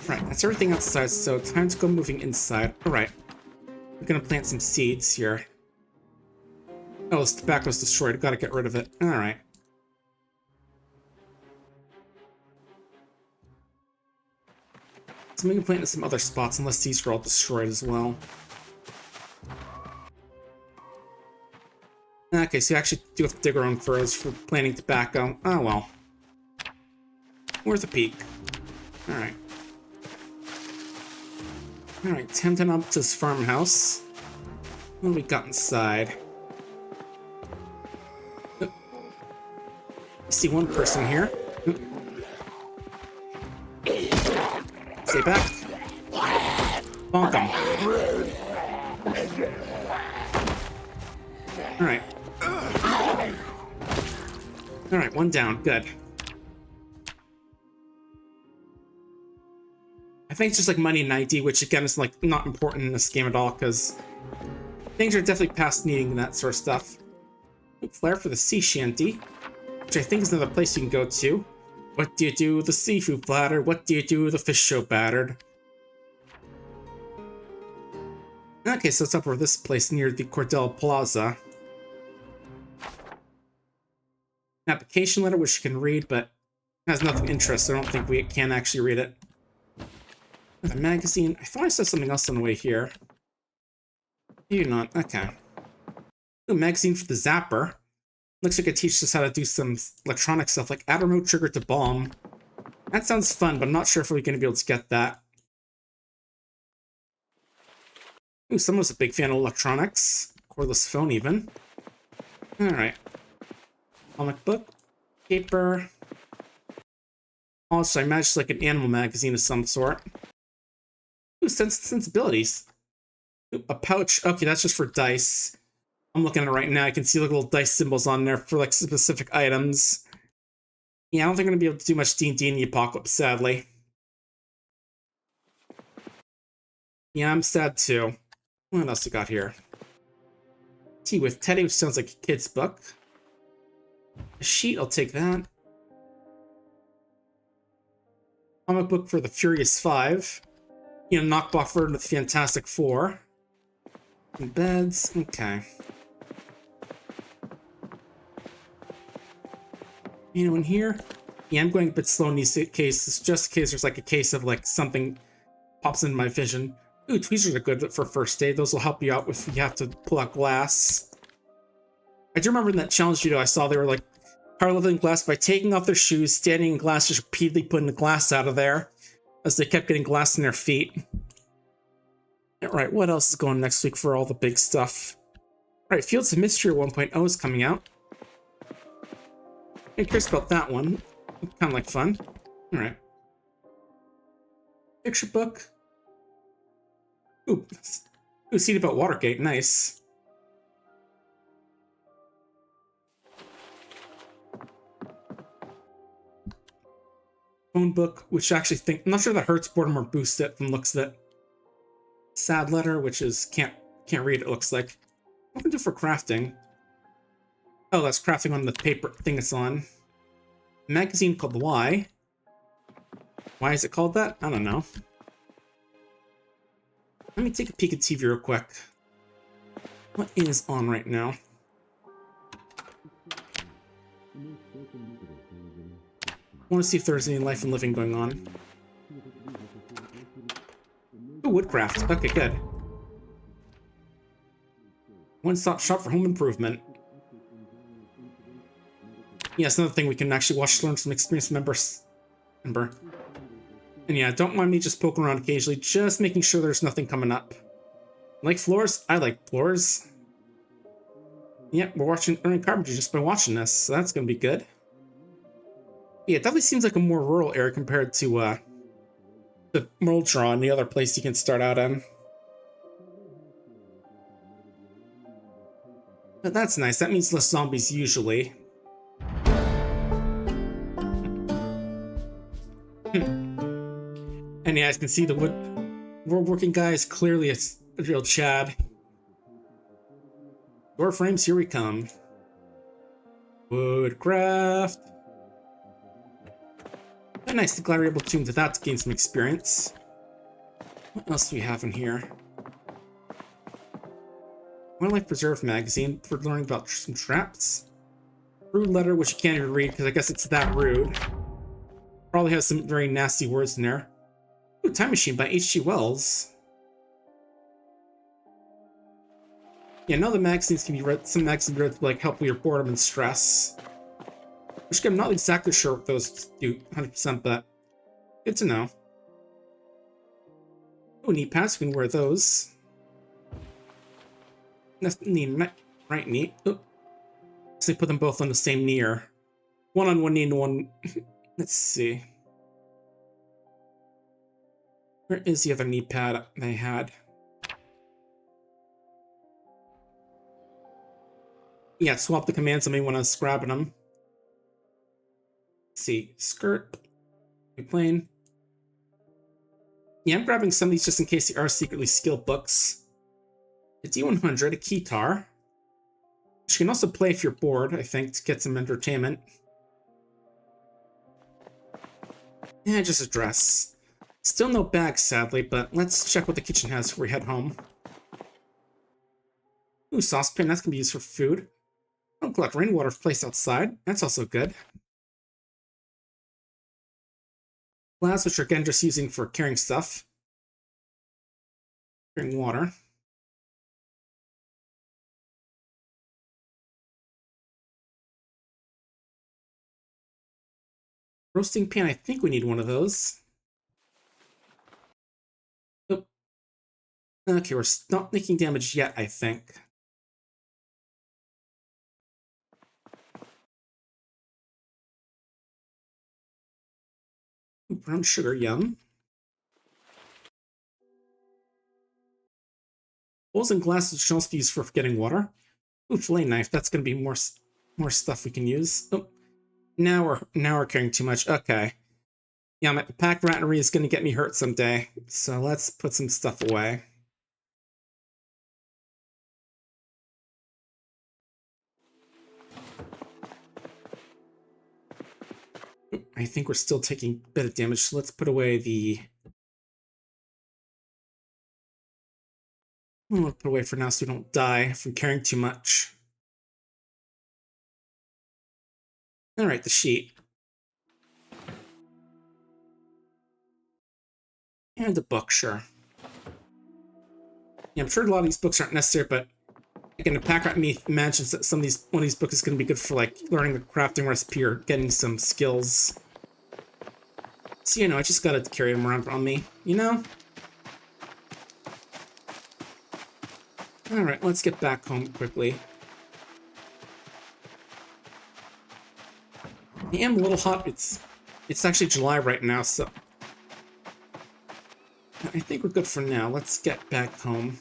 Right, that's everything outside, so time to go moving inside. Alright. We're gonna plant some seeds here. Oh, this tobacco's destroyed. Gotta get rid of it. Alright. So we can plant in some other spots unless these are all destroyed as well. Okay, so you actually do have to dig around furrows for planting tobacco. Oh well. Worth a peek. Alright. Alright, time up to this farmhouse. What do we got inside? I see one person here. Stay back. Bonk him. Alright. Alright, one down. Good. I think it's just like money and ID, which again is like not important in this game at all, because things are definitely past needing that sort of stuff. Flare for the sea shanty, which I think is another place you can go to. What do you do with the seafood platter? What do you do with the fish show battered? Okay, so it's up over this place near the Cordell Plaza. An application letter which you can read, but has nothing interesting. I don't think we can actually read it. A magazine. I thought I saw something else on the way here. Maybe not. Okay. A magazine for the Zapper. Looks like it teaches us how to do some electronic stuff, like add a remote trigger to bomb. That sounds fun, but I'm not sure if we're going to be able to get that. Ooh, someone's a big fan of electronics. Cordless phone, even. Alright. Comic book. Paper. Also, I imagine it's like an animal magazine of some sort. Ooh, sensibilities. Ooh, a pouch. Okay, that's just for dice. I'm looking at it right now. I can see like little dice symbols on there for like specific items. Yeah, I don't think I'm gonna be able to do much D&D in the apocalypse, sadly. Yeah, I'm sad too. What else we got here? Tea with Teddy, which sounds like a kid's book. A sheet, I'll take that. Comic book for the Furious Five. You know, knockback version of the Fantastic Four. And beds, okay. Anyone here? Yeah, I'm going a bit slow in these cases, just in case there's like a case of like something pops into my vision. Ooh, tweezers are good for first aid. Those will help you out if you have to pull out glass. I do remember in that challenge video I saw they were like power leveling glass by taking off their shoes, standing in glass, just repeatedly putting the glass out of there as they kept getting glass in their feet. Alright, what else is going next week for all the big stuff? Alright, Fields of Mystery 1.0 is coming out. I'm curious about that one. Kind of like fun. Alright. Picture book. Ooh. Ooh, seed about Watergate. Nice. Phone book, which I actually think... I'm not sure that hurts boredom or boosts it from the looks of it. Sad letter, which is... Can't read, it looks like. What can I do for crafting? Oh, that's crafting on the paper thing it's on. A magazine called Why. Why is it called that? I don't know. Let me take a peek at TV real quick. What is on right now? I want to see if there's any life and living going on. Ooh, woodcraft. Okay, good. One-stop shop for home improvement. Yes, another thing we can actually watch, learn from experienced members. And yeah, don't mind me just poking around occasionally, just making sure there's nothing coming up. Like floors? I like floors. Yep, we're earning carpentry just by watching this, so that's gonna be good. Yeah, it definitely seems like a more rural area compared to the Moldra and the other place you can start out in. But that's nice. That means less zombies usually. And yeah, as you can see, the woodworking guy is clearly a real Chad. Door frames, here we come. Woodcraft. But nice, glad we're able to tune to that to gain some experience. What else do we have in here? Wildlife Preserve magazine for learning about some traps. Rude letter, which you can't even read because I guess it's that rude. Probably has some very nasty words in there. Ooh, Time Machine by H.G. Wells. Yeah, now the magazines can be read. Some magazines can be read to like help with your boredom and stress. Which I'm not exactly sure what those do 100%, but good to know. Oh, neat pads. We can wear those. That's neat, right? Neat. Oh, so they put them both on the same knee. One on one knee and one. Let's see. Where is the other knee pad they had? Yeah, swap the commands on me when I was grabbing them. Let's see. Skirt. Plane. Yeah, I'm grabbing some of these just in case they are secretly skill books. A D100, a keytar. Which you can also play if you're bored, I think, to get some entertainment. Yeah, just a dress. Still no bag, sadly, but let's check what the kitchen has before we head home. Ooh, saucepan, that's gonna be used for food. Don't collect rainwater placed outside. That's also good. Glass, which are again just using for carrying stuff. Carrying water. Roasting pan, I think we need one of those. Oh. Okay, we're not making damage yet, I think. Ooh, brown sugar, yum. Bowls and glasses should also be used for getting water. Ooh, fillet knife, that's gonna be more stuff we can use. Oh, now we're carrying too much. Okay. Yeah, my pack rattery is gonna get me hurt someday. So let's put some stuff away. I think we're still taking a bit of damage, so let's put away the... We'll put away for now so we don't die from carrying too much. Alright, the sheet. And the book, sure. Yeah, I'm sure a lot of these books aren't necessary, but again, the pack rat me imagines that one of these books is going to be good for like learning the crafting recipe or getting some skills. So, I just gotta carry them around on me, Alright, let's get back home quickly. I am a little hot. It's actually July right now, so I think we're good for now. Let's get back home.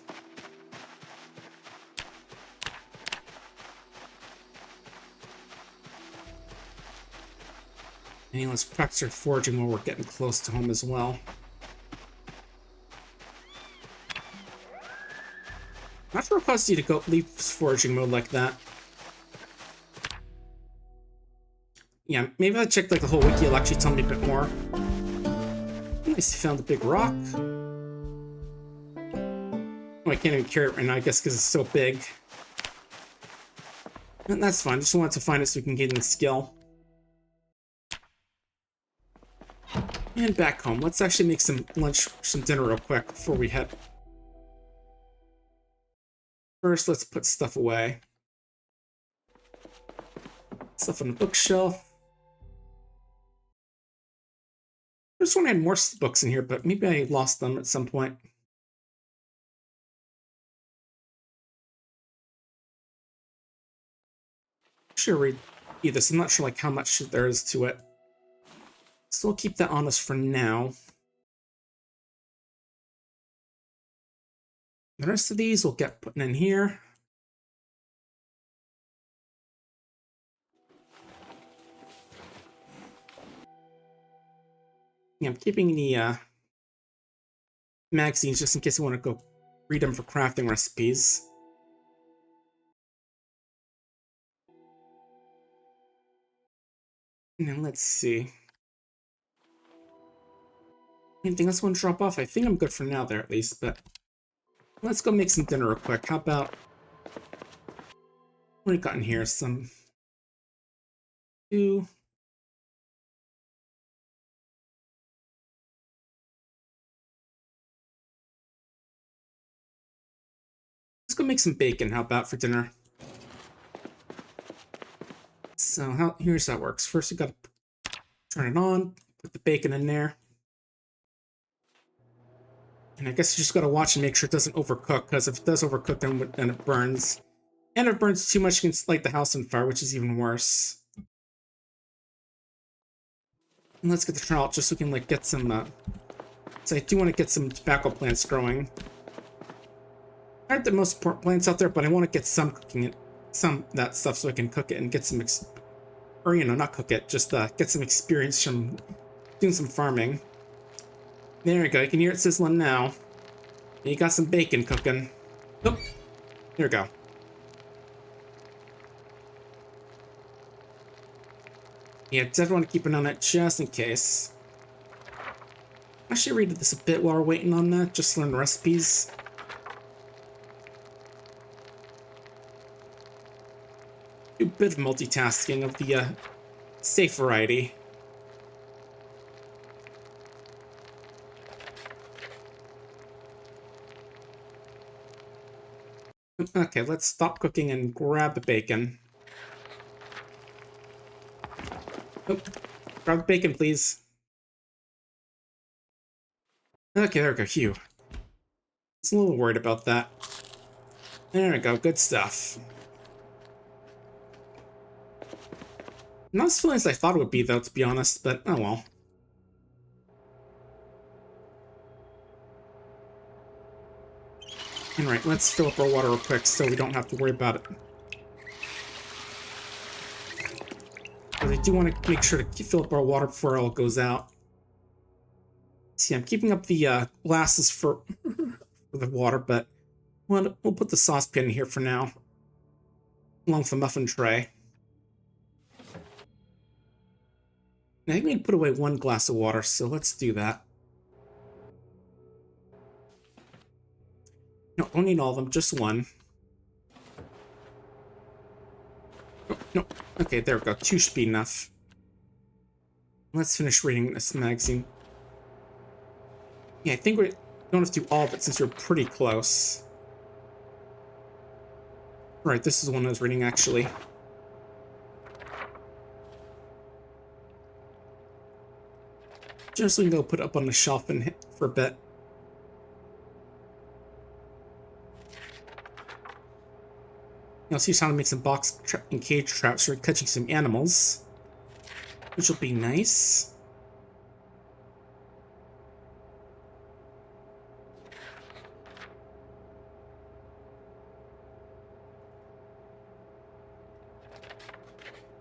And let's practice our foraging while we're getting close to home as well. Not sure what caused you to go leave foraging mode like that. Yeah, maybe if I checked like the whole wiki, it'll actually tell me a bit more. Nice, you found a big rock. Oh, I can't even carry it right now, I guess because it's so big. And that's fine, just wanted to find it so we can gain the skill. And back home. Let's actually make some lunch, some dinner real quick before we head. First, let's put stuff away. Stuff on the bookshelf. I just want to add more books in here, but maybe I lost them at some point. I should read this. I'm not sure like how much there is to it. So we'll keep that on us for now. The rest of these will get put in here. Yeah, I'm keeping the magazines just in case you want to go read them for crafting recipes. Now let's see. Anything else I want to drop off? I think I'm good for now there at least, but let's go make some dinner real quick. How about what do we got in here? Some stew. Let's go make some bacon. How about for dinner? So here's how it works. First, you gotta turn it on, put the bacon in there. And I guess you just gotta watch and make sure it doesn't overcook, because if it does overcook, then it burns. And if it burns too much, you can light the house on fire, which is even worse. And let's get the trout just so we can like get some. So I do want to get some tobacco plants growing. Aren't the most important plants out there, but I want to get some cooking it, some that stuff so I can cook it and get some, or you know, not cook it, just get some experience from doing some farming. There we go. You can hear it sizzling now. And you got some bacon cooking. Oh, there we go. Yeah, definitely want to keep an eye on it just in case. I should read this a bit while we're waiting on that, just to learn the recipes. Do a bit of multitasking of the safe variety. Okay, let's stop cooking and grab the bacon. Oh, grab the bacon, please. Okay, there we go. Phew. I was a little worried about that. There we go. Good stuff. Not as filling as I thought it would be, though, to be honest, but oh well. Alright, let's fill up our water real quick so we don't have to worry about it. But I do want to make sure to fill up our water before it all goes out. See, I'm keeping up the glasses for the water, but we'll put the saucepan in here for now, along with the muffin tray. I think we can put away one glass of water, so let's do that. No, don't need all of them, just one. Oh, no, okay, there we go. Two should be enough. Let's finish reading this magazine. Yeah, I think we don't have to do all of it since we're pretty close. Right, this is the one I was reading, actually. Just so we can go put it up on the shelf and hit for a bit. You'll see how to make some box and cage traps for catching some animals, which will be nice.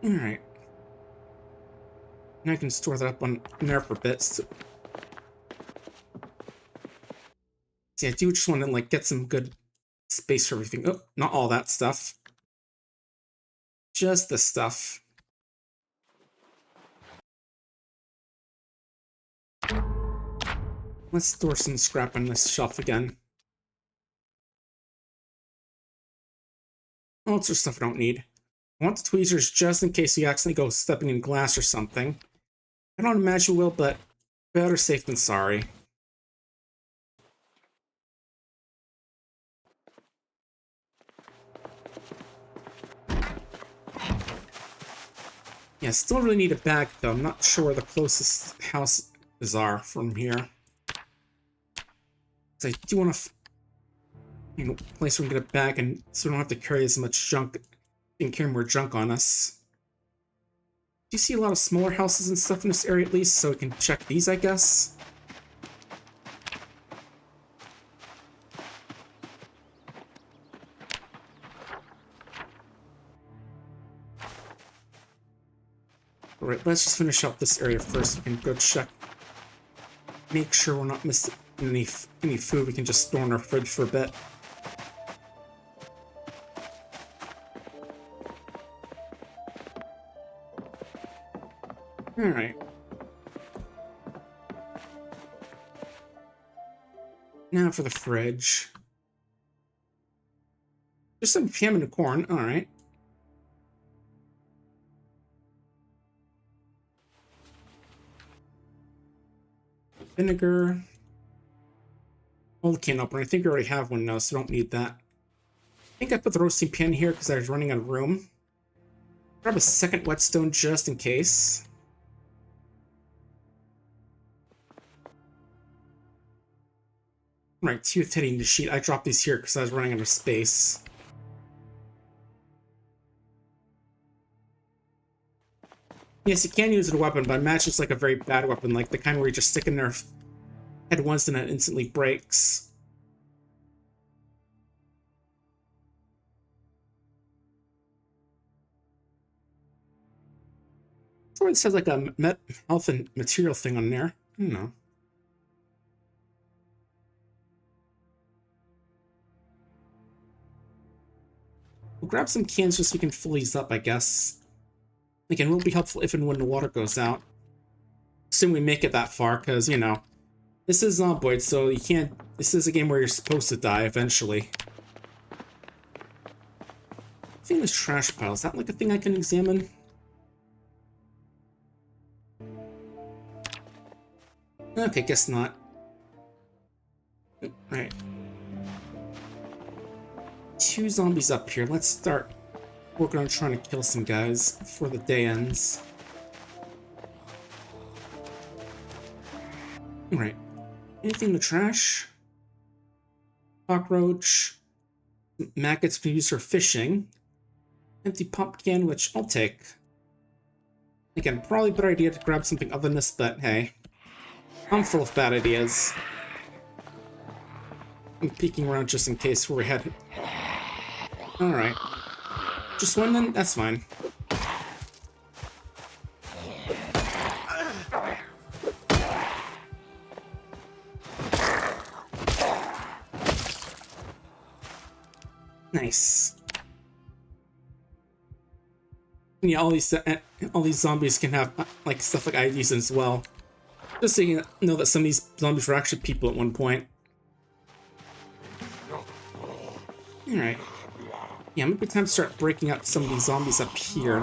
Alright. Now I can store that up on there for bits. See, I do just want to like get some good space for everything. Oh, not all that stuff. Just the stuff. Let's store some scrap on this shelf again. Oh, it's just stuff I don't need. I want the tweezers just in case you accidentally go stepping in glass or something. I don't imagine you will, but better safe than sorry. Yeah, still really need a bag, though. I'm not sure where the closest houses are from here. So I do want to, place where we can get a bag, and so we don't have to carry as much junk and carry more junk on us. Do you see a lot of smaller houses and stuff in this area at least, so we can check these, I guess? Alright, let's just finish up this area first. We can go check. Make sure we're not missing any food we can just store in our fridge for a bit. Alright. Now for the fridge. There's some ham and corn, alright. Vinegar. Old can opener. I think we already have one now, so don't need that. I think I put the roasting pan here because I was running out of room. Grab a second whetstone just in case. Right, tooth hitting the sheet. I dropped these here because I was running out of space. Yes, you can use it as a weapon, but I imagine it's like a very bad weapon, like the kind where you just stick in their head once and it instantly breaks. Sure, it says like a health and material thing on there. I don't know. We'll grab some cans just so we can fill these up, I guess. Again, it will be helpful if and when the water goes out. Assume we make it that far, because, you know, this is Zomboid, so you can't... This is a game where you're supposed to die eventually. I think this trash pile, is that like a thing I can examine? Okay, guess not. Right. 2 zombies up here. Let's start working on trying to kill some guys before the day ends. Alright. Anything in the trash? Cockroach. Maggots can use for fishing. Empty pop can, which I'll take. Again, probably a better idea to grab something other than this, but hey. I'm full of bad ideas. I'm peeking around just in case where we head. Alright. Just one then? That's fine. Nice. Yeah, all these zombies can have like stuff like IDs as well. Just so you know that some of these zombies were actually people at one point. Alright. Yeah, maybe time to start breaking up some of these zombies up here.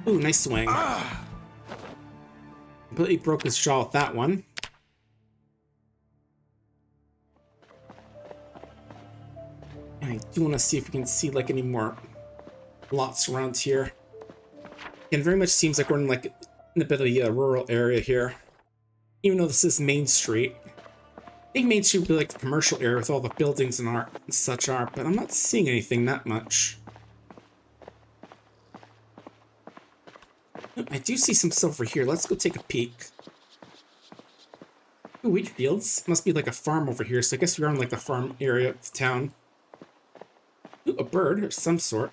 Ooh, nice swing. Completely broke his jaw with that one. And I do want to see if we can see like any more lots around here. And very much seems like we're in like in a bit of a rural area here. Even though this is Main Street. I think Main Street would be like the commercial area with all the buildings and art and such art, but I'm not seeing anything that much. I do see some stuff over here. Let's go take a peek. Ooh, wheat fields. Must be like a farm over here, so I guess we're in like the farm area of town. Ooh, a bird of some sort.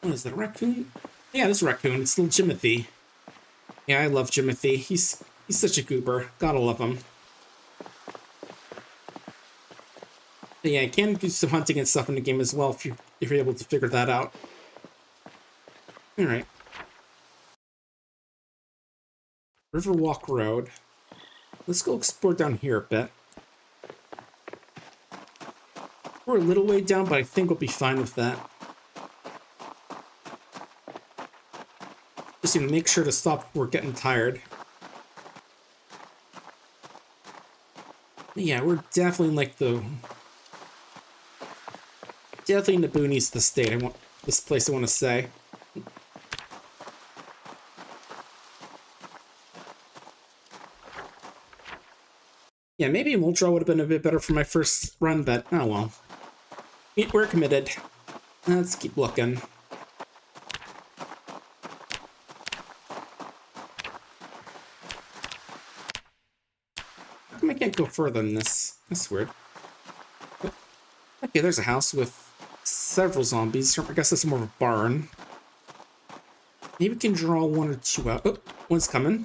What is that, a raccoon? Yeah, this raccoon. It's little Jimothy. Yeah, I love Jimothy. He's such a goober. Gotta love him. But yeah, you can do some hunting and stuff in the game as well if you're able to figure that out. Alright. Riverwalk Road. Let's go explore down here a bit. We're a little way down, but I think we'll be fine with that. Just need to make sure to stop if we're getting tired. Yeah, we're definitely in like definitely in the boonies of the state. This place I want to say. Yeah, maybe Moldraw would have been a bit better for my first run, but oh well. We're committed. Let's keep looking. How come I can't go further than this? That's weird. Okay, there's a house with several zombies. I guess that's more of a barn. Maybe we can draw one or two out. Oh, one's coming.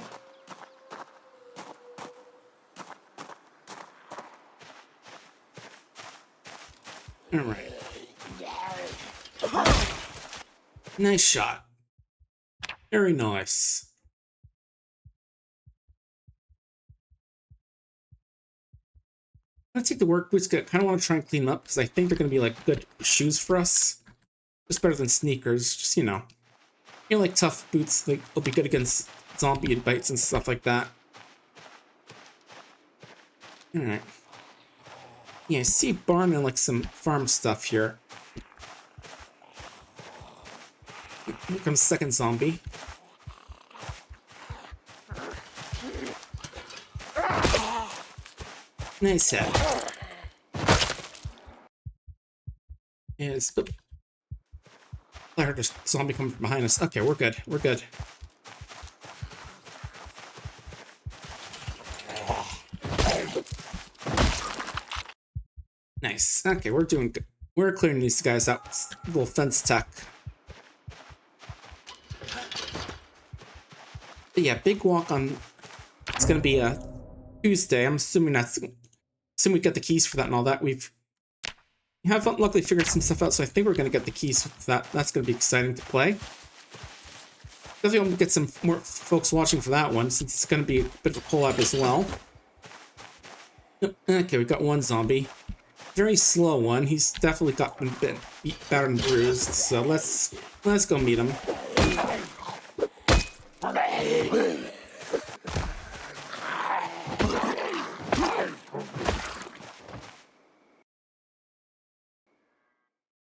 Alright. Nice shot. Very nice. I'm gonna take the work boots. I kind of want to try and clean them up because I think they're gonna be like good shoes for us. Just better than sneakers. Just like tough boots. Like will be good against zombie bites and stuff like that. All right. Yeah, I see barn and like some farm stuff here. Here comes second zombie. Nice head. Oh, I heard a zombie coming from behind us. Okay, we're good. We're good. Nice. Okay, we're doing good. We're clearing these guys out. Little fence tech. But yeah, big walk on. It's gonna be a Tuesday. I'm assuming we get the keys for that and all that. We have luckily figured some stuff out, so I think we're gonna get the keys for that. That's gonna be exciting to play. Definitely want to get some more folks watching for that one, since it's gonna be a bit of a collab as well. Okay, we got one zombie. Very slow one. He's definitely got a bit battered and bruised. So let's go meet him.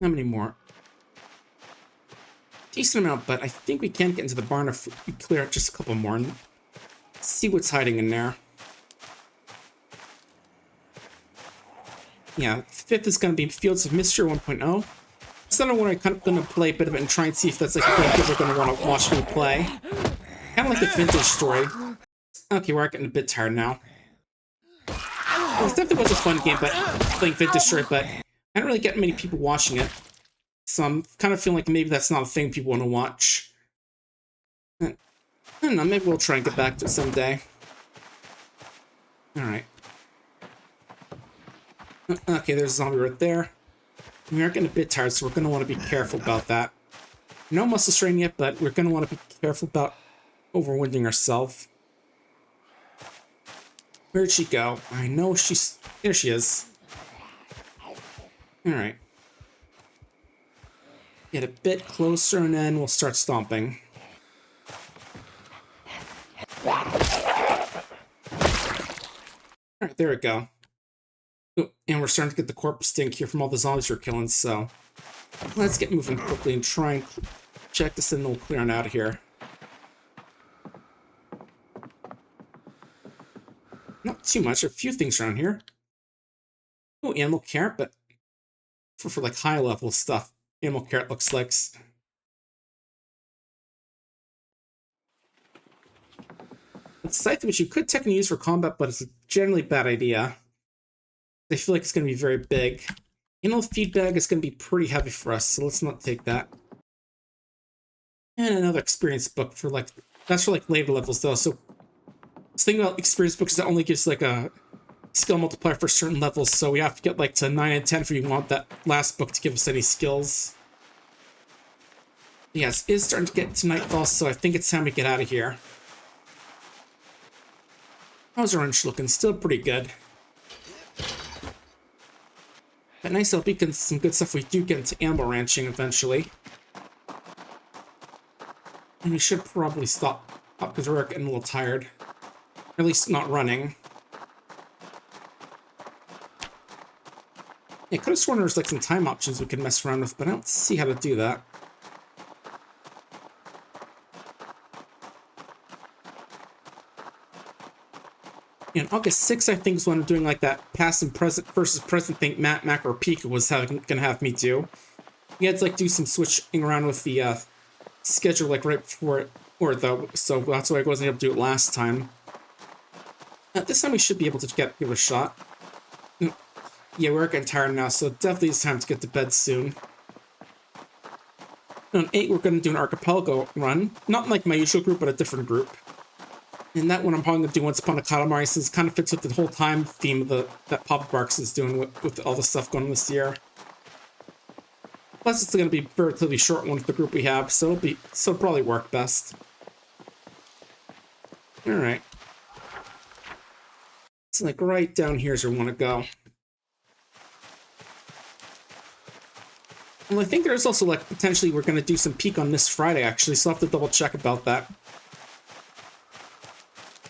How many more? Decent amount, but I think we can get into the barn if we clear out just a couple more and see what's hiding in there. Yeah, fifth is going to be Fields of Mystery 1.0. It's not one I'm kind of going to play a bit of it and try and see if that's like a game people are going to want to watch me play. Kind of like the vintage story. Okay, we're getting a bit tired now. Well, it definitely was a fun game, but playing vintage story, but I don't really get many people watching it. So I'm kind of feeling like maybe that's not a thing people want to watch. I don't know, maybe we'll try and get back to it someday. Alright. Okay, there's a zombie right there. We are getting a bit tired, so we're going to want to be careful about that. No muscle strain yet, but we're going to want to be careful about overwinding ourselves. Where'd she go? I know she's... There she is. Alright. Get a bit closer, and then we'll start stomping. Alright, there we go. Ooh, and we're starting to get the corpse stink here from all the zombies we're killing, so... Let's get moving quickly and try and check this in and we'll clear on out of here. Not too much, a few things around here. Oh, animal carrot, but for like high level stuff, animal carrot looks like. It's a scythe which you could technically use for combat, but it's a generally bad idea. I feel like it's going to be very big. Animal feed bag is going to be pretty heavy for us, so let's not take that. And another experience book for like, that's for like later levels though, so the thing about experience books is that only gives like a skill multiplier for certain levels, so we have to get like to 9 and 10 if we want that last book to give us any skills. Yes, it is starting to get to nightfall, so I think it's time to get out of here. How's our wrench looking? Still pretty good. But nice little beacon, some good stuff we do get into animal ranching eventually. And we should probably stop up because we're getting a little tired. Or at least not running. Yeah, I could have sworn there was like some time options we could mess around with, but I don't see how to do that. And August 6th, I think, is when I'm doing like that past and present versus present thing Matt Mac or Pika was gonna have me do. He had to like do some switching around with the schedule like right before it, so that's why I wasn't able to do it last time. This time we should be able to give it a shot. Yeah, we're getting tired now, so definitely it's time to get to bed soon. On 8, we're going to do an archipelago run. Not like my usual group, but a different group. And that one I'm probably going to do Once Upon a Katamari, since it kind of fits with the whole time theme of that PapaBarks is doing with all the stuff going on this year. Plus, it's going to be a relatively short one with the group we have, so it'll probably work best. Alright. It's like right down here is where we want to go. Well, I think there's also like potentially we're going to do some peak on this Friday actually, so I'll have to double check about that.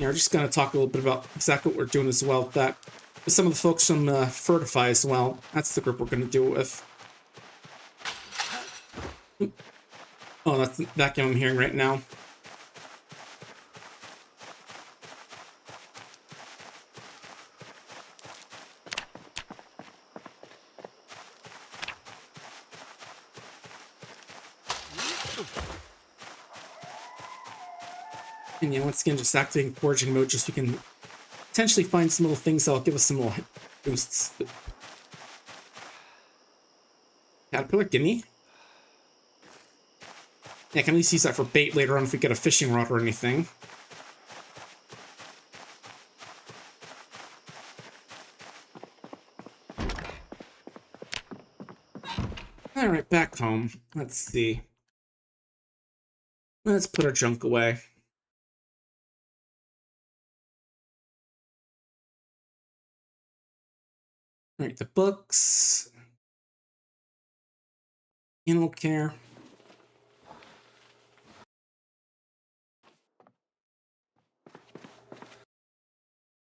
Yeah, we're just going to talk a little bit about exactly what we're doing as well with that. With some of the folks from Fertify as well. That's the group we're going to do it with. Oh, that's the vacuum I'm hearing right now. And yeah, once again, just activating foraging mode just so we can potentially find some little things that'll give us some little boosts. Caterpillar, gimme. Yeah, I can at least use that for bait later on if we get a fishing rod or anything. Alright, back home. Let's see. Let's put our junk away. Alright, the books. Animal care.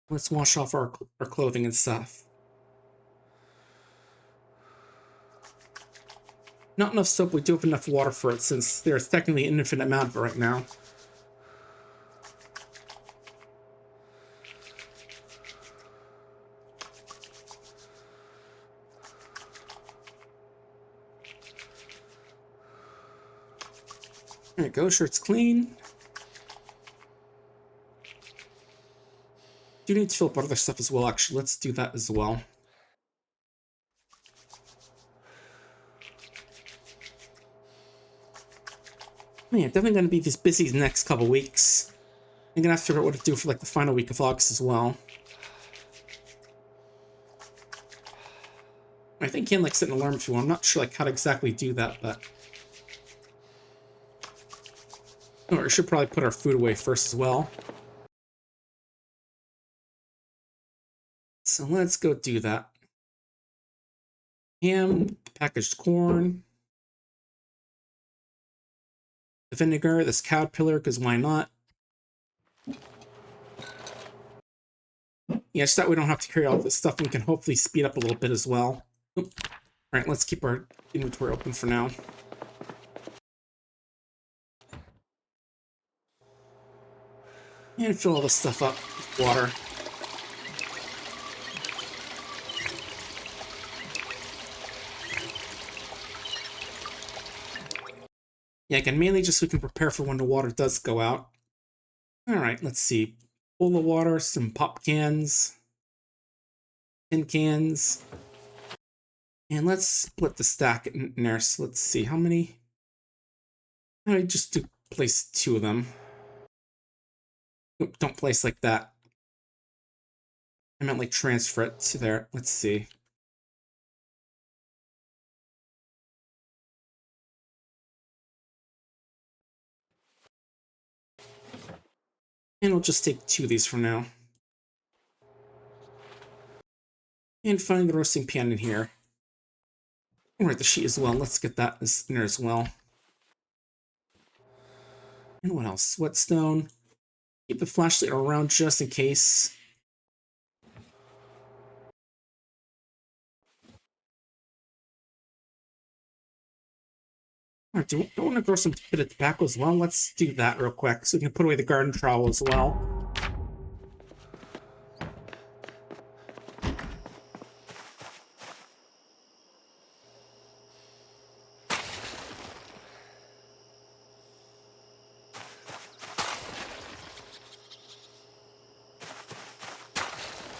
Let's wash off our clothing and stuff. Not enough soap, we do have enough water for it since there's technically an infinite amount of it right now. There you go, shirt's clean. Do need to fill up other stuff as well, actually. Let's do that as well. Oh, yeah, definitely gonna be these busy next couple weeks. I'm gonna have to figure out what to do for like the final week of August as well. I think you can like set an alarm if you want. I'm not sure like how to exactly do that, but oh, we should probably put our food away first as well. So let's go do that. Ham, packaged corn, the vinegar, this caterpillar, because why not? Yeah, just that we don't have to carry all this stuff and we can hopefully speed up a little bit as well. Alright, let's keep our inventory open for now. And fill all this stuff up with water. Yeah, again, mainly just so we can prepare for when the water does go out. Alright, let's see. Bowl of water, some pop cans, tin cans. And let's split the stack in there. So let's see, how many? I just do place 2 of them. Oop, don't place like that. I meant like transfer it to there. Let's see. And we'll just take 2 of these for now. And find the roasting pan in here. Alright, the sheet as well. Let's get that in there as well. And what else? Whetstone. Keep the flashlight around just in case. Alright, do we want to grow some bit of tobacco as well? Let's do that real quick so we can put away the garden trowel as well.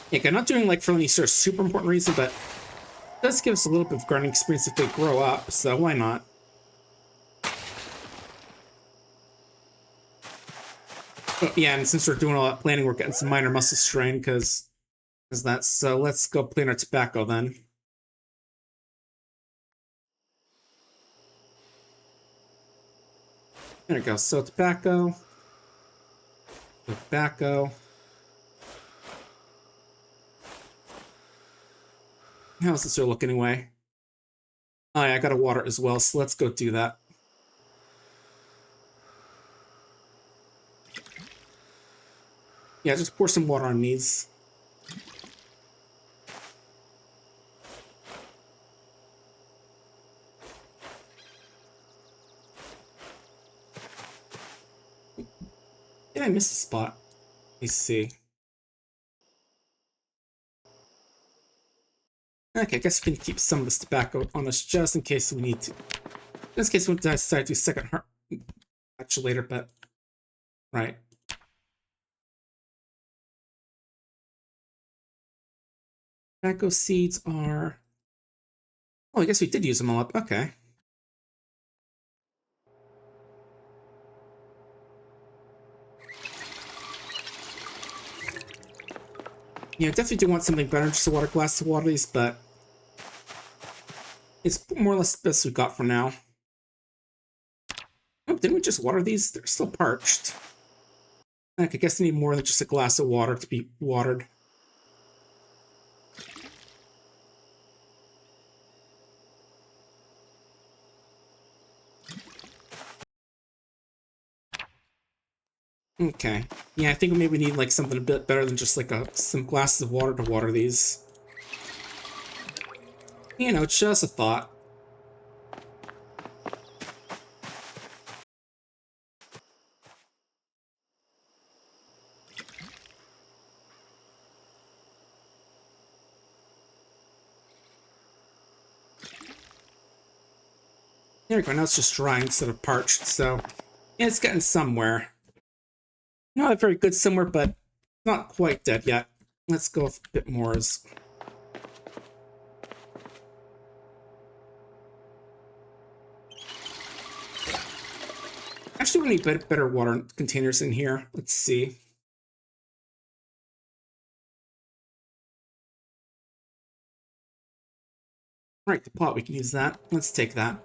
Yeah, I'm not doing like for any sort of super important reason, but it does give us a little bit of gardening experience if they grow up, so why not? Oh, yeah, and since we're doing all that planning, we're getting some minor muscle strain because that's so. Let's go plant our tobacco then. There we go. So tobacco. Tobacco. How's this look anyway? Oh yeah, I gotta water it as well, so let's go do that. Yeah, just pour some water on these. Did I miss a spot? Let me see. Okay, I guess we can keep some of this tobacco on us just in case we need to. Just in case we decide to do second batch later, but right. Tobacco seeds are. Oh, I guess we did use them all up. Okay. Yeah, I definitely do want something better than just a water glass to water these, but it's more or less the best we got for now. Oh, didn't we just water these? They're still parched. I guess I need more than just a glass of water to be watered. Okay. Yeah, I think maybe we need like something a bit better than just like some glasses of water to water these. You know, it's just a thought. There we go, now it's just dry instead of parched, so yeah, it's getting somewhere. Not very good somewhere, but not quite dead yet. Let's go with a bit more. Actually, we need better water containers in here. Let's see. Right, the pot, we can use that. Let's take that.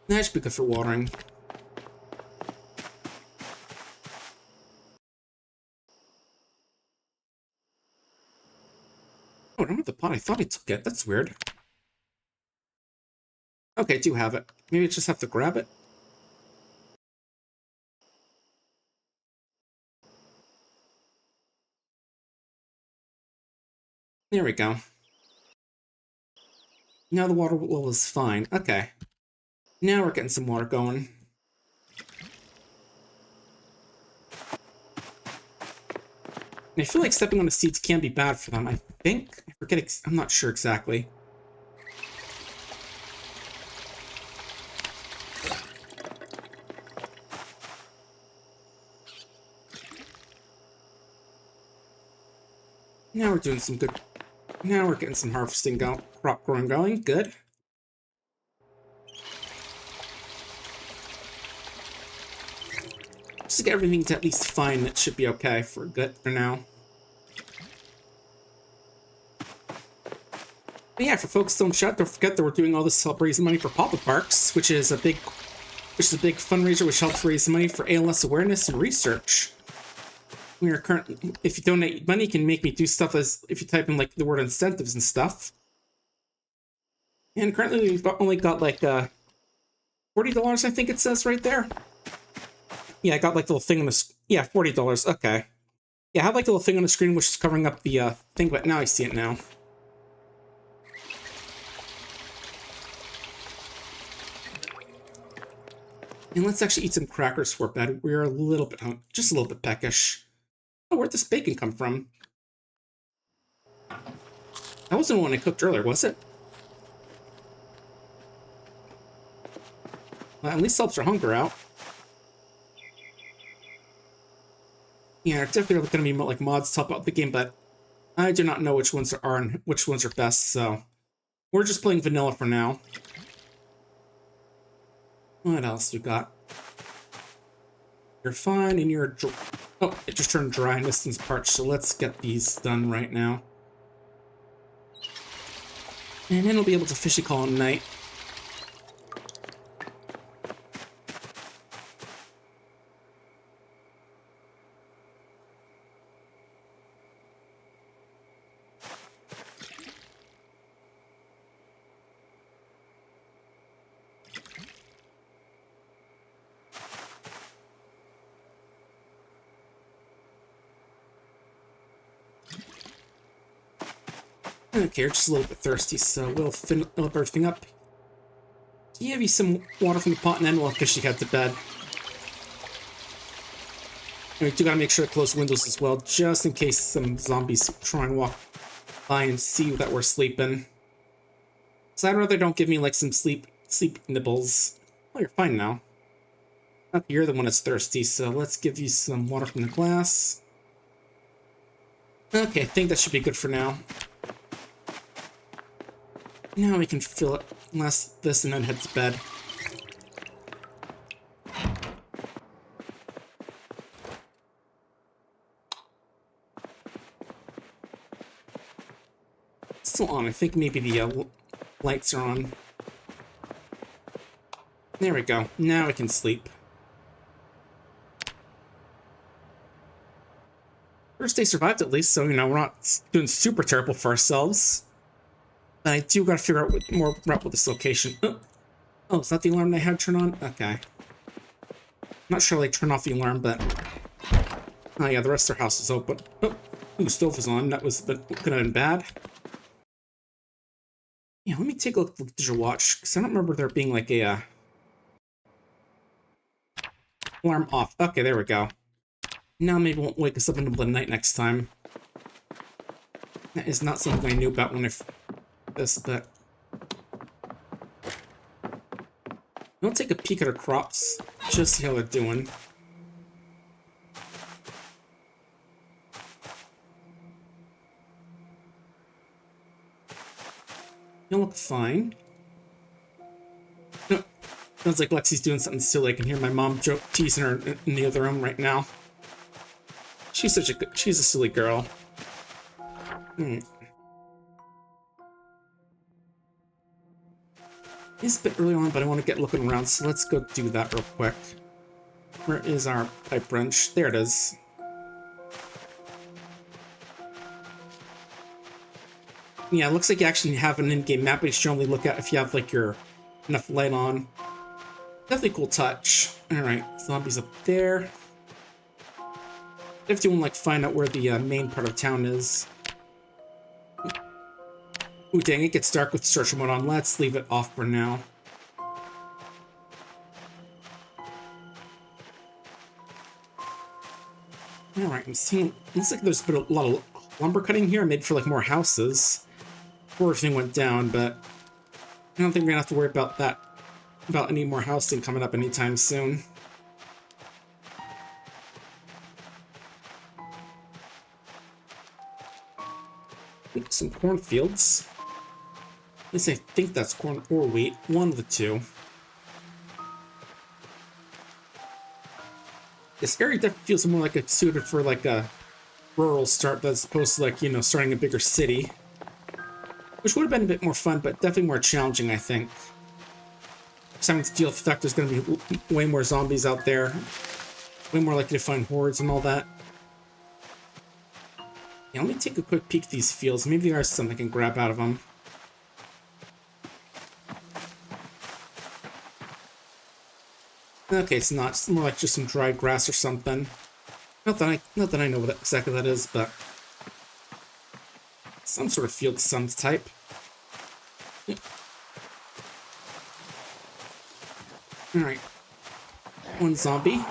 That should be good for watering. Oh, I don't have the pot. I thought I took it. That's weird. Okay, I do have it. Maybe I just have to grab it. There we go. Now the water level is fine. Okay. Now we're getting some water going. And I feel like stepping on the seeds can be bad for them. I think. I forget. I'm not sure exactly. Now we're doing some good. Now we're getting some harvesting crop growing going. Good. Just to get everything to at least fine, that should be okay for good for now. But yeah, for folks don't forget that we're doing all this to help raise money for PapaBarks, which is a big fundraiser which helps raise money for ALS awareness and research. We are currently, if you donate money, you can make me do stuff as if you type in like the word incentives and stuff. And currently we've only got like $40, I think it says right there. Yeah, I got like the little thing on the yeah, $40. Okay. Yeah, I had like the little thing on the screen which is covering up the thing, but now I see it now. And let's actually eat some crackers for bed. We're a little bit just a little bit peckish. Oh, where'd this bacon come from? That wasn't the one I cooked earlier, was it? Well, at least helps our hunger out. Yeah, there's definitely going to be like mods to help out the game, but I do not know which ones are and which ones are best, so we're just playing vanilla for now. What else we got? You're fine, and you're... Oh, it just turned dry and this thing's parched, so let's get these done right now. And then we'll be able to fishy call at night. Okay, we're just a little bit thirsty, so we'll fill everything up. Give you some water from the pot, and then we'll officially head to bed. And we do gotta make sure to close windows as well, just in case some zombies try and walk by and see that we're sleeping. So I'd rather don't give me like some sleep nibbles. Oh, you're fine now. Okay, you're the one that's thirsty, so let's give you some water from the glass. Okay, I think that should be good for now. Now we can fill it, last this, and then head to bed. It's still on. I think maybe the lights are on. There we go. Now we can sleep. First day survived at least, so, you know, we're not doing super terrible for ourselves. But I do gotta figure out what more up with this location. Oh, is that the alarm I had turned on? Okay. I'm not sure like turn off the alarm, but... Oh yeah, the rest of their house is open. Oh, ooh, stove was on. That was, but could have been bad. Yeah, let me take a look at the watch, because I don't remember there being like a alarm off. Okay, there we go. Now maybe it won't wake us up in the middle of the night next time. That is not something I knew about when I this, but I'll take a peek at our crops, just see how they're doing. They look fine. No, sounds like Lexi's doing something silly. I can hear my mom teasing her in the other room right now. She's a silly girl. It's a bit early on, but I want to get looking around, so let's go do that real quick. Where is our pipe wrench? There it is. Yeah, it looks like you actually have an in-game map, but you should only look at if you have like your enough light on. Definitely cool touch. Alright, zombies up there. If you want to like find out where the main part of town is. Ooh, dang, it gets dark with search mode on. Let's leave it off for now. Alright, I'm seeing... Looks like there's been a lot of lumber cutting here, made for like more houses. Before everything went down, but I don't think we're gonna have to worry about that. About any more housing coming up anytime soon. Some cornfields. At least I think that's corn or wheat. One of the two. This area definitely feels more like it's suited for like a rural start as opposed to like, you know, starting a bigger city. Which would have been a bit more fun, but definitely more challenging, I think. Just having to deal with the fact there's going to be way more zombies out there. Way more likely to find hordes and all that. Yeah, let me take a quick peek at these fields. Maybe there's something I can grab out of them. Okay, it's not. It's more like just some dried grass or something. Not that I know what exactly that is, but some sort of field some type. Yeah. All right, one zombie.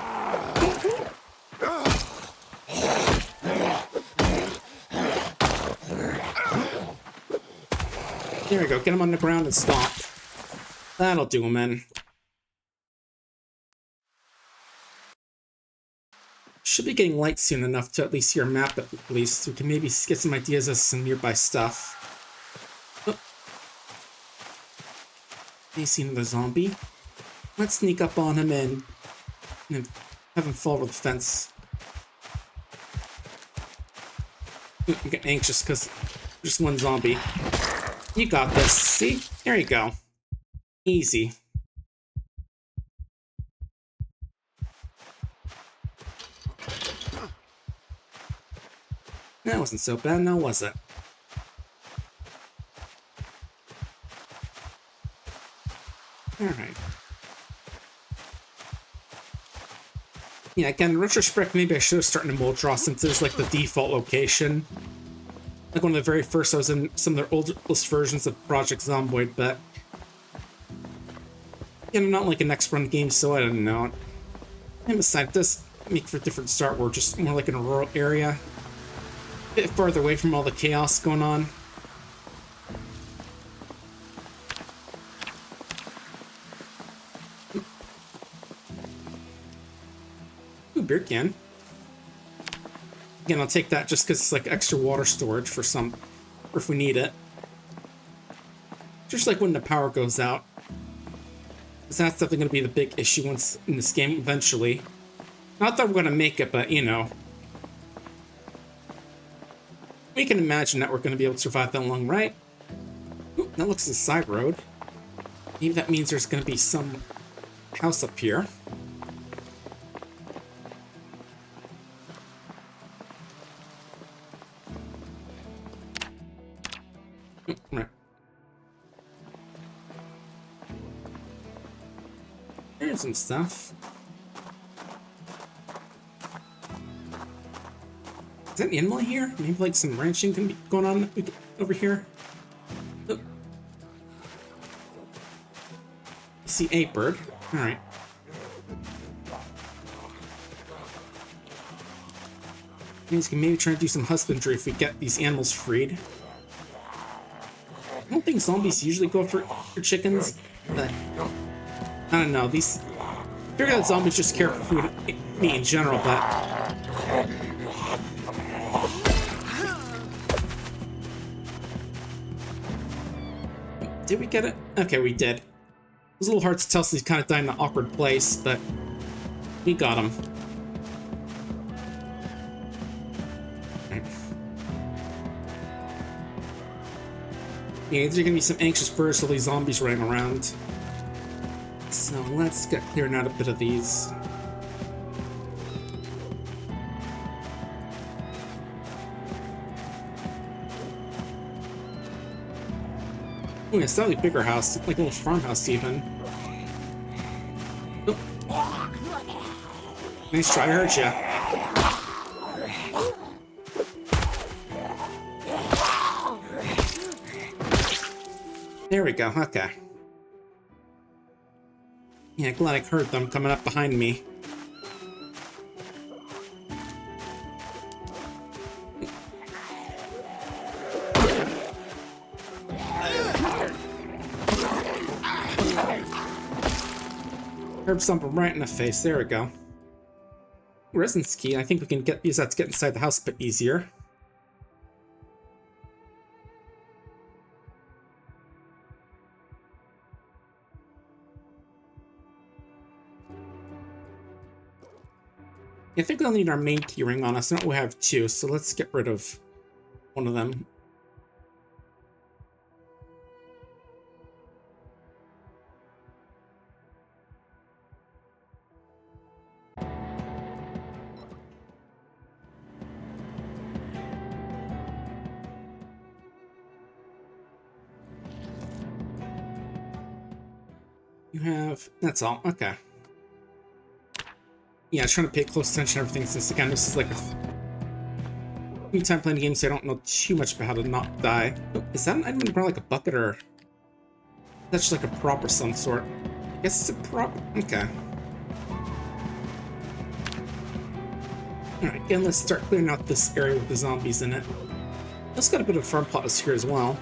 There we go. Get him on the ground and stomp. That'll do him in. Should be getting light soon enough to at least see our map at least. We can maybe get some ideas as to some nearby stuff. Oh. They seen another zombie. Let's sneak up on him and have him fall over the fence. I'm getting anxious because just one zombie. You got this. See? There you go. Easy. That wasn't so bad, now was it? Alright. Yeah, again, in retrospect, maybe I should have started in Moldra since it's like the default location. Like one of the very first I was in some of their oldest versions of Project Zomboid, but yeah, I'm not like an expert on the game, so I don't know. And besides, it does make for a different start. We're just more like in a rural area. A bit farther away from all the chaos going on. Ooh, beer can. Again, I'll take that just because it's like extra water storage for some, or if we need it. Just like when the power goes out. Because that's definitely going to be the big issue once in this game eventually. Not that we're going to make it, but you know. We can imagine that we're going to be able to survive that long, right? Ooh, that looks like a side road. Maybe that means there's going to be some house up here. Right. There's some stuff. Is that an animal here? Maybe like some ranching can be going on over here. Oh. I see a bird. All right. Means we can maybe try to do some husbandry if we get these animals freed. I don't think zombies usually go for chickens, but I don't know. These I figure that zombies just care for food, meat in general, but did we get it? Okay, we did. It was a little hard to tell since he kind of died in an awkward place, but we got him. Right. Yeah, there's gonna be some anxious birds, all these zombies running around. So let's get clearing out a bit of these. Oh, yeah, slightly bigger house, like a little farmhouse even. Oh. Nice try, I heard ya. There we go, okay. Yeah, glad I heard them coming up behind me. Herb something right in the face. There we go. Residence key. I think we can use that to get inside the house a bit easier. I think we'll need our main key ring on us. Now we have two, so let's get rid of one of them. You have... that's all. Okay. Yeah, I was trying to pay close attention to everything since, again, this is like a new time playing the game, so I don't know too much about how to not die. Oh, is that an item in like a bucket, or... that's just like a prop or some sort? I guess it's a prop? Okay. Alright, again, let's start clearing out this area with the zombies in it. Let's got a bit of farm plots here as well.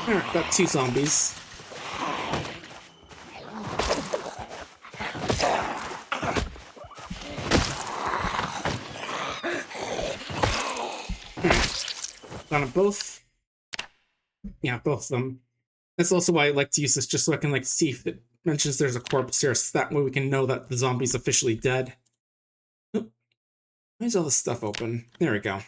Alright, got two zombies. On them both. Yeah, both of them. That's also why I like to use this, just so I can like see if it mentions there's a corpse here, so that way we can know that the zombie's officially dead. Oh, why is all this stuff open? There we go.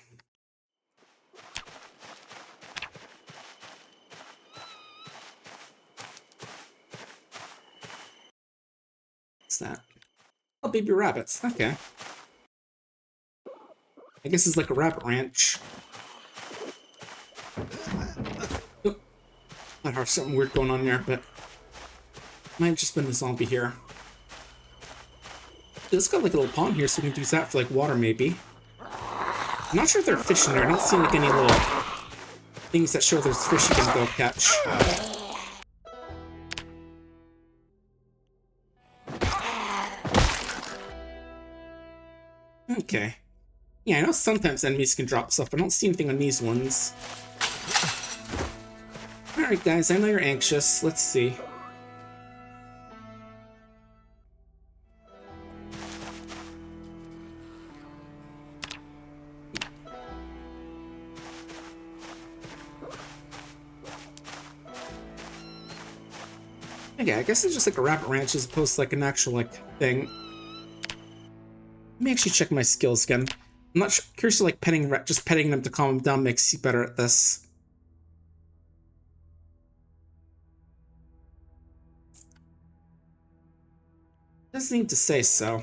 What's that? Oh, baby rabbits. Okay. I guess it's like a rabbit ranch. Oh, I heard something weird going on there, but might have just been a zombie here. It's got like a little pond here, so we can use that for like water, maybe. I'm not sure if there are fish in there. I don't see like any little things that show there's fish you can go catch. Okay. Yeah, I know sometimes enemies can drop stuff, but I don't see anything on these ones. Alright guys, I know you're anxious. Let's see. Okay, I guess it's just like a rabbit ranch as opposed to like an actual like thing. Let me actually check my skills again. I'm not curious to like just petting them to calm them down makes you better at this. Doesn't need to say so.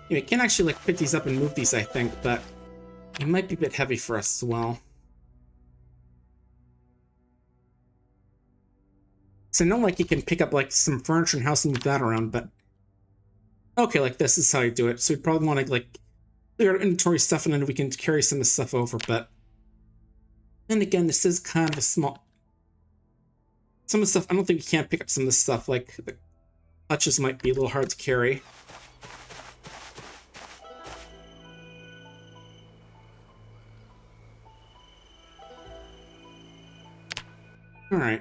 Yeah, we can actually like pick these up and move these, I think, but it might be a bit heavy for us as well. So I know like you can pick up like some furniture and house and move that around, but okay, like this is how you do it. So we probably want to like clear our inventory stuff and then we can carry some of the stuff over, but then again, this is kind of a small. Some of the stuff, I don't think we can't pick up some of the stuff, like the clutches might be a little hard to carry. Alright.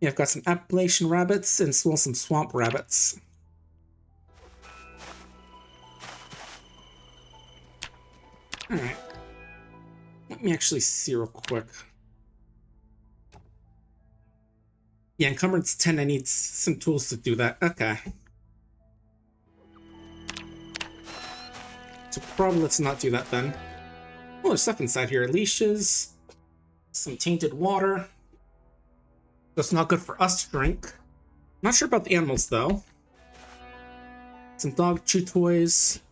Yeah, I've got some Appalachian rabbits and as well some swamp rabbits. Alright. Let me actually see real quick. Yeah, encumbrance 10, I need some tools to do that. Okay. So probably let's not do that then. Oh, there's stuff inside here. Leashes. Some tainted water. That's not good for us to drink. Not sure about the animals, though. Some dog chew toys.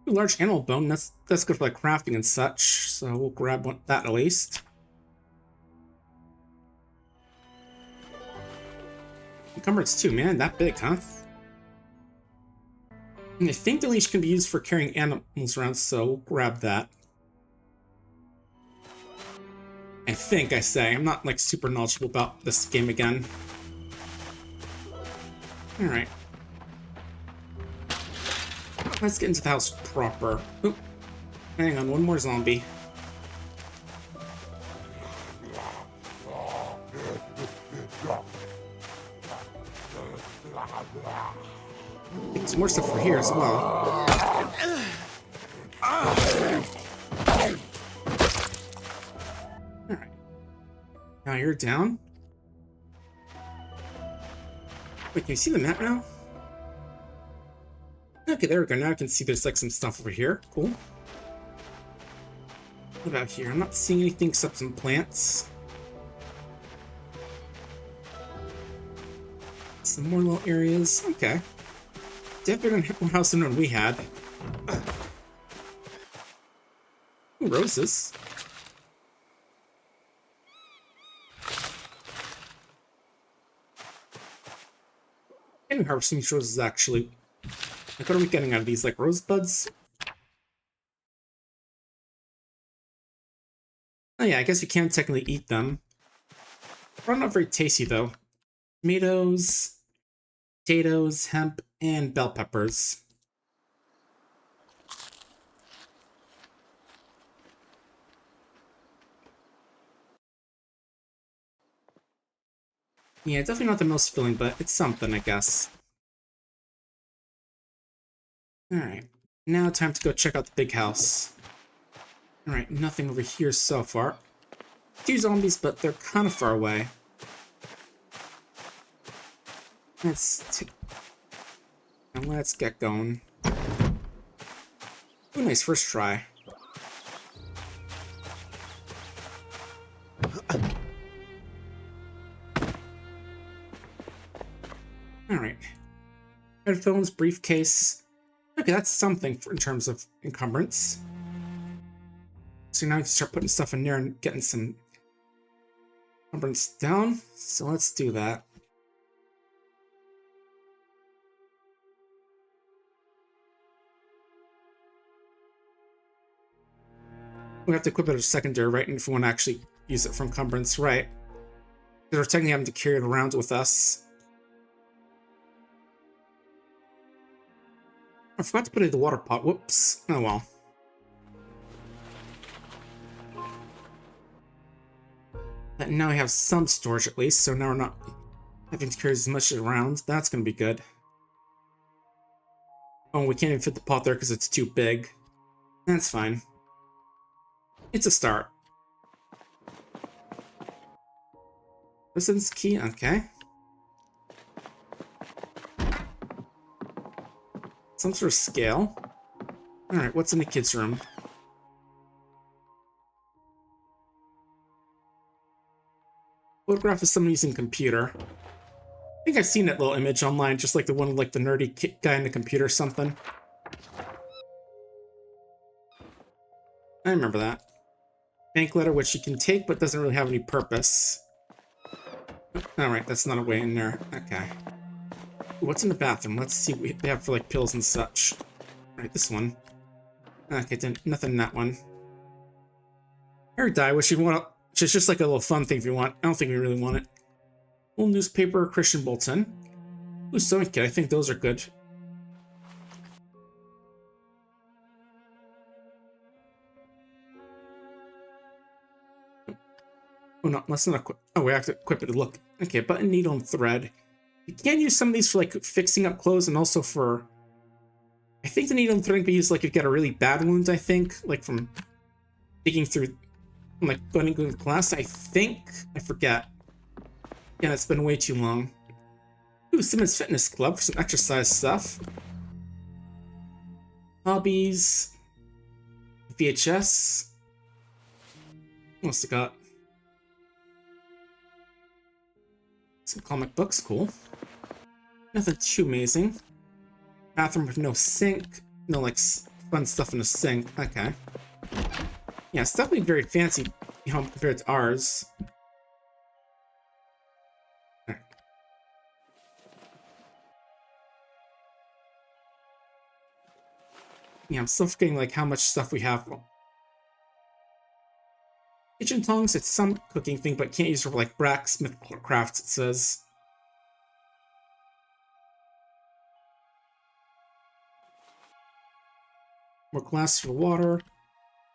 Ooh, large animal bone. That's good for like crafting and such. So we'll grab that at least. Encumbrance too, man. That big, huh? And I think the leash can be used for carrying animals around, so we'll grab that. I think I say. I'm not like super knowledgeable about this game again. Alright. Let's get into the house proper. Oop. Hang on, one more zombie. There's more stuff for here as well. Alright. Now you're down. Wait, can you see the map now? Okay, there we go. Now I can see there's like some stuff over here. Cool. What about here? I'm not seeing anything except some plants. Some more little areas. Okay. Definitely bigger house than one we had. Ooh, roses. I'm harvesting these roses actually. Like, what are we getting out of these? Like rosebuds? Oh yeah, I guess we can technically eat them. They're not very tasty though. Tomatoes, potatoes, hemp, and bell peppers. Yeah, definitely not the most filling, but it's something, I guess. Alright. Now time to go check out the big house. Alright, nothing over here so far. 2 zombies, but they're kind of far away. Let's get going. Ooh, nice first try. Alright. Headphones, briefcase. Okay, that's something in terms of encumbrance. So now we can start putting stuff in there and getting some encumbrance down. So let's do that. We have to equip it as secondary, right? And if we want to actually use it for encumbrance, right? Because we're technically having to carry it around with us. I forgot to put it in the water pot. Whoops. Oh well. But now we have some storage at least, so now we're not having to carry as much around. That's going to be good. Oh, we can't even fit the pot there because it's too big. That's fine. It's a start. Residence key, okay. Some sort of scale. Alright, what's in the kids' room? Photograph of someone using computer. I think I've seen that little image online, just like the one with like the nerdy guy in the computer or something. I remember that. Bank letter, which you can take, but doesn't really have any purpose. Alright, that's not a way in there. Okay. What's in the bathroom? Let's see what they have for like pills and such. Alright, this one. Okay, nothing in that one. Hair dye, which you want, which is just like a little fun thing if you want. I don't think we really want it. Old newspaper, Christian bulletin. Ooh, sewing kit. I think those are good. Oh no, let's not equip. Oh, we have to equip it to look. Okay, button, needle, and thread. You can use some of these for like fixing up clothes and also for. I think the needle and thread can be used like if you get a really bad wound, I think. Like from digging through, like going to class, I think. I forget. Yeah, it's been way too long. Ooh, Simmons Fitness Club for some exercise stuff. Hobbies. VHS. What else we got? Some comic books, cool. Nothing too amazing. Bathroom with no sink. No, like, fun stuff in the sink. Okay. Yeah, it's definitely very fancy, you know, compared to ours. Right. Yeah, I'm still forgetting, like, how much stuff we have. Kitchen tongs, it's some cooking thing, but can't use for, like, blacksmith crafts, it says. More glass for water.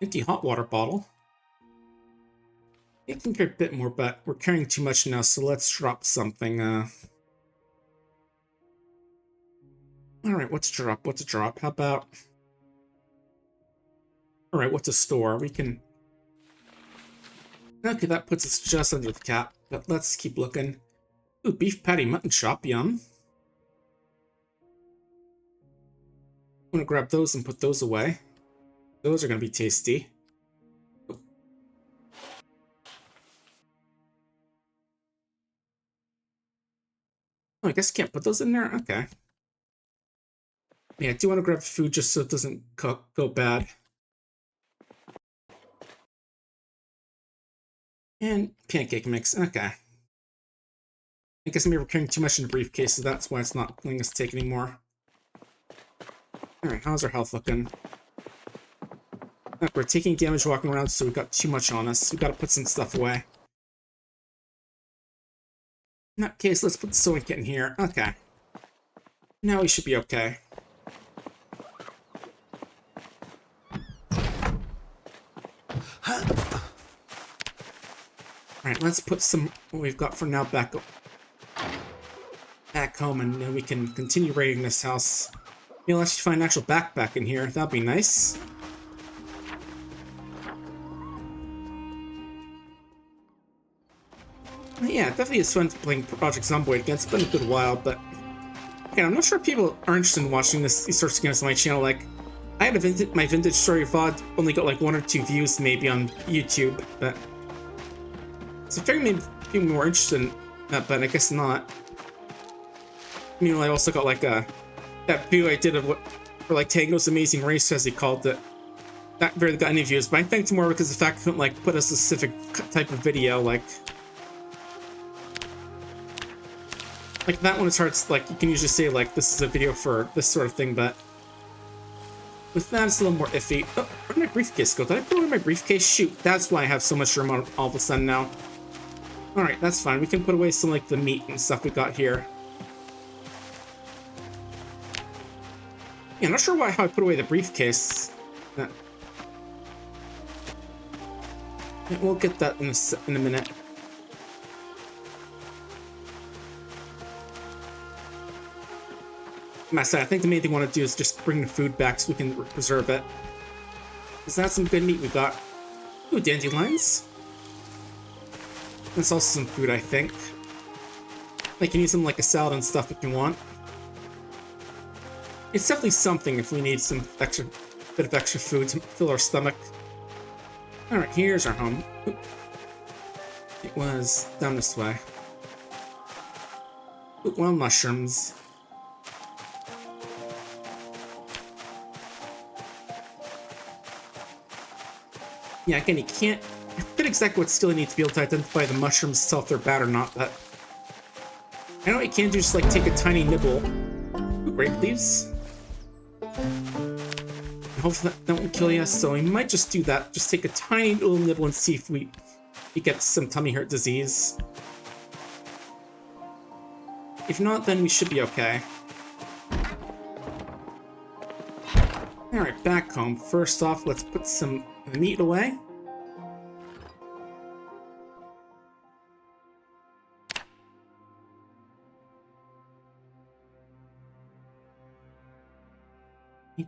Empty hot water bottle. It can carry a bit more, but we're carrying too much now, so let's drop something. Alright, what's a drop? What's a drop? How about... Alright, what's a store? We can... Okay, that puts us just under the cap, but let's keep looking. Ooh, beef patty mutton chop, yum. I'm gonna grab those and put those away. Those are gonna be tasty. Oh, I guess I can't put those in there? Okay. Yeah, I do want to grab food just so it doesn't go bad. And pancake mix, okay. I guess maybe we're carrying too much in the briefcase, so that's why it's not letting us take anymore. Alright, how's our health looking? Look, we're taking damage walking around, so we've got too much on us. We've got to put some stuff away. In that case, let's put the sewing kit in here. Okay. Now we should be okay. Alright, let's put some what we've got for now back home, and then we can continue raiding this house. Maybe I'll actually find an actual backpack in here. That'd be nice. But yeah, definitely is fun playing Project Zomboid again. It's been a good while, but again, I'm not sure if people are interested in watching these sorts of games on my channel. Like, I had my vintage story VOD only got like 1 or 2 views maybe on YouTube, but so I figured maybe people more interested in that, but I guess not. Meanwhile, I also got like that video I did of what for like Tango's Amazing Race, as he called it. That barely got any views, but I think it's more because the fact I couldn't like put a specific type of video like that one is hard. Like you can usually say like this is a video for this sort of thing, but with that it's a little more iffy. Oh, where did my briefcase go? Did I put away my briefcase? Shoot, that's why I have so much room all of a sudden now. All right, that's fine. We can put away some like the meat and stuff we got here. Yeah, I'm not sure how I put away the briefcase. We'll get that in a minute. I think the main thing I want to do is just bring the food back so we can preserve it. Is that some good meat we got? Ooh, dandelions. That's also some food, I think. I can use them like a salad and stuff if you want. It's definitely something if we need some bit of extra food to fill our stomach. Alright, here's our home. Oop. It was down this way. Ooh, well, mushrooms. Yeah, again, you can't... I forget exactly what skill you need to be able to identify the mushrooms itself, if they're bad or not, but... I know what you can do, just like take a tiny nibble. Ooh, grape leaves. Hopefully that won't kill you, so we might just do that. Just take a tiny little nibble and see if we get some tummy hurt disease. If not, then we should be okay. Alright, back home. First off, let's put some meat away.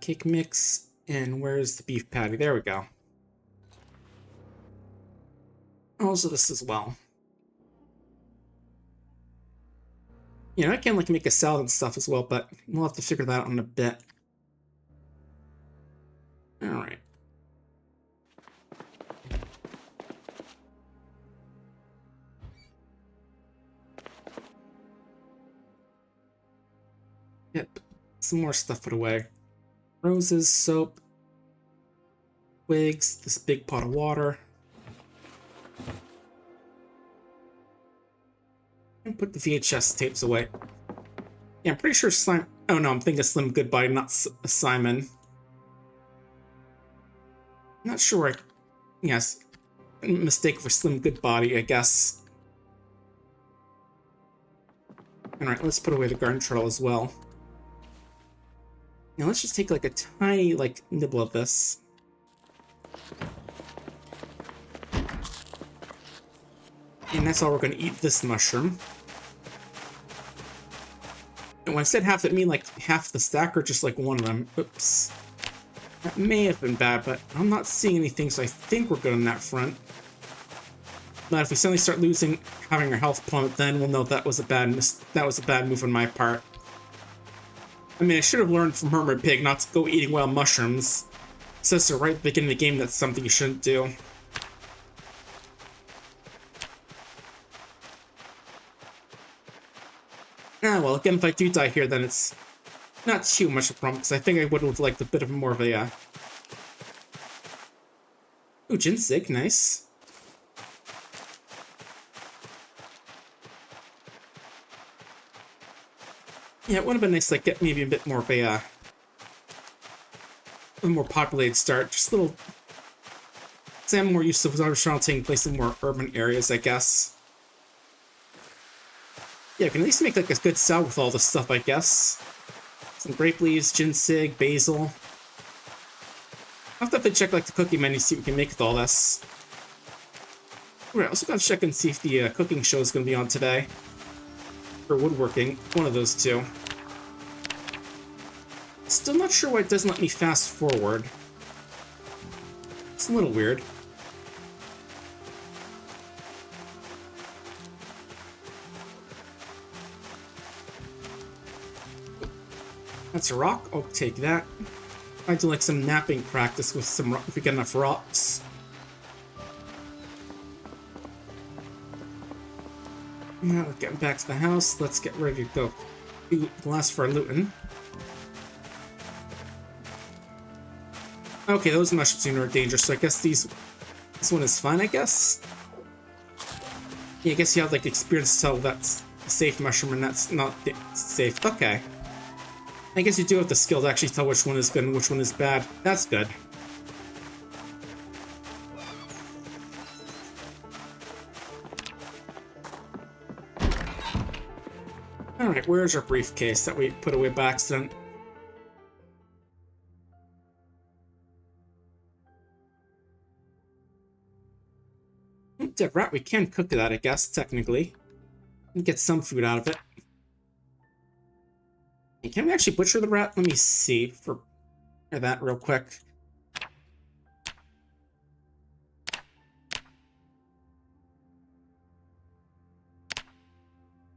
Cake mix, and where's the beef patty? There we go. Also this as well. You know, I can like make a salad and stuff as well, but we'll have to figure that out in a bit. Alright. Yep, some more stuff put away. Roses, soap, twigs, this big pot of water. And put the VHS tapes away. Yeah, I'm pretty sure Simon... Oh no, I'm thinking of Slim Goodbye, not Simon. I'm not sure. Yes, mistake for Slim Goodbody, I guess. Alright, let's put away the garden trowel as well. Now let's just take like a tiny nibble of this. And that's all we're gonna eat this mushroom. And when I said half, that mean like half the stack or just like one of them. Oops. That may have been bad, but I'm not seeing anything, so I think we're good on that front. But if we suddenly start having our health plummet, then we'll know that was a bad move on my part. I mean, I should have learned from Hermit Pig not to go eating wild mushrooms. It says so right at the beginning of the game that's something you shouldn't do. Ah, well, again, if I do die here, then it's not too much of a problem, because I think I would have liked a bit of more of a, Ooh, ginseng, nice. Yeah, it would have been nice to get maybe a bit more of a more populated start. Just a little... Because I'm more used to Zomboid taking place in more urban areas, I guess. Yeah, I can at least make like a good salad with all this stuff, I guess. Some grape leaves, ginseng, basil. I'll have to check like the cooking menu, see what we can make with all this. Alright, I also gotta check and see if the cooking show is gonna be on today. Or woodworking, one of those two. Still not sure why it doesn't let me fast forward. It's a little weird. That's a rock. I'll take that. I do like some napping practice with some if we get enough rocks. Yeah, we're getting back to the house. Let's get ready to go. Do the last for our looting. Okay, those mushrooms are dangerous, so I guess this one is fine, I guess? Yeah, I guess you have, like, experience to tell that's a safe mushroom and that's not safe. Okay. I guess you do have the skill to actually tell which one is good and which one is bad. That's good. Alright, where's our briefcase that we put away by accident? Dead rat, we can cook that, I guess, technically. And get some food out of it. Hey, can we actually butcher the rat? Let me see for that real quick.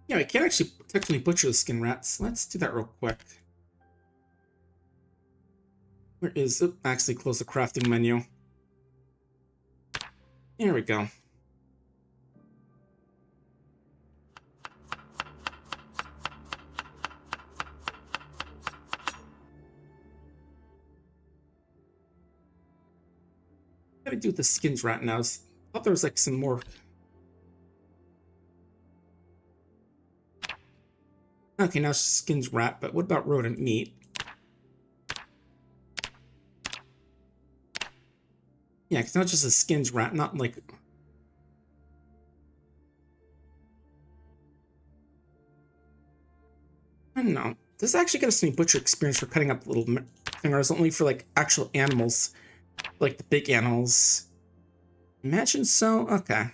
Yeah, we can actually technically butcher the skin rats. Let's do that real quick. Where is it? Actually, close the crafting menu. There we go. What do I do with the skins rat now? I thought there was like some more. Okay, now it's skins rat, but what about rodent meat? Yeah, it's not just a skins rat, not like... I don't know. This actually got us any butcher experience for cutting up little fingers, only for like actual animals. Like the big animals. Imagine so? Okay.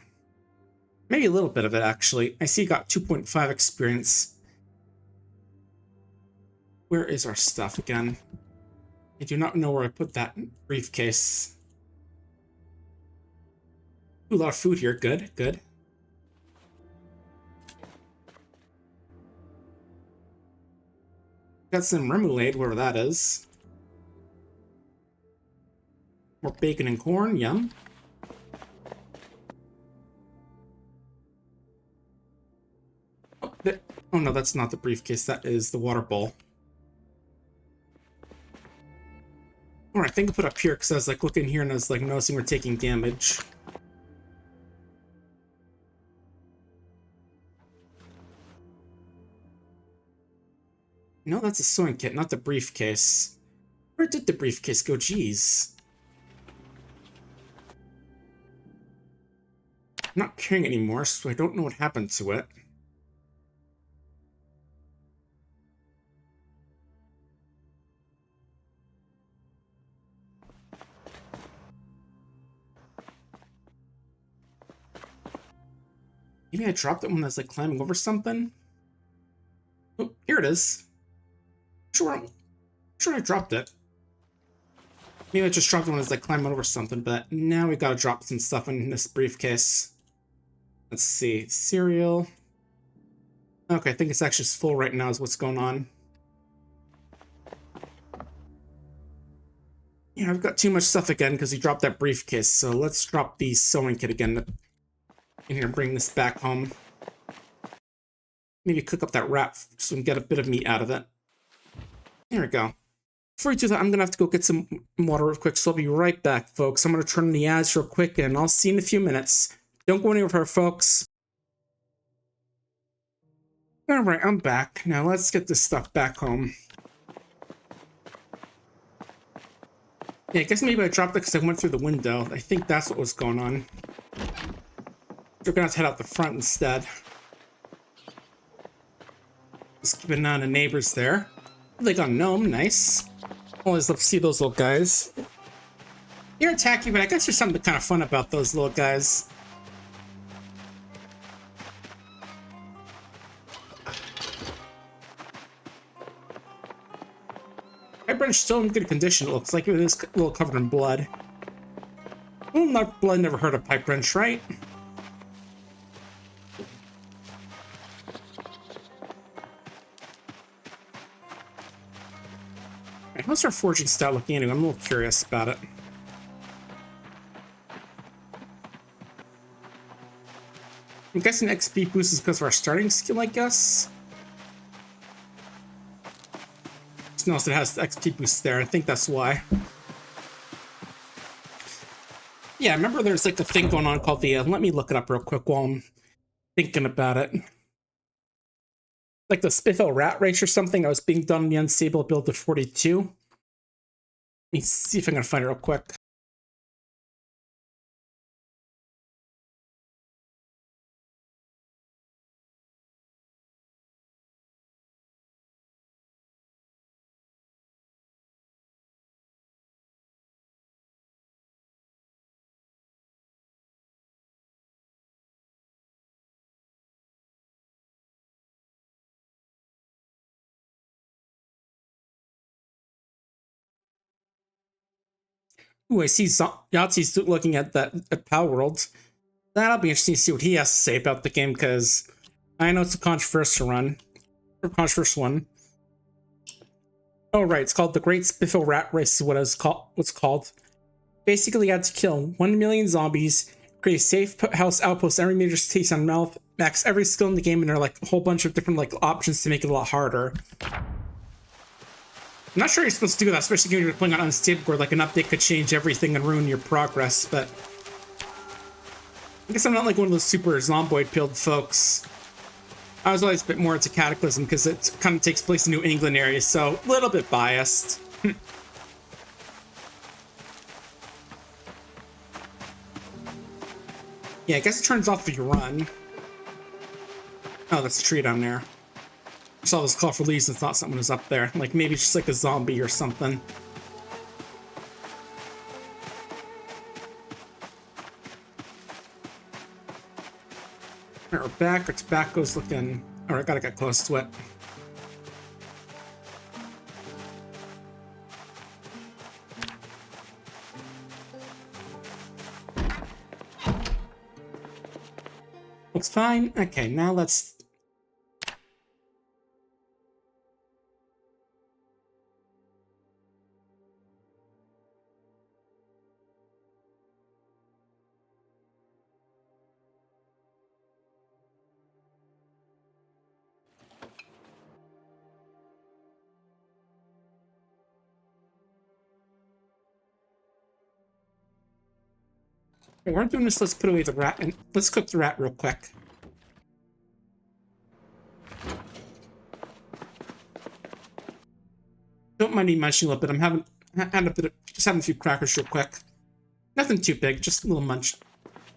Maybe a little bit of it, actually. I see you got 2.5 experience. Where is our stuff again? I do not know where I put that briefcase. Ooh, a lot of food here. Good, good. Got some remoulade, wherever that is. More bacon and corn, yum. Oh no, that's not the briefcase, that is the water bowl. Alright, I think I put up here because I was like looking here and I was like noticing we're taking damage. No, that's a sewing kit, not the briefcase. Where did the briefcase go? Jeez. I'm not carrying it anymore, so I don't know what happened to it. Maybe I dropped it when I was like climbing over something? Oh, here it is. Sure I dropped it. Maybe I just dropped it when I was like climbing over something, but now we gotta drop some stuff in this briefcase. Let's see. Cereal. Okay, I think it's actually just full right now is what's going on. Yeah, I've got too much stuff again because he dropped that briefcase, so let's drop the sewing kit again in here and bring this back home. Maybe cook up that wrap so we can get a bit of meat out of it. There we go. Before we do that, I'm gonna have to go get some water real quick, so I'll be right back, folks. I'm gonna turn on the ads real quick, and I'll see you in a few minutes. Don't go anywhere, folks. Alright, I'm back. Now let's get this stuff back home. Yeah, I guess maybe I dropped it because I went through the window. I think that's what was going on. We're gonna have to head out the front instead. Just keep an eye on the neighbors there. They got a gnome, nice. Always love to see those little guys. They're attacking, but I guess there's something kind of fun about those little guys. Pipe wrench still in good condition, it looks like. It is a little covered in blood. Well, not blood, never heard of pipe wrench, right? Alright, how's our forging stat looking anyway? I'm a little curious about it. I'm guessing XP boost is because of our starting skill, I guess. Just notice it has the XP boost there. I think that's why. Yeah, remember there's like a thing going on called the, let me look it up real quick while I'm thinking about it. Like the Spiffle rat race or something that was being done in the unstable build to 42. Let me see if I can find it real quick. Ooh, I see Yahtzee's looking at that at Power World. That'll be interesting to see what he has to say about the game, because I know it's a controversial one. Oh right, it's called the Great Spiffle Rat Race is what it's called. Basically, you had to kill 1 million zombies, create a safe house outpost every major station on mouth, max every skill in the game, and there are like a whole bunch of different like options to make it a lot harder. I'm not sure you're supposed to do that, especially when you're playing on unstable, where like an update could change everything and ruin your progress, but I guess I'm not like one of those super Zomboid pilled folks. I was always a bit more into Cataclysm because it kind of takes place in New England area, so a little bit biased. Yeah, I guess it turns off if you run. Oh, that's a tree down there. I saw those colorful leaves and thought something was up there. Like maybe it's just like a zombie or something. Alright, we're back. Our tobacco's looking... Alright, gotta get close to it. Looks fine. Okay, now let's... We're doing this, let's put away the rat, and let's cook the rat real quick. Don't mind me munching a little bit, I'm having just having a few crackers real quick. Nothing too big, just a little munch.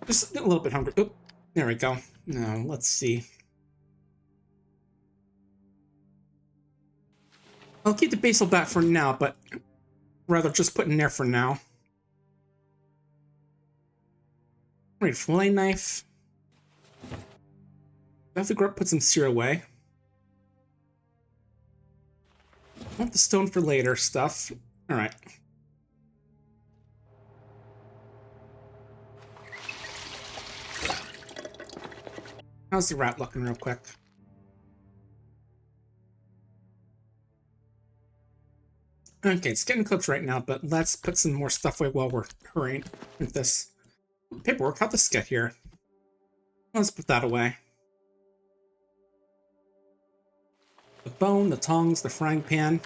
Just a little bit hungry. Oh, there we go. Now, let's see. I'll keep the basil bat for now, but rather just put in there for now. Alright, fillet knife. I have to go up, put some sear away. I want the stone for later stuff. Alright. How's the rat looking real quick? Okay, it's getting cooked right now, but let's put some more stuff away while we're hurrying with this. Paperwork, how'd this get here? Let's put that away. The bone, the tongs, the frying pan.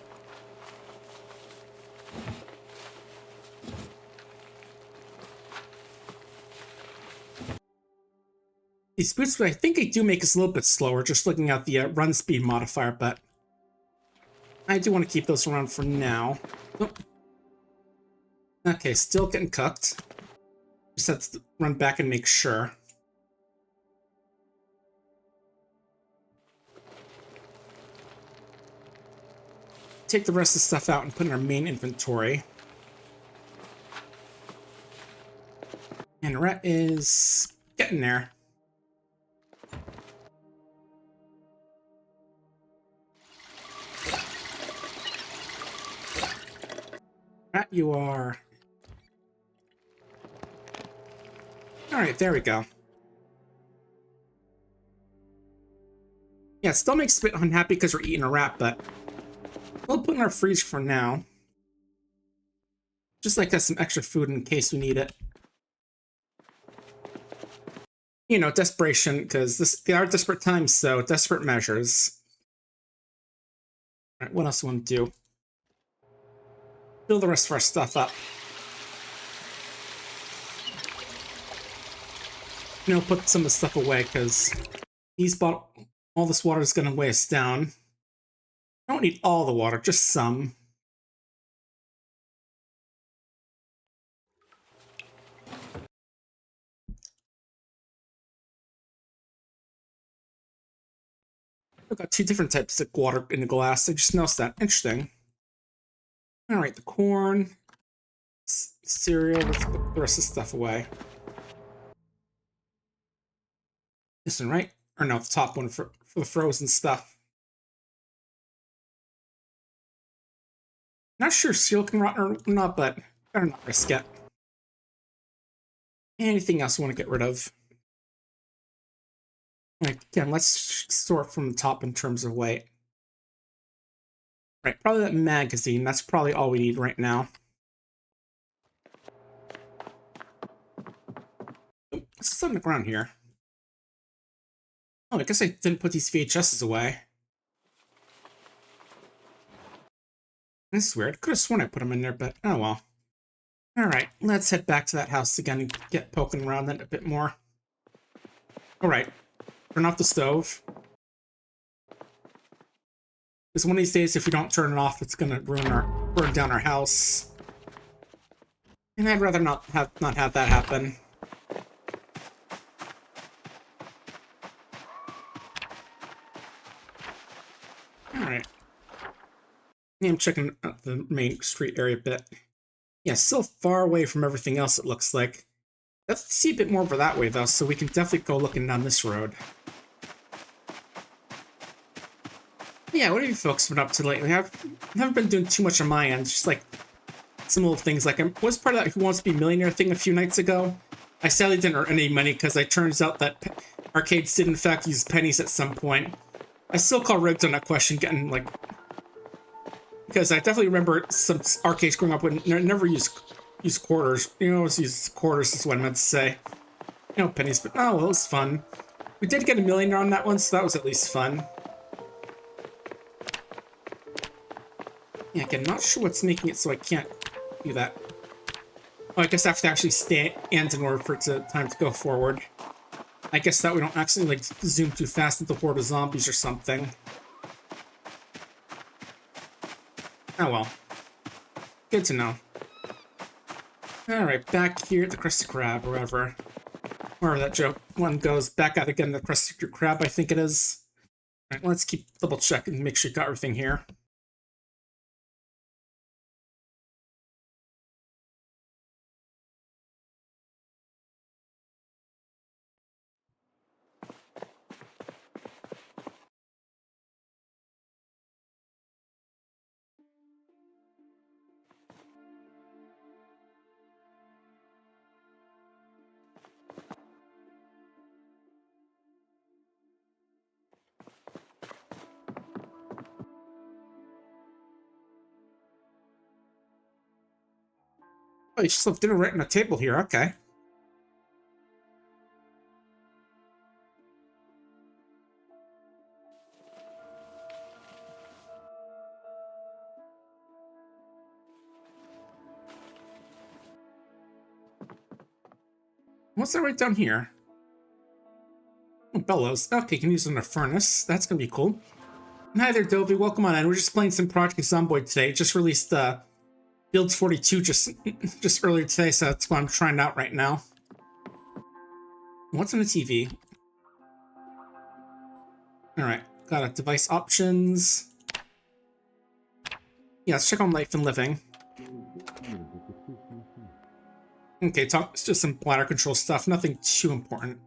These boots, I think they do make us a little bit slower, just looking at the run speed modifier, but I do want to keep those around for now. Oh. Okay, still getting cooked. Just have to run back and make sure. Take the rest of the stuff out and put in our main inventory. And the rat is getting there. you are. Alright, there we go. Yeah, it still makes us a bit unhappy because we're eating a rat, but we'll put in our freezer for now. Just like that's some extra food in case we need it. You know, desperation, because they are desperate times, so desperate measures. Alright, what else do we want to do? Fill the rest of our stuff up. You know, put some of the stuff away, because all this water is going to weigh us down. I don't need all the water, just some. I've got two different types of water in the glass. I just noticed that. Interesting. Alright, the corn, cereal, let's put the rest of the stuff away. This one, right? Or no, the top one for the frozen stuff. Not sure if cereal can rot or not, but better not risk it. Anything else I want to get rid of? Like, again, let's sort from the top in terms of weight. Right, probably that magazine. That's probably all we need right now. Oh, what's on the ground here? Oh, I guess I didn't put these VHSs away. That's weird. Could have sworn I put them in there, but oh well. Alright, let's head back to that house again and get poking around that a bit more. Alright, turn off the stove. Because one of these days, if we don't turn it off, it's gonna burn down our house. And I'd rather not have that happen. Alright. Yeah, I'm checking out the main street area a bit. Yeah, still far away from everything else, it looks like. Let's see a bit more over that way, though, so we can definitely go looking down this road. Yeah, what have you folks been up to lately? I've never been doing too much on my end, just like some little things. Like, I was part of that Who Wants to Be a Millionaire thing a few nights ago. I sadly didn't earn any money because it turns out that arcades did in fact use pennies at some point. I still call rigged on that question, getting like... Because I definitely remember some arcades growing up when never use quarters. You know, always use quarters is what I meant to say. You know, pennies, but oh, well, it was fun. We did get a millionaire on that one, so that was at least fun. Yeah, again, not sure what's making it so I can't do that. Oh, I guess I have to actually stand in order for it to time to go forward. I guess that we don't accidentally like zoom too fast into the horde of zombies or something. Oh well. Good to know. Alright, back here at the Krusty Krab, or wherever. Wherever that joke one goes. Back out again, the Krusty Krab, I think it is. Alright, let's keep double checking and make sure you got everything here. Oh, you just left dinner right on the table here, okay. What's that right down here? Oh, bellows. Okay, you can use it in a furnace. That's gonna be cool. And hi there, Dovey. Welcome on in. We're just playing some Project Zomboid today. Just released Builds 42 just earlier today, so that's what I'm trying out right now. What's on the TV? Alright, got a device options. Yeah, let's check on life and living. Okay, it's just some bladder control stuff, nothing too important.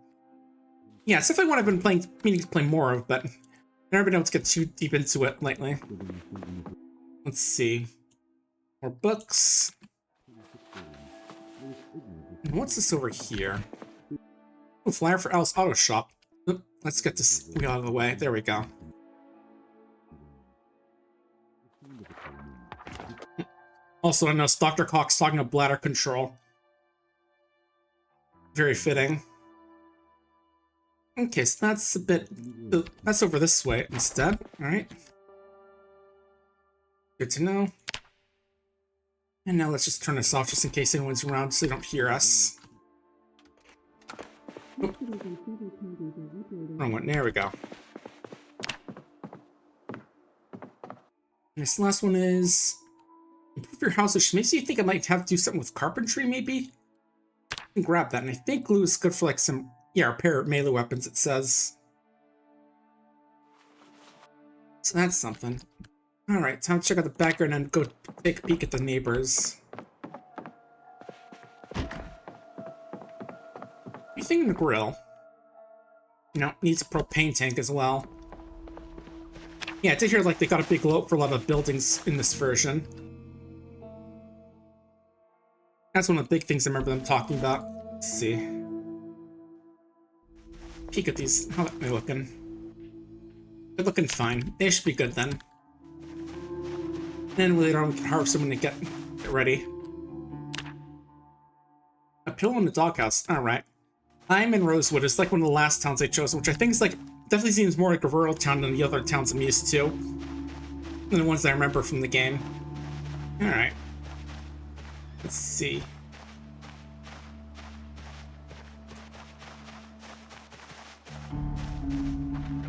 Yeah, it's definitely what I've been meaning to play more of, but I've never been able to get too deep into it lately. Let's see. More books. And what's this over here? Oh, flyer for Alice Auto Shop. Oop, let's get this wheel out of the way. There we go. Also, I noticed Dr. Cox talking about bladder control. Very fitting. Okay, so that's a bit... That's over this way instead. Alright. Good to know. And now let's just turn this off just in case anyone's around so they don't hear us. Oh. Wrong one. There we go. This last one is... Improve your house, which makes you think I might have to do something with carpentry, maybe? I can grab that, and I think glue is good for, like, some... Yeah, repair melee weapons, it says. So that's something. Alright, time to check out the background and go take a peek at the neighbors. Anything in the grill? You know, needs a propane tank as well. Yeah, I did hear, like, they got a big glow for a lot of buildings in this version. That's one of the big things I remember them talking about. Let's see. Peek at these. How are they looking? They're looking fine. They should be good then. And later on we can harvest them when they get ready. A pillow in the doghouse. Alright. I'm in Rosewood. It's like one of the last towns I chose, which I think is like... Definitely seems more like a rural town than the other towns I'm used to. Than the ones I remember from the game. Alright. Let's see.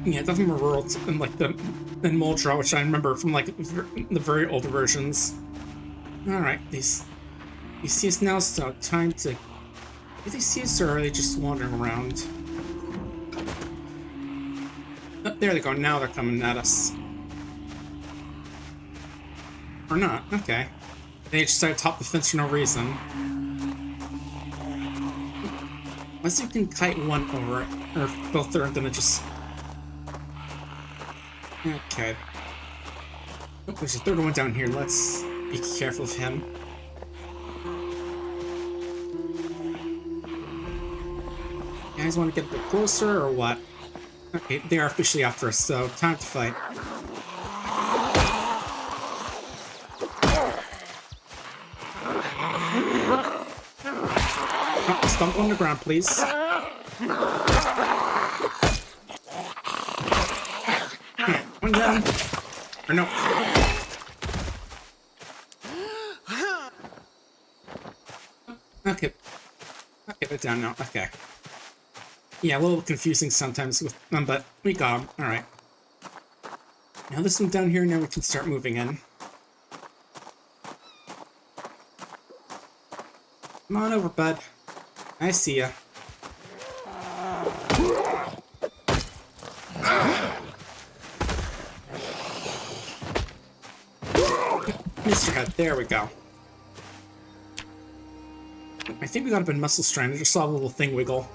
Yeah, definitely more rural than like than Moldra, which I remember from like the very older versions. All right, they see us now, so time to. Do they see us, or are they just wandering around? Oh, there they go. Now they're coming at us. Or not? Okay. They just decided to top the fence for no reason. Unless you can kite one over it, or if both are gonna just. Okay. Oh, there's a third one down here. Let's be careful of him. You guys want to get a bit closer, or what? Okay, they are officially after us, so time to fight. Oh, stumble on the ground, please. One down. Or no. Okay. Okay, they're down now. Okay. Yeah, a little confusing sometimes with them, but we got them. Alright. Now this one down here, now we can start moving in. Come on over, bud. I see ya. Mr. Head, there we go. I think we got up in Muscle Strand. I just saw a little thing wiggle.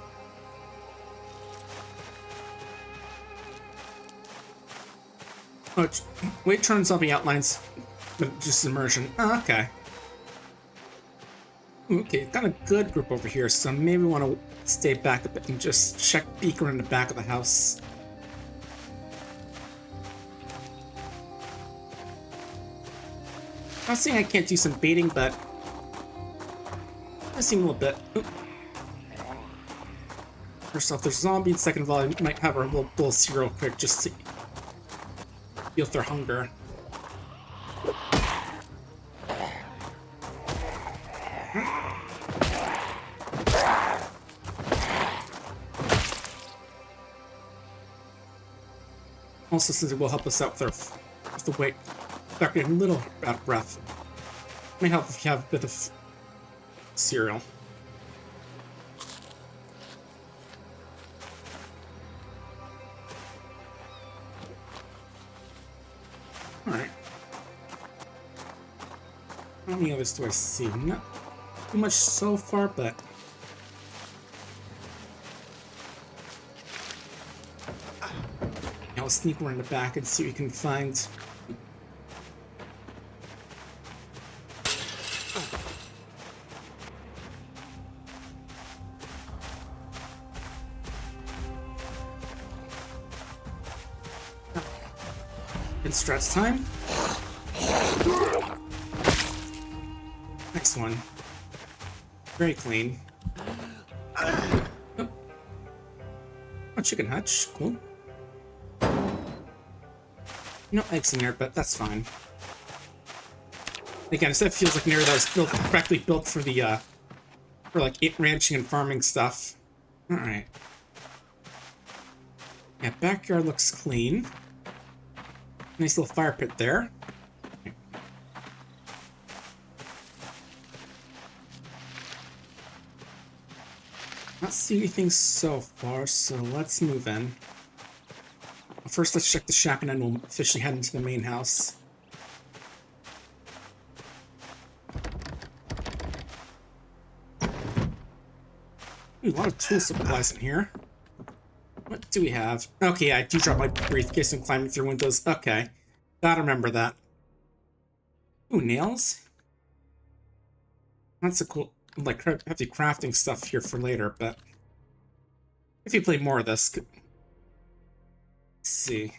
Oh, wait, turn zombie outlines, but just immersion. Oh, okay. Okay, got a good group over here, so maybe we want to stay back a bit and just check peek around the back of the house. Not saying I can't do some baiting, but I seem a little bit. Oop. First off, there's a zombie. Second of all, I might have our little bowl of cereal quick just to feel their hunger. Also, since it will help us out with the weight, start getting a little out of breath. May help if you have a bit of cereal. Alright. How many others do I see? Not too much so far, but... I'll sneak around the back and see what we can find. It's strats time. Next one. Very clean. Oh, oh, chicken hutch. Cool. No eggs in there, but that's fine. Again, this feels like an area that was built correctly built for the for like ranching and farming stuff. All right. Yeah, backyard looks clean. Nice little fire pit there. Not seeing anything so far, so let's move in. First, let's check the shack, and then we'll officially head into the main house. Ooh, a lot of tool supplies in here. What do we have? Okay, I do drop my briefcase when climbing through windows. Okay, gotta remember that. Ooh, nails? That's a cool, like, hefty crafting stuff here for later, but if you play more of this, let's see.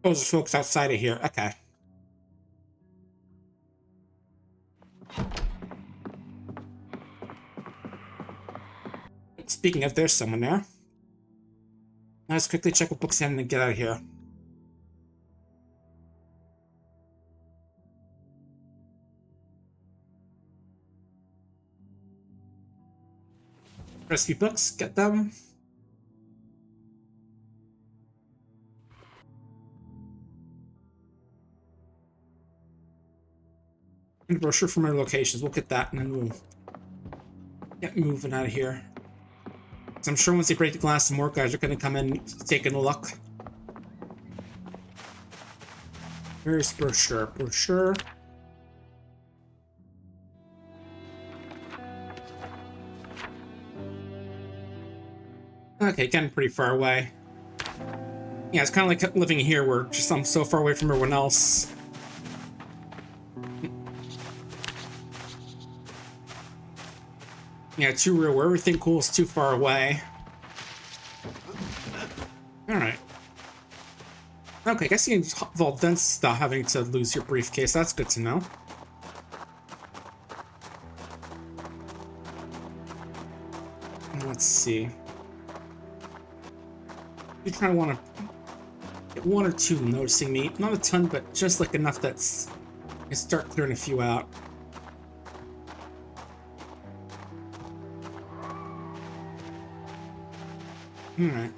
Oh, there's folks outside of here. Okay. Speaking of, there's someone there. Let's quickly check what books in and get out of here. Recipe books, get them. And a brochure from our locations. We'll get that and then we'll get moving out of here. So I'm sure once they break the glass, some more guys are going to come in taking a look. Where's brochure? Brochure. Okay, getting pretty far away. Yeah, it's kind of like living here where just I'm so far away from everyone else. Yeah, too real where everything cool is too far away. Alright. Okay, I guess you can vault vents without having to lose your briefcase. That's good to know. Let's see. You kind of want to get one or two noticing me. Not a ton, but just like enough that's... I start clearing a few out. Alright.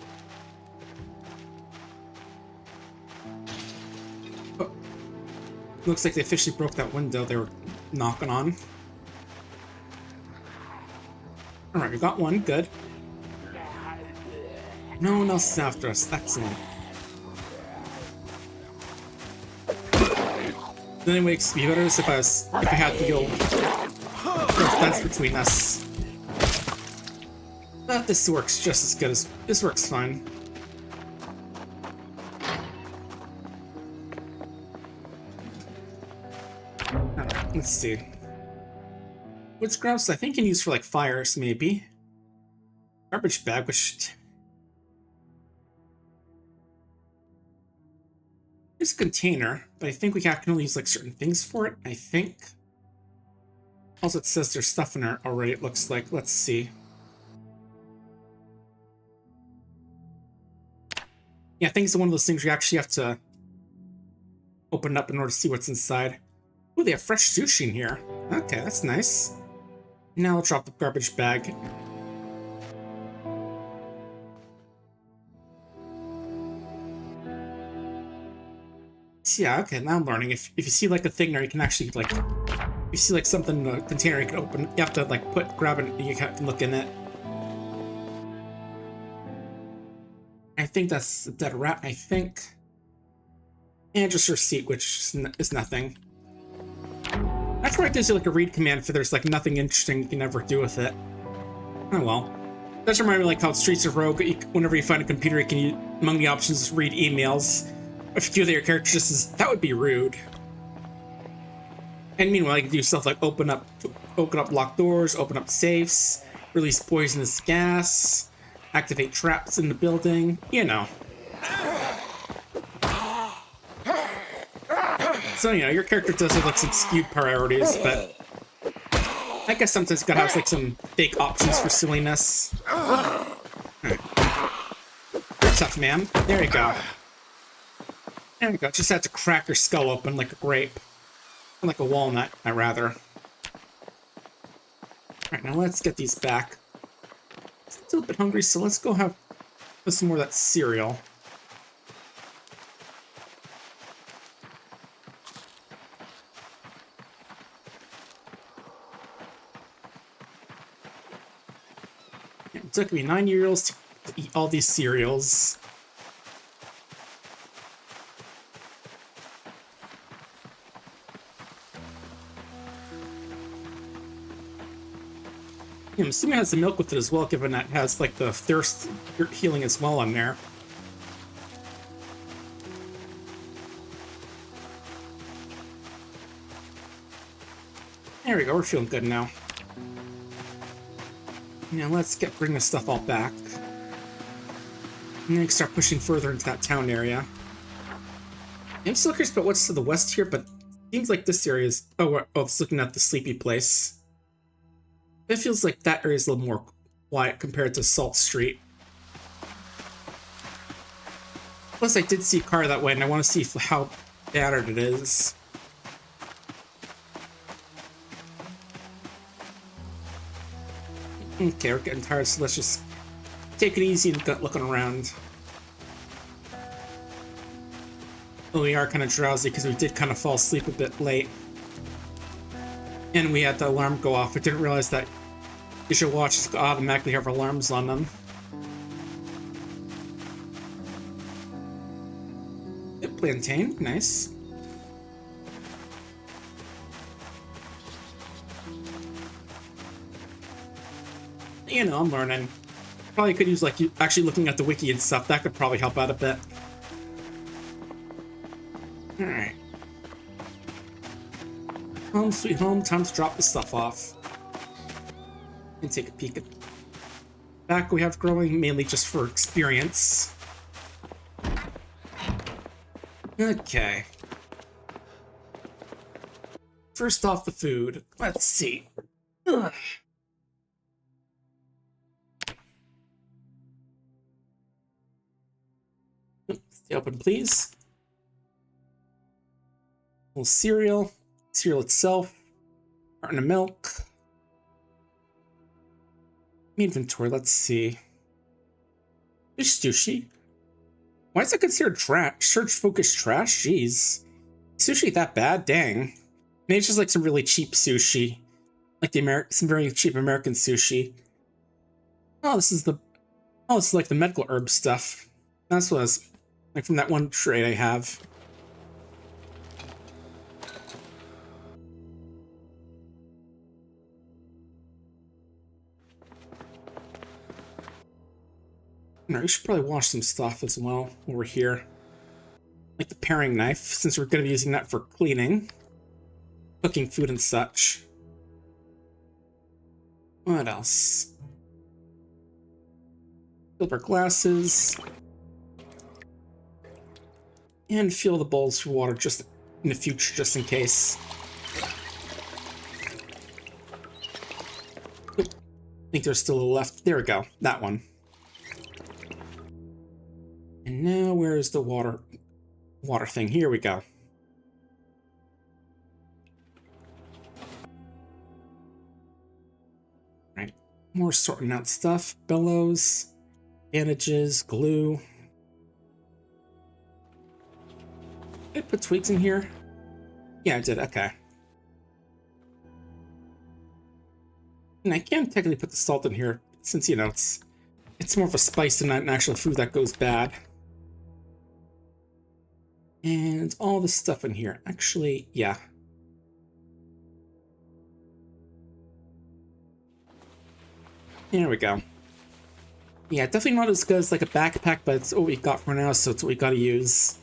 Oh. Looks like they officially broke that window they were knocking on. Alright, we got one. Good. No one else is after us. Excellent. The only way it could be better is if I had to go fence between us. But this works just as good as this works fine. Alright, let's see. Which grouse I think you can use for like fires, maybe. Garbage bag, which is a container, but I think we can only use like certain things for it, I think. Also, it says there's stuff in there already, it looks like. Let's see. Yeah, I think it's one of those things where you actually have to open it up in order to see what's inside. Ooh, they have fresh sushi in here. Okay, that's nice. Now I'll drop the garbage bag. Yeah, okay, now I'm learning. If you see like a thing there, you can actually like, if you see like something in a container you can open, you have to like grab it and you can look in it. I think that's a dead rat, I think. And just a receipt, which is nothing. That's where it gives you like a read command if there's like nothing interesting you can ever do with it. Oh well. That's remind me like how Streets of Rogue, whenever you find a computer, you can use, among the options, read emails. If you do that, your character just says, that would be rude. And meanwhile, you can do stuff like open up locked doors, open up safes, release poisonous gas, activate traps in the building, you know. So, you know, your character does have like some skewed priorities, but I guess sometimes you gotta have like some fake options for silliness. Right. You're tough, man. There you go. There you go. Just had to crack your skull open like a grape. Or like a walnut, I'd rather. Alright, now let's get these back. I'm still a bit hungry, so let's go have some more of that cereal. It took me 9 years to eat all these cereals. I'm assuming it has the milk with it as well, given that it has like the thirst healing as well on there. There we go, we're feeling good now. Now let's bring this stuff all back. And then start pushing further into that town area. I'm still curious about what's to the west here, but it seems like this area is... Oh, it's looking at the sleepy place. It feels like that area is a little more quiet compared to Salt Street. Plus, I did see a car that way, and I want to see how battered it is. Okay, we're getting tired, so let's just take it easy and get looking around. Well, we are kind of drowsy because we did kind of fall asleep a bit late. And we had the alarm go off. We didn't realize that you should watch automatically have alarms on them. Yep, plantain, nice. You know, I'm learning. Probably could use like actually looking at the wiki and stuff. That could probably help out a bit. Alright. Home sweet home, time to drop the stuff off. And take a peek at the back we have growing, mainly just for experience. Okay. First off, the food. Let's see. Ugh. Stay open, please. A little cereal. Cereal itself. Carton of milk. Inventory, let's see. Fish sushi. Why is that considered trash? Search-focused trash? Jeez. Sushi that bad? Dang. Maybe it's just like some really cheap sushi. Like some very cheap American sushi. Oh, this is like the medical herb stuff. That's what I was, like from that one trade I have. No, we should probably wash some stuff as well while we're here. Like the paring knife, since we're going to be using that for cleaning, cooking food and such. What else? Fill up our glasses. And fill the bowls for water just in the future, just in case. Oop. I think there's still a little left. There we go. That one. And now, where is the water thing? Here we go. Right. More sorting out stuff. Bellows. Bandages. Glue. Did I put twigs in here? Yeah, I did. Okay. And I can technically put the salt in here, since, you know, it's more of a spice than an actual food that goes bad. And all the stuff in here. Actually, yeah. There we go. Yeah, definitely not as good as like a backpack, but it's what we got for now, so it's what we gotta use.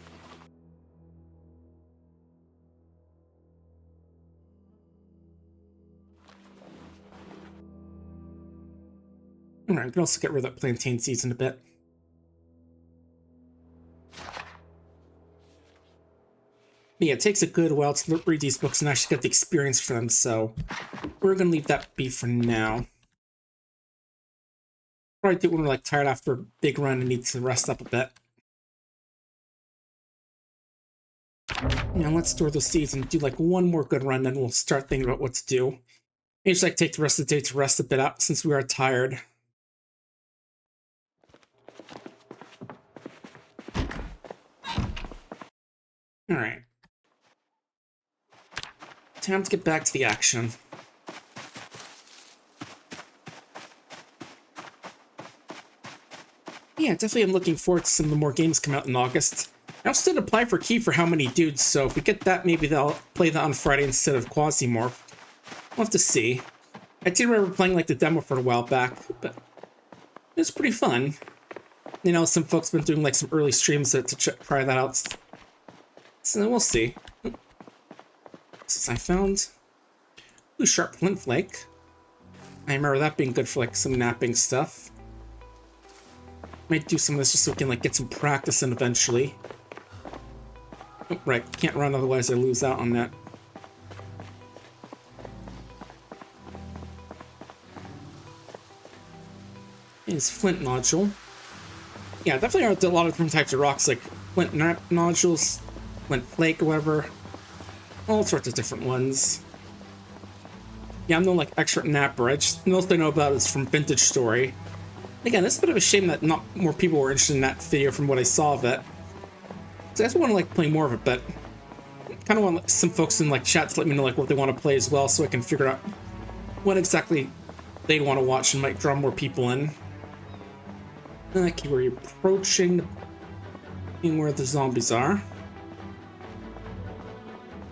Alright, we can also get rid of that plantain seeds in a bit. But yeah, it takes a good while to read these books and actually get the experience for them, so we're gonna leave that be for now. Probably do it when we're like tired after a big run and need to rest up a bit. Now let's store those seeds and do like one more good run, then we'll start thinking about what to do. Maybe just like take the rest of the day to rest a bit out since we are tired. Alright. Time to get back to the action. Yeah, definitely I'm looking forward to some of the more games come out in August. I also did apply for Key for How Many Dudes, so if we get that, maybe they'll play that on Friday instead of Quasimorph. We'll have to see. I do remember playing like the demo for a while back, but it was pretty fun. You know, some folks have been doing like some early streams to try that out. So we'll see. This I found blue sharp flint flake. I remember that being good for like some napping stuff. Might do some of this just so we can like get some practice in eventually. Oh, right, can't run otherwise I lose out on that. Is flint nodule. Yeah, definitely are a lot of different types of rocks, like flint nodules, flint flake, or whatever. All sorts of different ones. Yeah, I'm no like expert napper. Most I know about is from Vintage Story. Again, it's a bit of a shame that not more people were interested in that video from what I saw of it. So I just want to like play more of it, but I kind of want like, some folks in like chat to let me know like what they want to play as well, so I can figure out what exactly they'd want to watch and might draw more people in. Okay, we're approaching where the zombies are.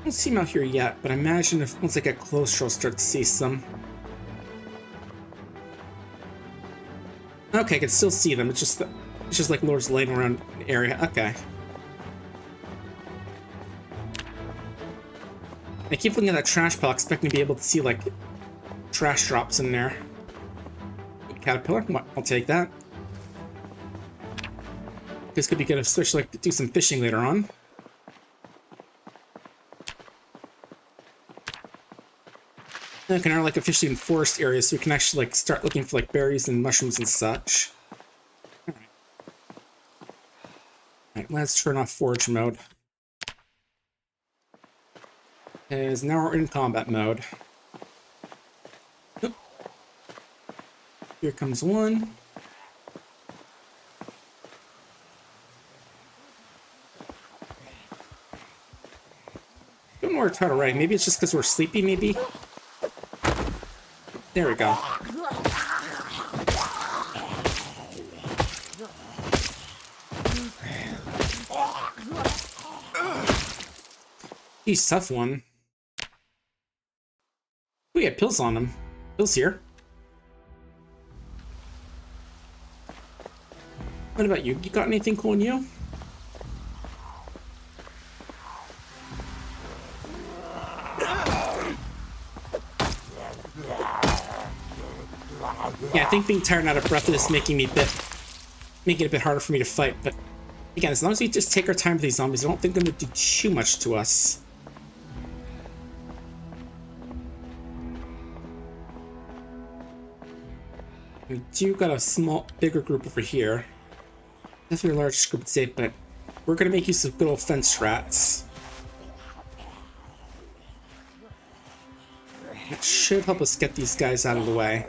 I don't see them out here yet, but I imagine if once I get closer, I'll start to see some. Okay, I can still see them. It's just like Lord's laying around the area. Okay. I keep looking at that trash pile, expecting to be able to see, like, trash drops in there. Caterpillar? I'll take that. This could be good, especially like to do some fishing later on. I can now like officially in forest areas, so we can actually like start looking for like berries and mushrooms and such. Alright, let's turn off forage mode. Because now we're in combat mode. Oop. Here comes one. Don't know where it's hard already. Maybe it's just because we're sleepy, maybe? There we go. He's tough one. We had pills on him. Pills here. What about you? You got anything cool in you? Yeah, I think being tired and out of breath is making it a bit harder for me to fight, but again, as long as we just take our time with these zombies, I don't think they're gonna do too much to us. We do got a bigger group over here. Definitely a large group today, but we're gonna make use of good old fence strats. That should help us get these guys out of the way.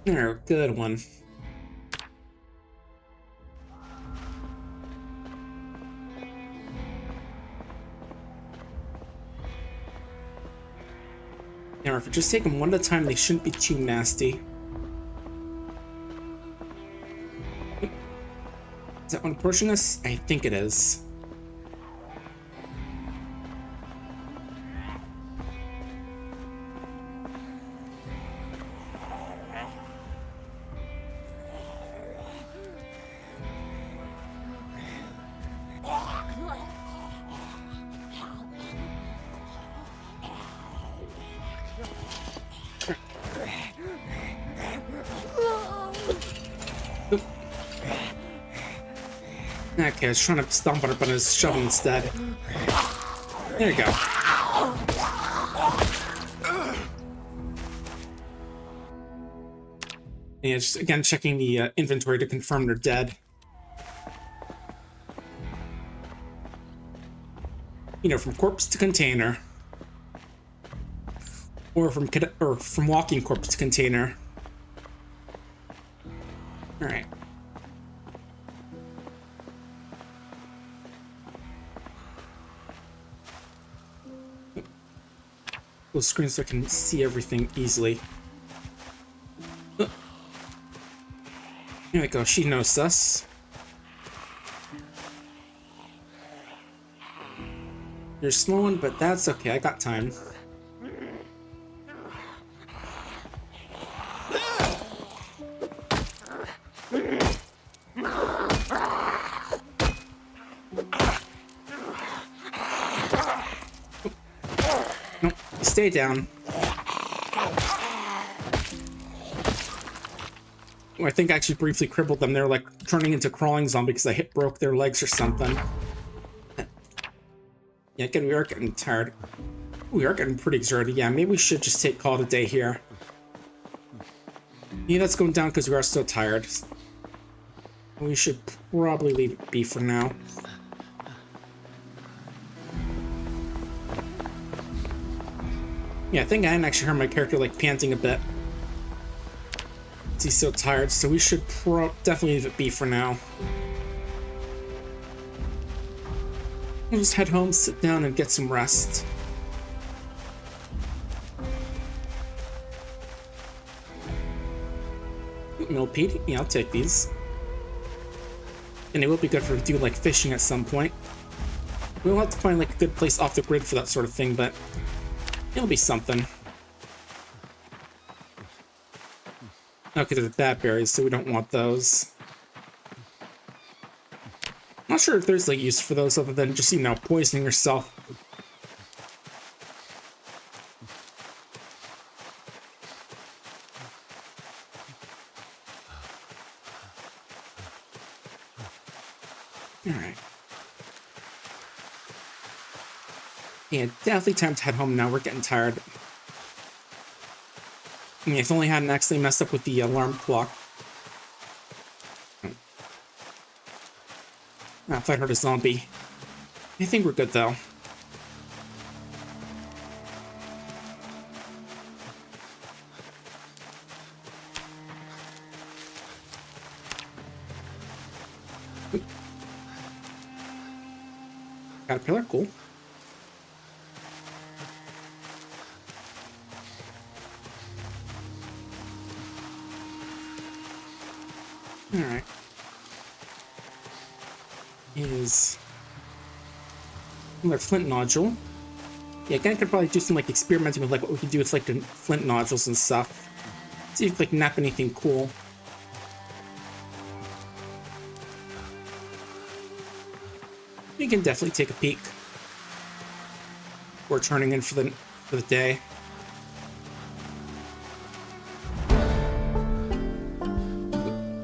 There, good one. Now, if we just take them one at a time, they shouldn't be too nasty. Is that one approaching us? I think it is. Okay, I was trying to stomp on it, but I was shoving instead. There you go. And just again checking the inventory to confirm they're dead. You know, from corpse to container, or from walking corpse to container. All right. Those screens so I can see everything easily. There we go, she knows us. You're a small one, but that's okay, I got time. Nope, stay down. I think I actually briefly crippled them. They're like turning into crawling zombies because I broke their legs or something. Yeah, again, we are getting tired. We are getting pretty exerted. Yeah, maybe we should just call it a day here. Yeah, that's going down because we are still tired. We should probably leave it be for now. Yeah, I think I can actually hear my character like panting a bit. He's so tired, so we should definitely leave it be for now. We'll just head home, sit down, and get some rest. Millipede? Yeah, I'll take these. And it will be good for doing like fishing at some point. We'll have to find like a good place off the grid for that sort of thing, but it'll be something. Okay, they're bad berries, so we don't want those. Not sure if there's like use for those other than just, you know, poisoning yourself. Alright. Yeah, definitely time to head home now. We're getting tired. I mean, if only I hadn't accidentally messed up with the alarm clock. If I heard a zombie. I think we're good, though. Caterpillar, cool. Alright. Is another flint nodule. Yeah, again, I could probably do some like experimenting with like what we could do with like the flint nodules and stuff. See if like nap anything cool. We can definitely take a peek. We're turning in for the day.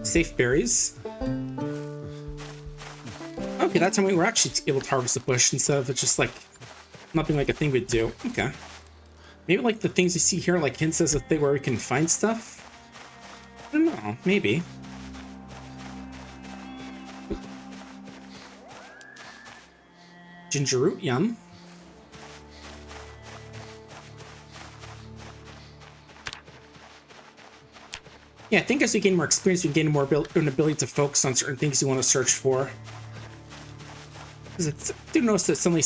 Safe berries. Okay, that time we were actually able to harvest the bush instead of it just like nothing like a thing would do. Okay. Maybe like the things you see here like hints as a thing where we can find stuff? I don't know, maybe. Ginger root, yum. Yeah, I think as we gain more experience, we gain more an ability to focus on certain things you want to search for. Because I do notice that suddenly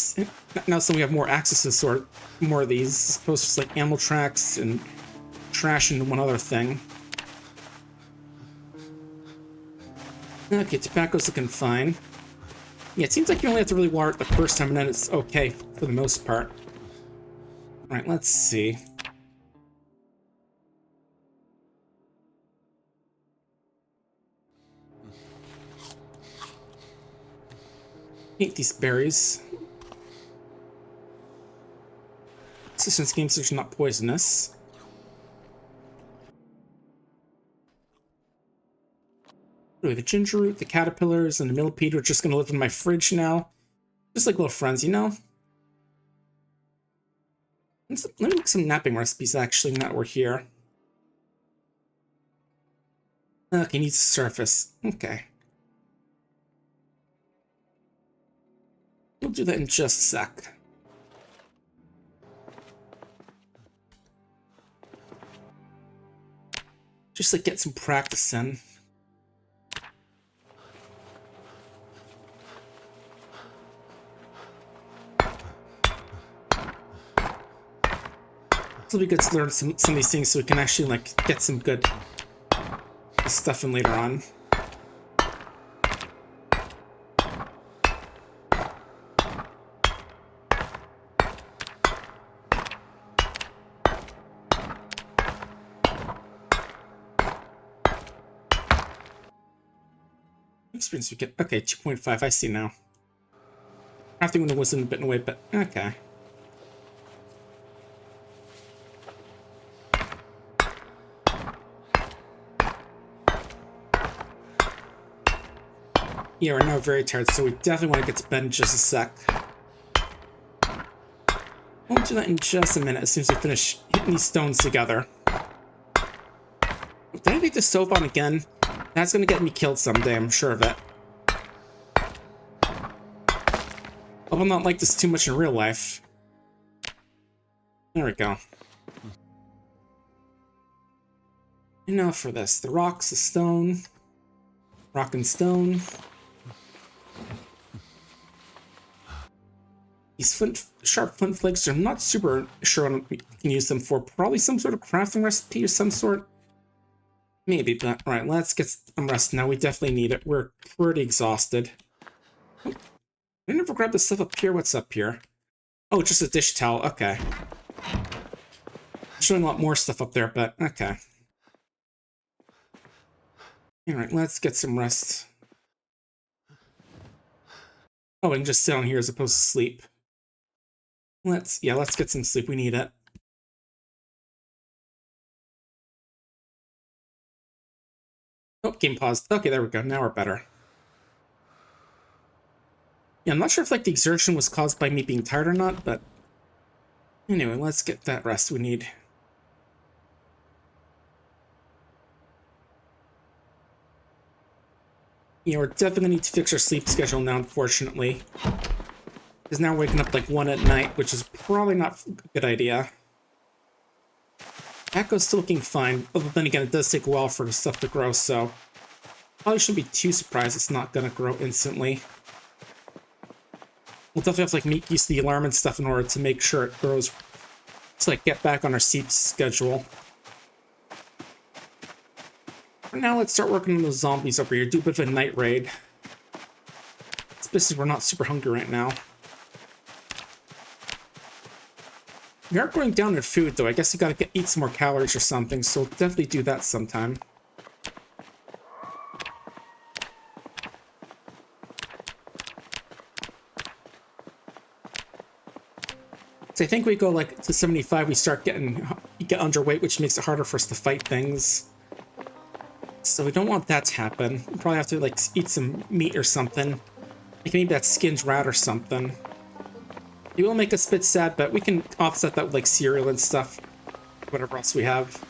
we have more access to sort more of these, as opposed to just like animal tracks and trash and one other thing. Okay, tobacco's looking fine. Yeah, it seems like you only have to really water it the first time and then it's okay for the most part. Alright, let's see. Eat these berries. Since games are not poisonous. Really, the ginger root, the caterpillars, and the millipede are just gonna live in my fridge now. Just like little friends, you know? Let me look at some napping recipes actually, now that we're here. Okay, needs to surface. Okay. We'll do that in just a sec. Just like get some practice in. It'll be good to learn some of these things so we can actually like get some good stuff in later on. Experience we get. Okay, 2.5. I see now. Crafting with the wisdom a bit in a way, but okay. Yeah, we're now very tired, so we definitely want to get to bed in just a sec. We'll do that in just a minute as soon as we finish hitting these stones together. Did I leave the stove on again? That's gonna get me killed someday, I'm sure of it. Hope I'm not like this too much in real life. There we go. And now for this. The rocks, the stone. Rock and stone. These sharp flint flakes, I'm not super sure what we can use them for. Probably some sort of crafting recipe of some sort. Maybe, but alright, let's get some rest now. We definitely need it. We're pretty exhausted. Oh, I never grabbed the stuff up here. What's up here? Oh, just a dish towel. Okay. Showing a lot more stuff up there, but okay. Alright, let's get some rest. Oh, we can just sit on here as opposed to sleep. Let's get some sleep. We need it. Oh, game paused. Okay, there we go. Now we're better. Yeah, I'm not sure if like the exertion was caused by me being tired or not, but anyway, let's get that rest we need. Yeah, we're definitely gonna need to fix our sleep schedule now, unfortunately. Because now we're waking up like 1 at night, which is probably not a good idea. Echo's still looking fine, but then again, it does take a while for the stuff to grow, so probably shouldn't be too surprised it's not gonna grow instantly. We'll definitely have to like make use of the alarm and stuff in order to make sure it grows. To like get back on our sleep schedule. For now, let's start working on those zombies over here. Do a bit of a night raid. Especially we're not super hungry right now. We are going down in food, though. I guess you gotta eat some more calories or something, so we'll definitely do that sometime. So I think we go like to 75, we start get underweight, which makes it harder for us to fight things. So we don't want that to happen. We probably have to like eat some meat or something. Like maybe that skinned rat or something. It will make us a bit sad, but we can offset that with like cereal and stuff. Whatever else we have.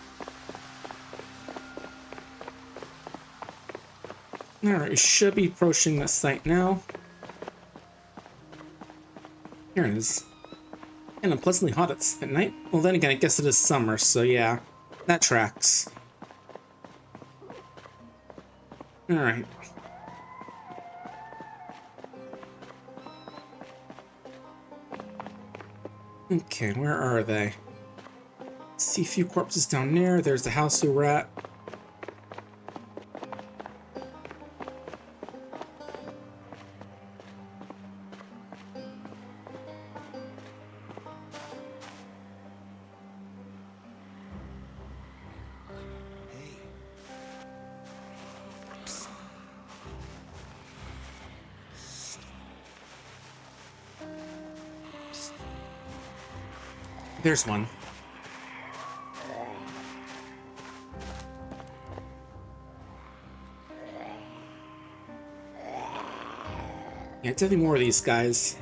Alright, we should be approaching the site now. Here it is. And unpleasantly hot at night. Well, then again, I guess it is summer, so yeah. That tracks. Alright. Okay, where are they? See a few corpses down there. There's the house we were at. There's one. Yeah, definitely more of these guys.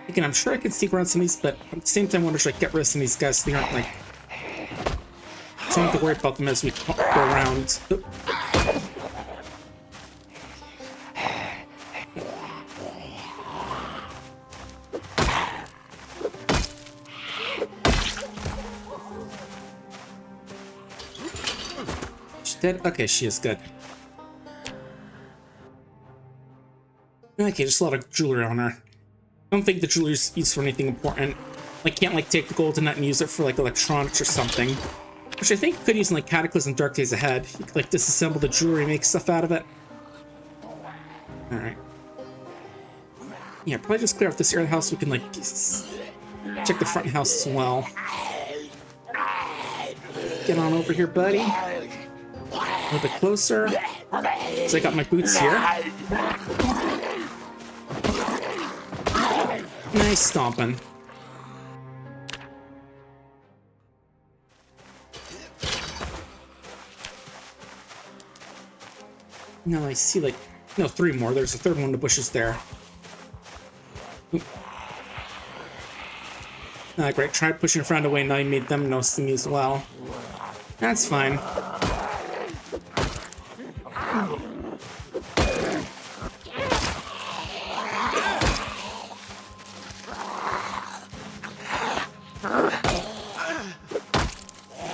Again, I'm sure I can sneak around some of these, but at the same time, I wonder should I get rid of some of these guys so they aren't like... So I don't have to worry about them as we go around. Oop. Dead? Okay, she is good. Okay, just a lot of jewelry on her. I don't think the jewelry's used for anything important. Like, can't like take the golden nut and use it for like electronics or something. Which I think you could use in like Cataclysm Dark Days Ahead. You could like disassemble the jewelry, make stuff out of it. Alright. Yeah, probably just clear out this area of the house so we can like check the front house as well. Get on over here, buddy. A little bit closer. So I got my boots here. Nice stomping. No, I see like... No, 3 more. There's a 3rd one in the bushes there. Great. Tried pushing a friend away, now you made them notice me as well. That's fine.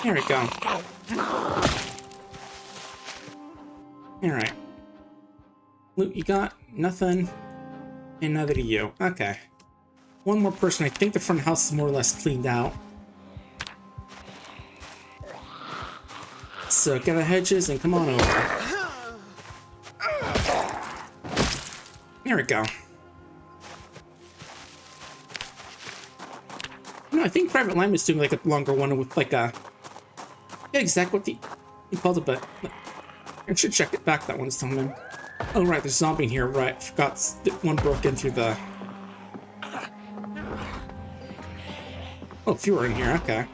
There we go. Alright. Loot you got? Nothing. And neither do you. Okay. One more person. I think the front house is more or less cleaned out. So get the hedges and come on over. There we go. No, I think Private Line was doing like a longer one with like a... Yeah, exactly what you called it, but... I should check it back that one's time. Oh, right, there's a zombie in here. Right, forgot one broke in through the... Oh, if you were in here, okay.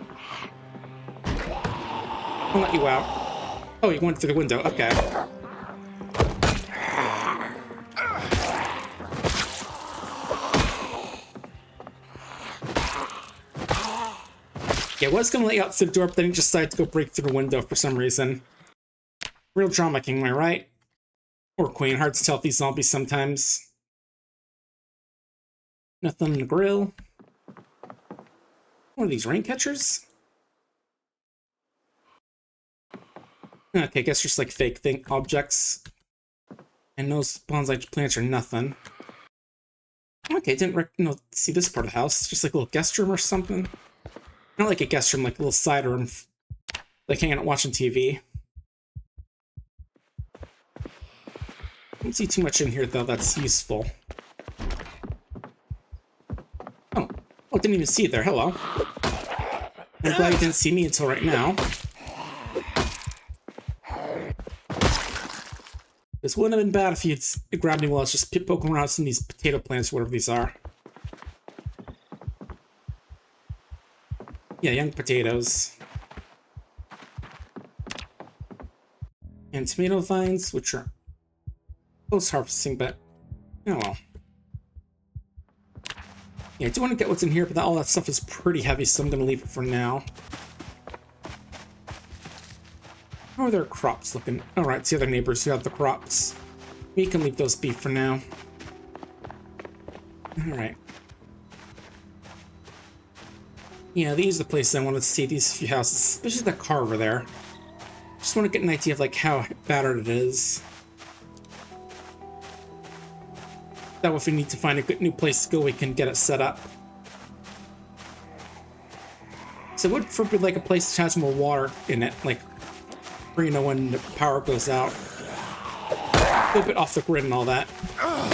I'll let you out. Oh, you went through the window, okay. Yeah, I was gonna let you out through the door, but then he just decided to go break through the window for some reason. Real drama king, am I right? Or queen, hard to tell with these zombies sometimes. Nothing in the grill. What are these, rain catchers? Okay, I guess just like fake thing objects. And those bonsai plants are nothing. Okay, didn't see this part of the house. Just like a little guest room or something. Not like a guest room, like a little side room. Like hanging out watching TV. Don't see too much in here though that's useful. Oh, didn't even see it there. Hello. I'm glad you didn't see me until right now. This wouldn't have been bad if you'd grabbed me while I was just poking around some of these potato plants, whatever these are. Yeah, young potatoes. And tomato vines, which are close harvesting, but oh well. Yeah, I do want to get what's in here, but all that stuff is pretty heavy, so I'm going to leave it for now. How are their crops looking? Alright, it's the other neighbors who have the crops. We can leave those be for now. Alright. Yeah, these are the places I want to see, these few houses, especially that car over there. Just want to get an idea of like how battered it is. That way if we need to find a good new place to go, we can get it set up. So it would for like a place that has more water in it, like for, you know, when the power goes out. A little bit off the grid and all that. Oh.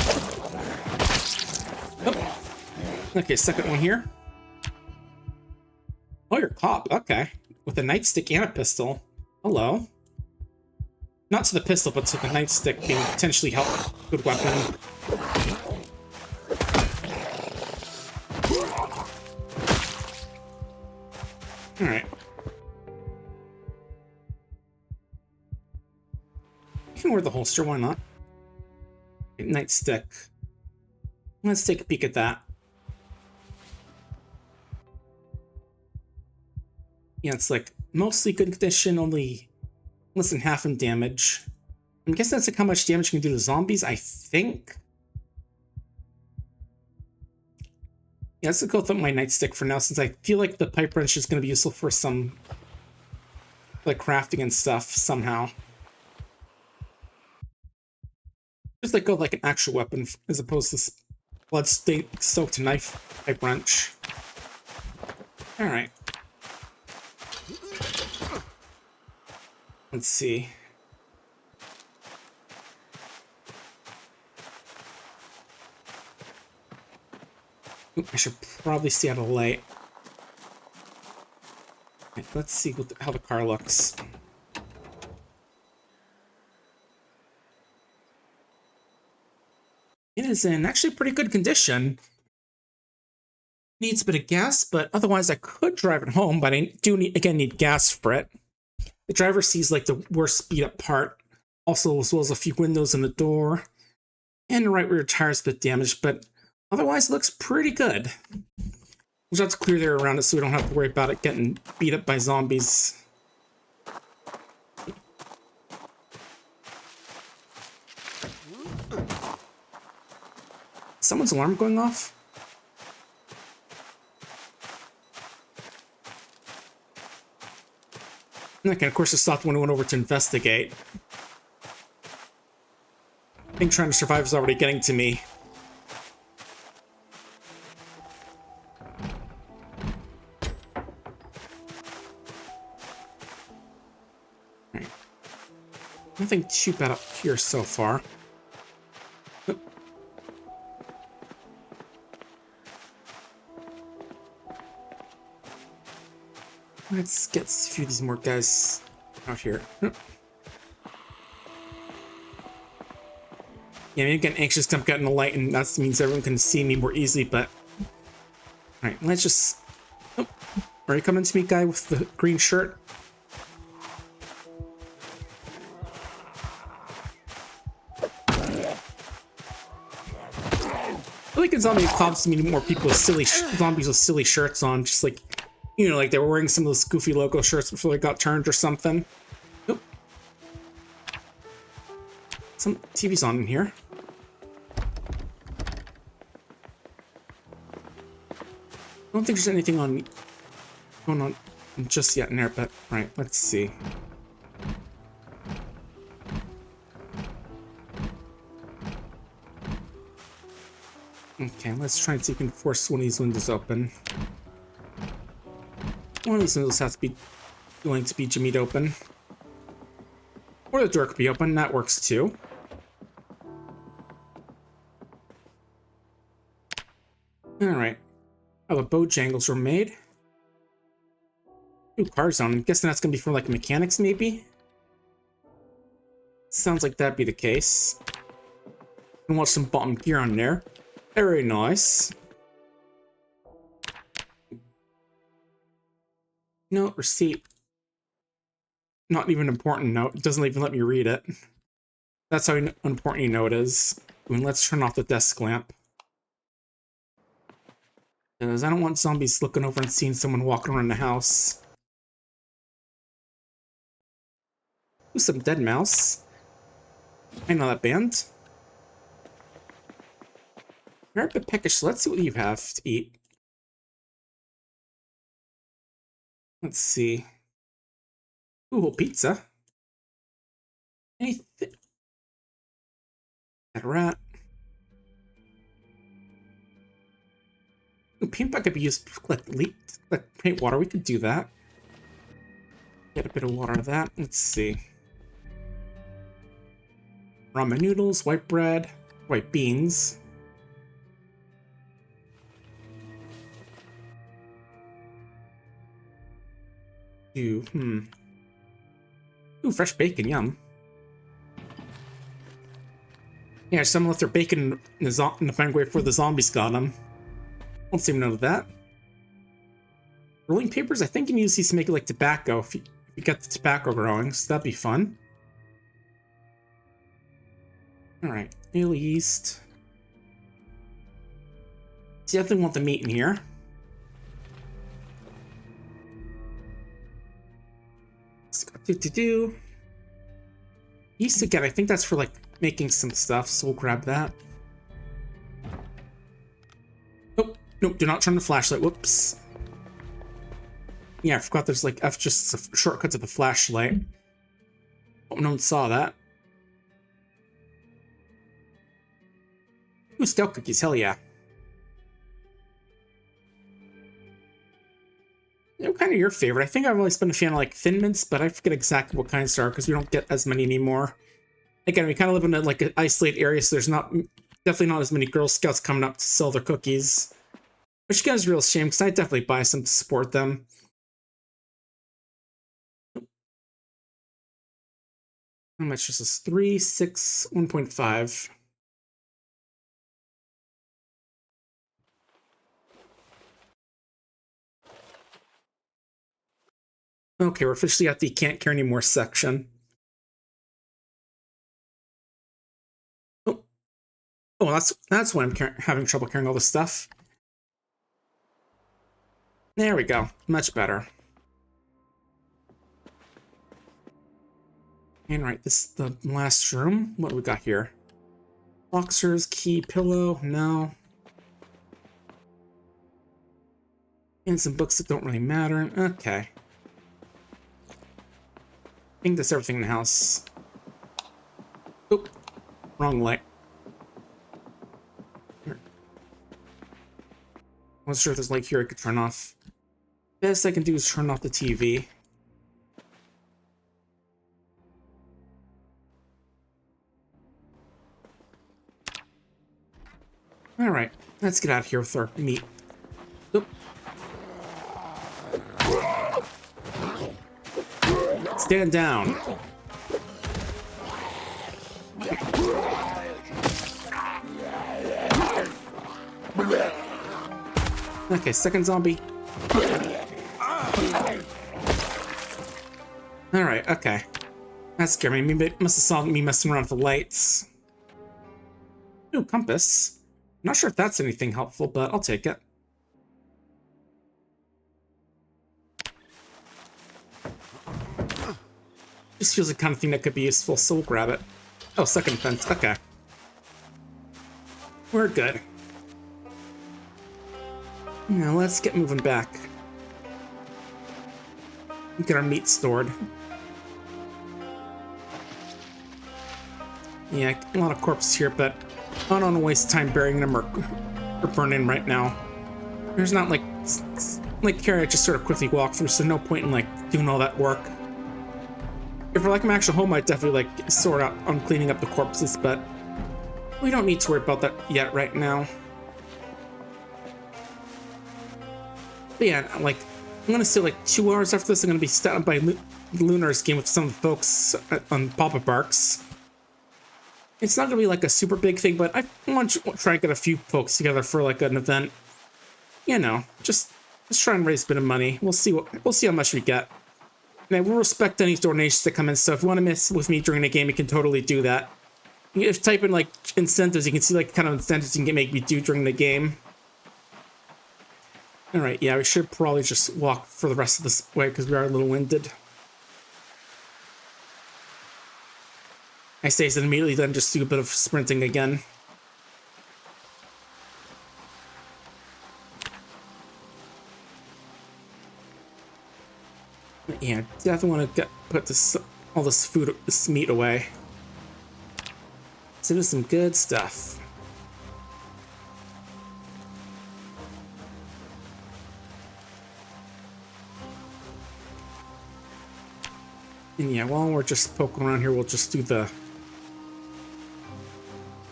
Okay, second one here. Oh, you're a cop. Okay. With a nightstick and a pistol. Hello. Not to the pistol, but to the nightstick being potentially good weapon. Alright. You can wear the holster, why not? Nightstick. Let's take a peek at that. Yeah, it's like mostly good condition, only less than half in damage. I'm guessing that's like how much damage you can do to zombies, I think. Yeah, let's go with my nightstick for now, since I feel like the pipe wrench is going to be useful for some like crafting and stuff somehow. Just like go with like an actual weapon as opposed to blood-soaked knife pipe wrench. All right. Let's see. Oop, I should probably stay out of light. Okay, let's see how the car looks. It is in actually pretty good condition. Needs a bit of gas, but otherwise I could drive it home, but I do need gas for it. The driver's seat is like the worst speed up part. Also, as well as a few windows in the door. And the right rear tire's a bit damaged, but otherwise it looks pretty good. We'll just have to clear the air around it so we don't have to worry about it getting beat up by zombies. Someone's alarm going off? Okay, of course I stopped when I went over to investigate. I think trying to survive is already getting to me. Alright. Nothing too bad up here so far. Oop. Let's get a few of these more guys out here. Oop. Yeah, I'm getting anxious because I'm getting the light, and that means everyone can see me more easily, but... Alright, let's just... Oh, are you coming to me, guy with the green shirt? I think in zombie apocalypse, need more people with zombies with silly shirts on, just like, you know, like they were wearing some of those goofy logo shirts before they got turned or something. Oop. Some TV's on in here. I don't think there's anything going on just yet in there, but right, let's see. Okay, let's try and see if we can force one of these windows open. One of these windows has to be willing to be jimmied open. Or the door could be open, that works too. Alright. Oh, the Bojangles were made. Ooh, cars on. I'm guessing that's gonna be for like mechanics, maybe? Sounds like that'd be the case. And watch some bottom gear on there. Very nice. No, receipt. Not even an important note. It doesn't even let me read it. That's how important you know it is. And let's turn off the desk lamp. Because I don't want zombies looking over and seeing someone walking around the house. Ooh, some dead mouse. I know that band. You're a bit peckish, so let's see what you have to eat. Let's see. Ooh, whole pizza. Anything? That rat. Ooh, paint bucket could be used to collect paint water. We could do that. Get a bit of water of that. Let's see. Ramen noodles, white bread, white beans. Ooh, Ooh, fresh bacon, yum. Yeah, someone left their bacon in the microwave before the zombies got them. Won't seem to know that. Rolling papers, I think you can use these to make it like tobacco if you get the tobacco growing, so that'd be fun. Alright, ale yeast. Definitely want the meat in here. Yeast again, I think that's for like making some stuff, so we'll grab that. Oh, nope, do not turn the flashlight, whoops. Yeah, I forgot there's like F just a shortcut to the flashlight. Oh, no one saw that. Ooh, scout cookies, hell yeah. What kind of your favorite? I think I've always been a fan of like Thin Mints, but I forget exactly what kinds are because we don't get as many anymore. Again, we kind of live in a, like an isolated area, so there's definitely not as many Girl Scouts coming up to sell their cookies. Which again is a real shame because I definitely buy some to support them. How much is this? 3, 6, 1.5. Okay, we're officially at the can't carry anymore section. Oh, that's why I'm having trouble carrying all this stuff. There we go. Much better. And right, this is the last room. What do we got here? Boxers, key, pillow, no. And some books that don't really matter. Okay. I think that's everything in the house. Oop. Wrong light. Here. I'm not sure if there's light here I could turn off. Best I can do is turn off the TV. Alright, let's get out of here with our meat. Oop. Stand down. Okay, second zombie. Alright, okay. That scared me. Maybe it must have saw me messing around with the lights. Ooh, compass. Not sure if that's anything helpful, but I'll take it. This feels like the kind of thing that could be useful, so we'll grab it. Oh, second fence. Okay. We're good. Now let's get moving back. Get our meat stored. Yeah, a lot of corpses here, but I don't want to waste time burying them or burning right now. There's not like Carrie, I just sort of quickly walk through, so no point in like doing all that work. If we're like my actual home, I'd definitely like sort out on cleaning up the corpses, but we don't need to worry about that yet right now. But yeah, like I'm gonna say like 2 hours after this, I'm gonna be starting by Lunar's game with some of the folks on PapaBarks. It's not gonna be like a super big thing, but I want to try and get a few folks together for like an event. You know, just try and raise a bit of money. We'll see how much we get. And I will respect any donations that come in. So if you want to mess with me during the game, you can totally do that. If you type in like incentives, you can see like kind of incentives you can make me do during the game. All right, yeah, we should probably just walk for the rest of this way because we are a little winded. I say so immediately, then just do a bit of sprinting again. But yeah, definitely want to put all this meat away. So there's some good stuff. And yeah, while we're just poking around here, we'll just do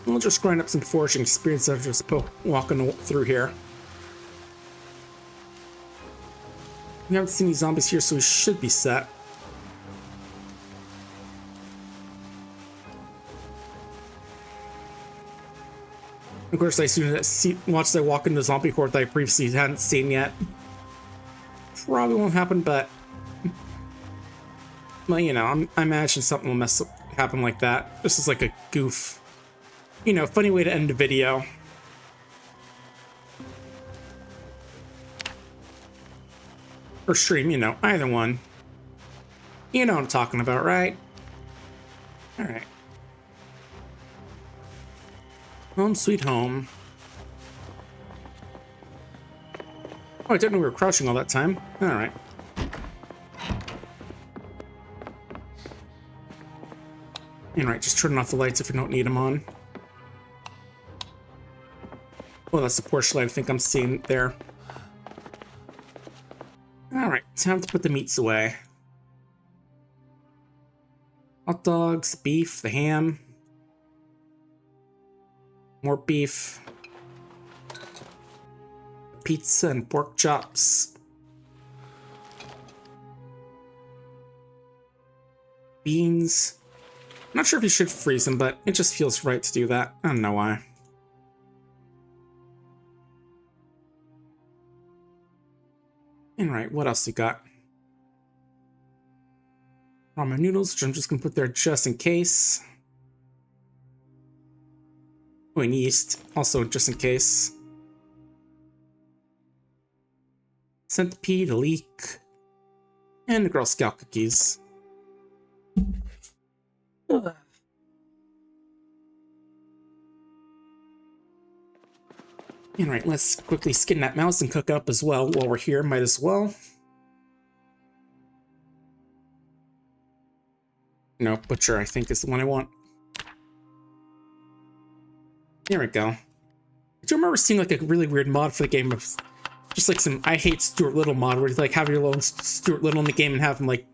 we'll just grind up some foraging experience of just walking through here. We haven't seen any zombies here, so we should be set. Of course, I soon watch I walk into the zombie horde that I previously hadn't seen yet. Probably won't happen, but well, you know, I imagine something will happen like that. This is like a goof. You know, funny way to end a video. Or stream, you know, either one. You know what I'm talking about, right? Alright. Home sweet home. Oh, I didn't know we were crouching all that time. Alright. Alright, just turn off the lights if you don't need them on. Oh, that's the porch light I think I'm seeing there. Alright, time to put the meats away. Hot dogs, beef, the ham. More beef. Pizza and pork chops. Beans. I'm not sure if you should freeze them, but it just feels right to do that. I don't know why. Alright, what else you got? Ramen noodles, which I'm just gonna put there just in case. Oh, and yeast, also just in case. Centipede, a leek, and the Girl Scout cookies. Alright, let's quickly skin that mouse and cook it up as well while we're here. Might as well. No, butcher, I think is the one I want. There we go. I do remember seeing like a really weird mod for the game of just like some I Hate Stuart Little mod where you like have your own Stuart Little in the game and have him like,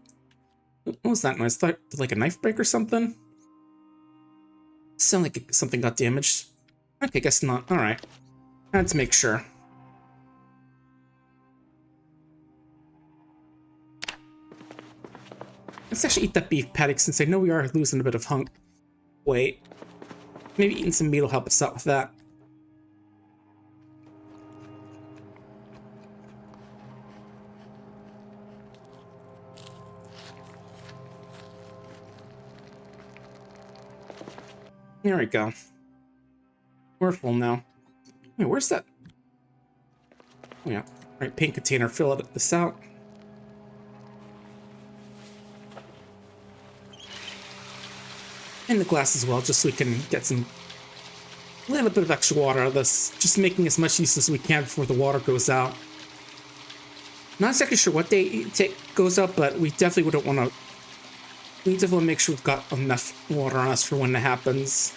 what was that noise? Like a knife break or something? Sound like something got damaged. Okay, guess not. Alright. I had to make sure. Let's actually eat that beef patty since I know we are losing a bit of weight. Maybe eating some meat will help us out with that. There we go. We're full now. Wait, where's that? Oh, yeah. Right, pink container. Fill this out. And the glass as well, just so we can get some little bit of extra water out of this. Just making as much use as we can before the water goes out. Not exactly sure what day it goes out, but we definitely wouldn't want to. We definitely want to make sure we've got enough water on us for when that happens.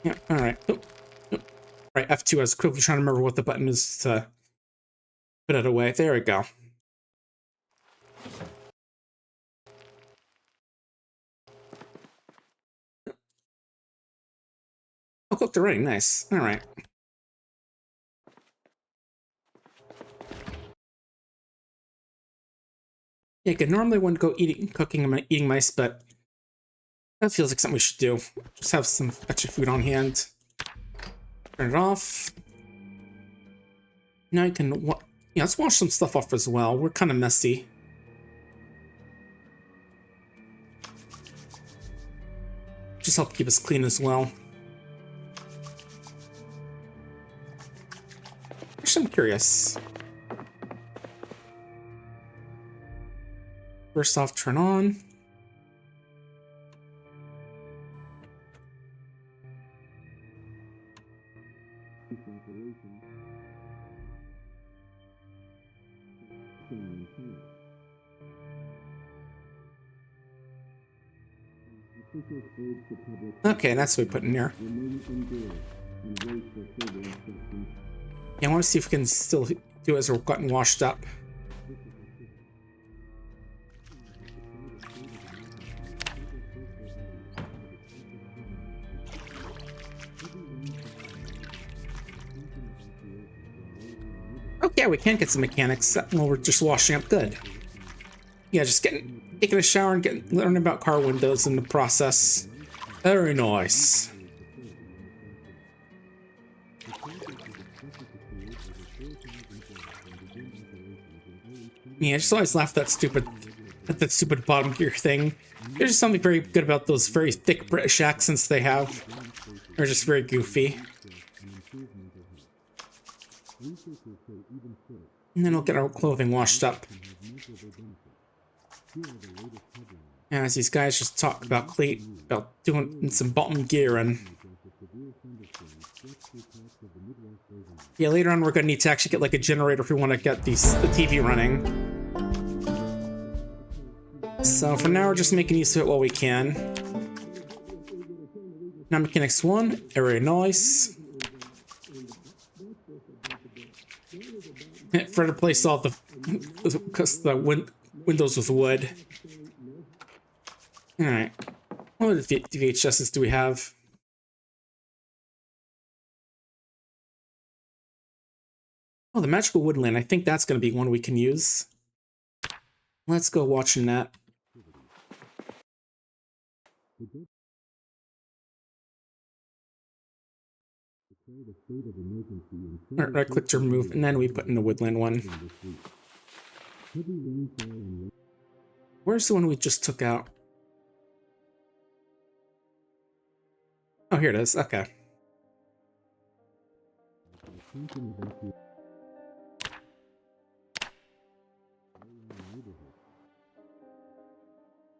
Yeah, alright. Oh, oh. Right, F2. I was quickly trying to remember what the button is to put it away. There we go. Oh, cooked already. Nice. Alright. Yeah, good. Normally I wouldn't go cooking and eating mice, but that feels like something we should do. Just have some extra food on hand. Turn it off. Now you can... Yeah, let's wash some stuff off as well. We're kind of messy. Just help keep us clean as well. Actually, I'm curious. First off, turn on. Okay, that's what we put in there. Yeah, I want to see if we can still do it as we're getting washed up. Okay, we can get some mechanics while we're just washing up. Good. Yeah, just taking a shower and learning about car windows in the process. Very nice. Yeah, I just always laugh at that stupid bottom gear thing. There's just something very good about those very thick British accents they have. They're just very goofy. And then we'll get our clothing washed up. And as these guys just talk about doing some bottom gear and... Yeah, later on we're gonna need to actually get like a generator if we want to get the TV running. So for now we're just making use of it while we can. Now mechanics 1, very nice. For to replace all the windows with wood. Alright. What other VHSs do we have? Oh, the Magical Woodland. I think that's going to be one we can use. Let's go watching that. Right click to remove, and then we put in the Woodland one. Where's the one we just took out? Oh, here it is. Okay.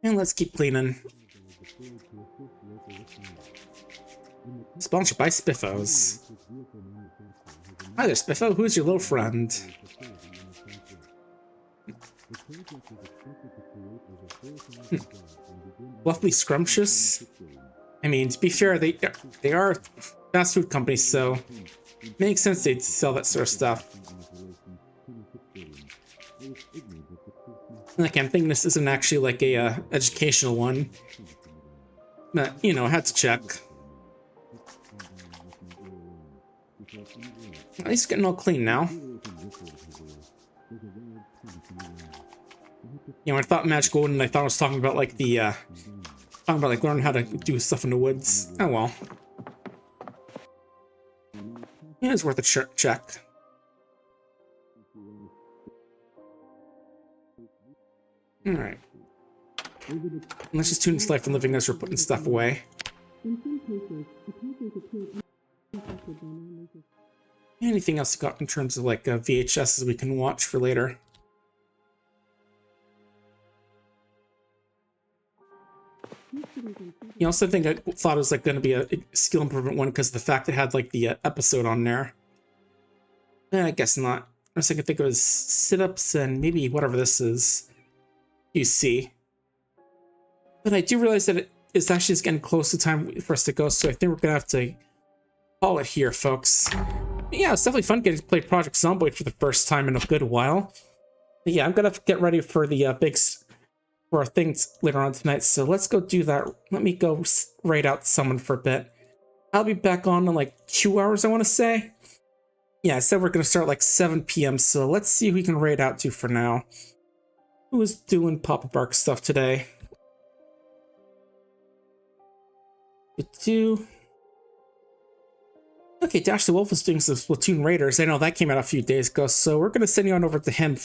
And let's keep cleaning. Sponsored by Spiffos. Hi there, Spiffo. Who's your little friend? Lovely scrumptious. I mean, to be fair, they are fast food companies, so it makes sense they'd sell that sort of stuff. Like, I'm thinking this isn't actually like a educational one, but you know, I had to check. At least getting all clean now. You know, I thought Magical Wood, and I thought I was talking about like the like learning how to do stuff in the woods. Oh well. Yeah, it's worth a check. Alright. Let's just tune into life and living as we're putting stuff away. Anything else you got in terms of like VHSs we can watch for later? You also think I thought it was like going to be a skill improvement one because of the fact it had like the episode on there. I guess not. I was thinking, I think it was sit-ups and maybe whatever this is. You see. But I do realize that it's actually getting close to time for us to go, so I think we're going to have to call it here, folks. But yeah, it's definitely fun getting to play Project Zomboid for the first time in a good while. But yeah, I'm going to get ready for the for our things later on tonight, so let's go do that. Let me go raid out someone for a bit. I'll be back on in like 2 hours, I want to say. Yeah, I said we're going to start like 7 p.m., so let's see who we can raid out to for now. Who is doing PapaBarks stuff today? Okay, Dash the Wolf is doing some Splatoon Raiders. I know that came out a few days ago, so we're going to send you on over to him.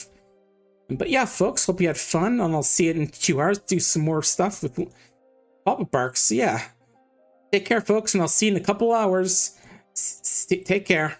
But yeah, folks, hope you had fun, and I'll see you in 2 hours. Do some more stuff with PapaBarks. So yeah, take care, folks, and I'll see you in a couple hours. Take care.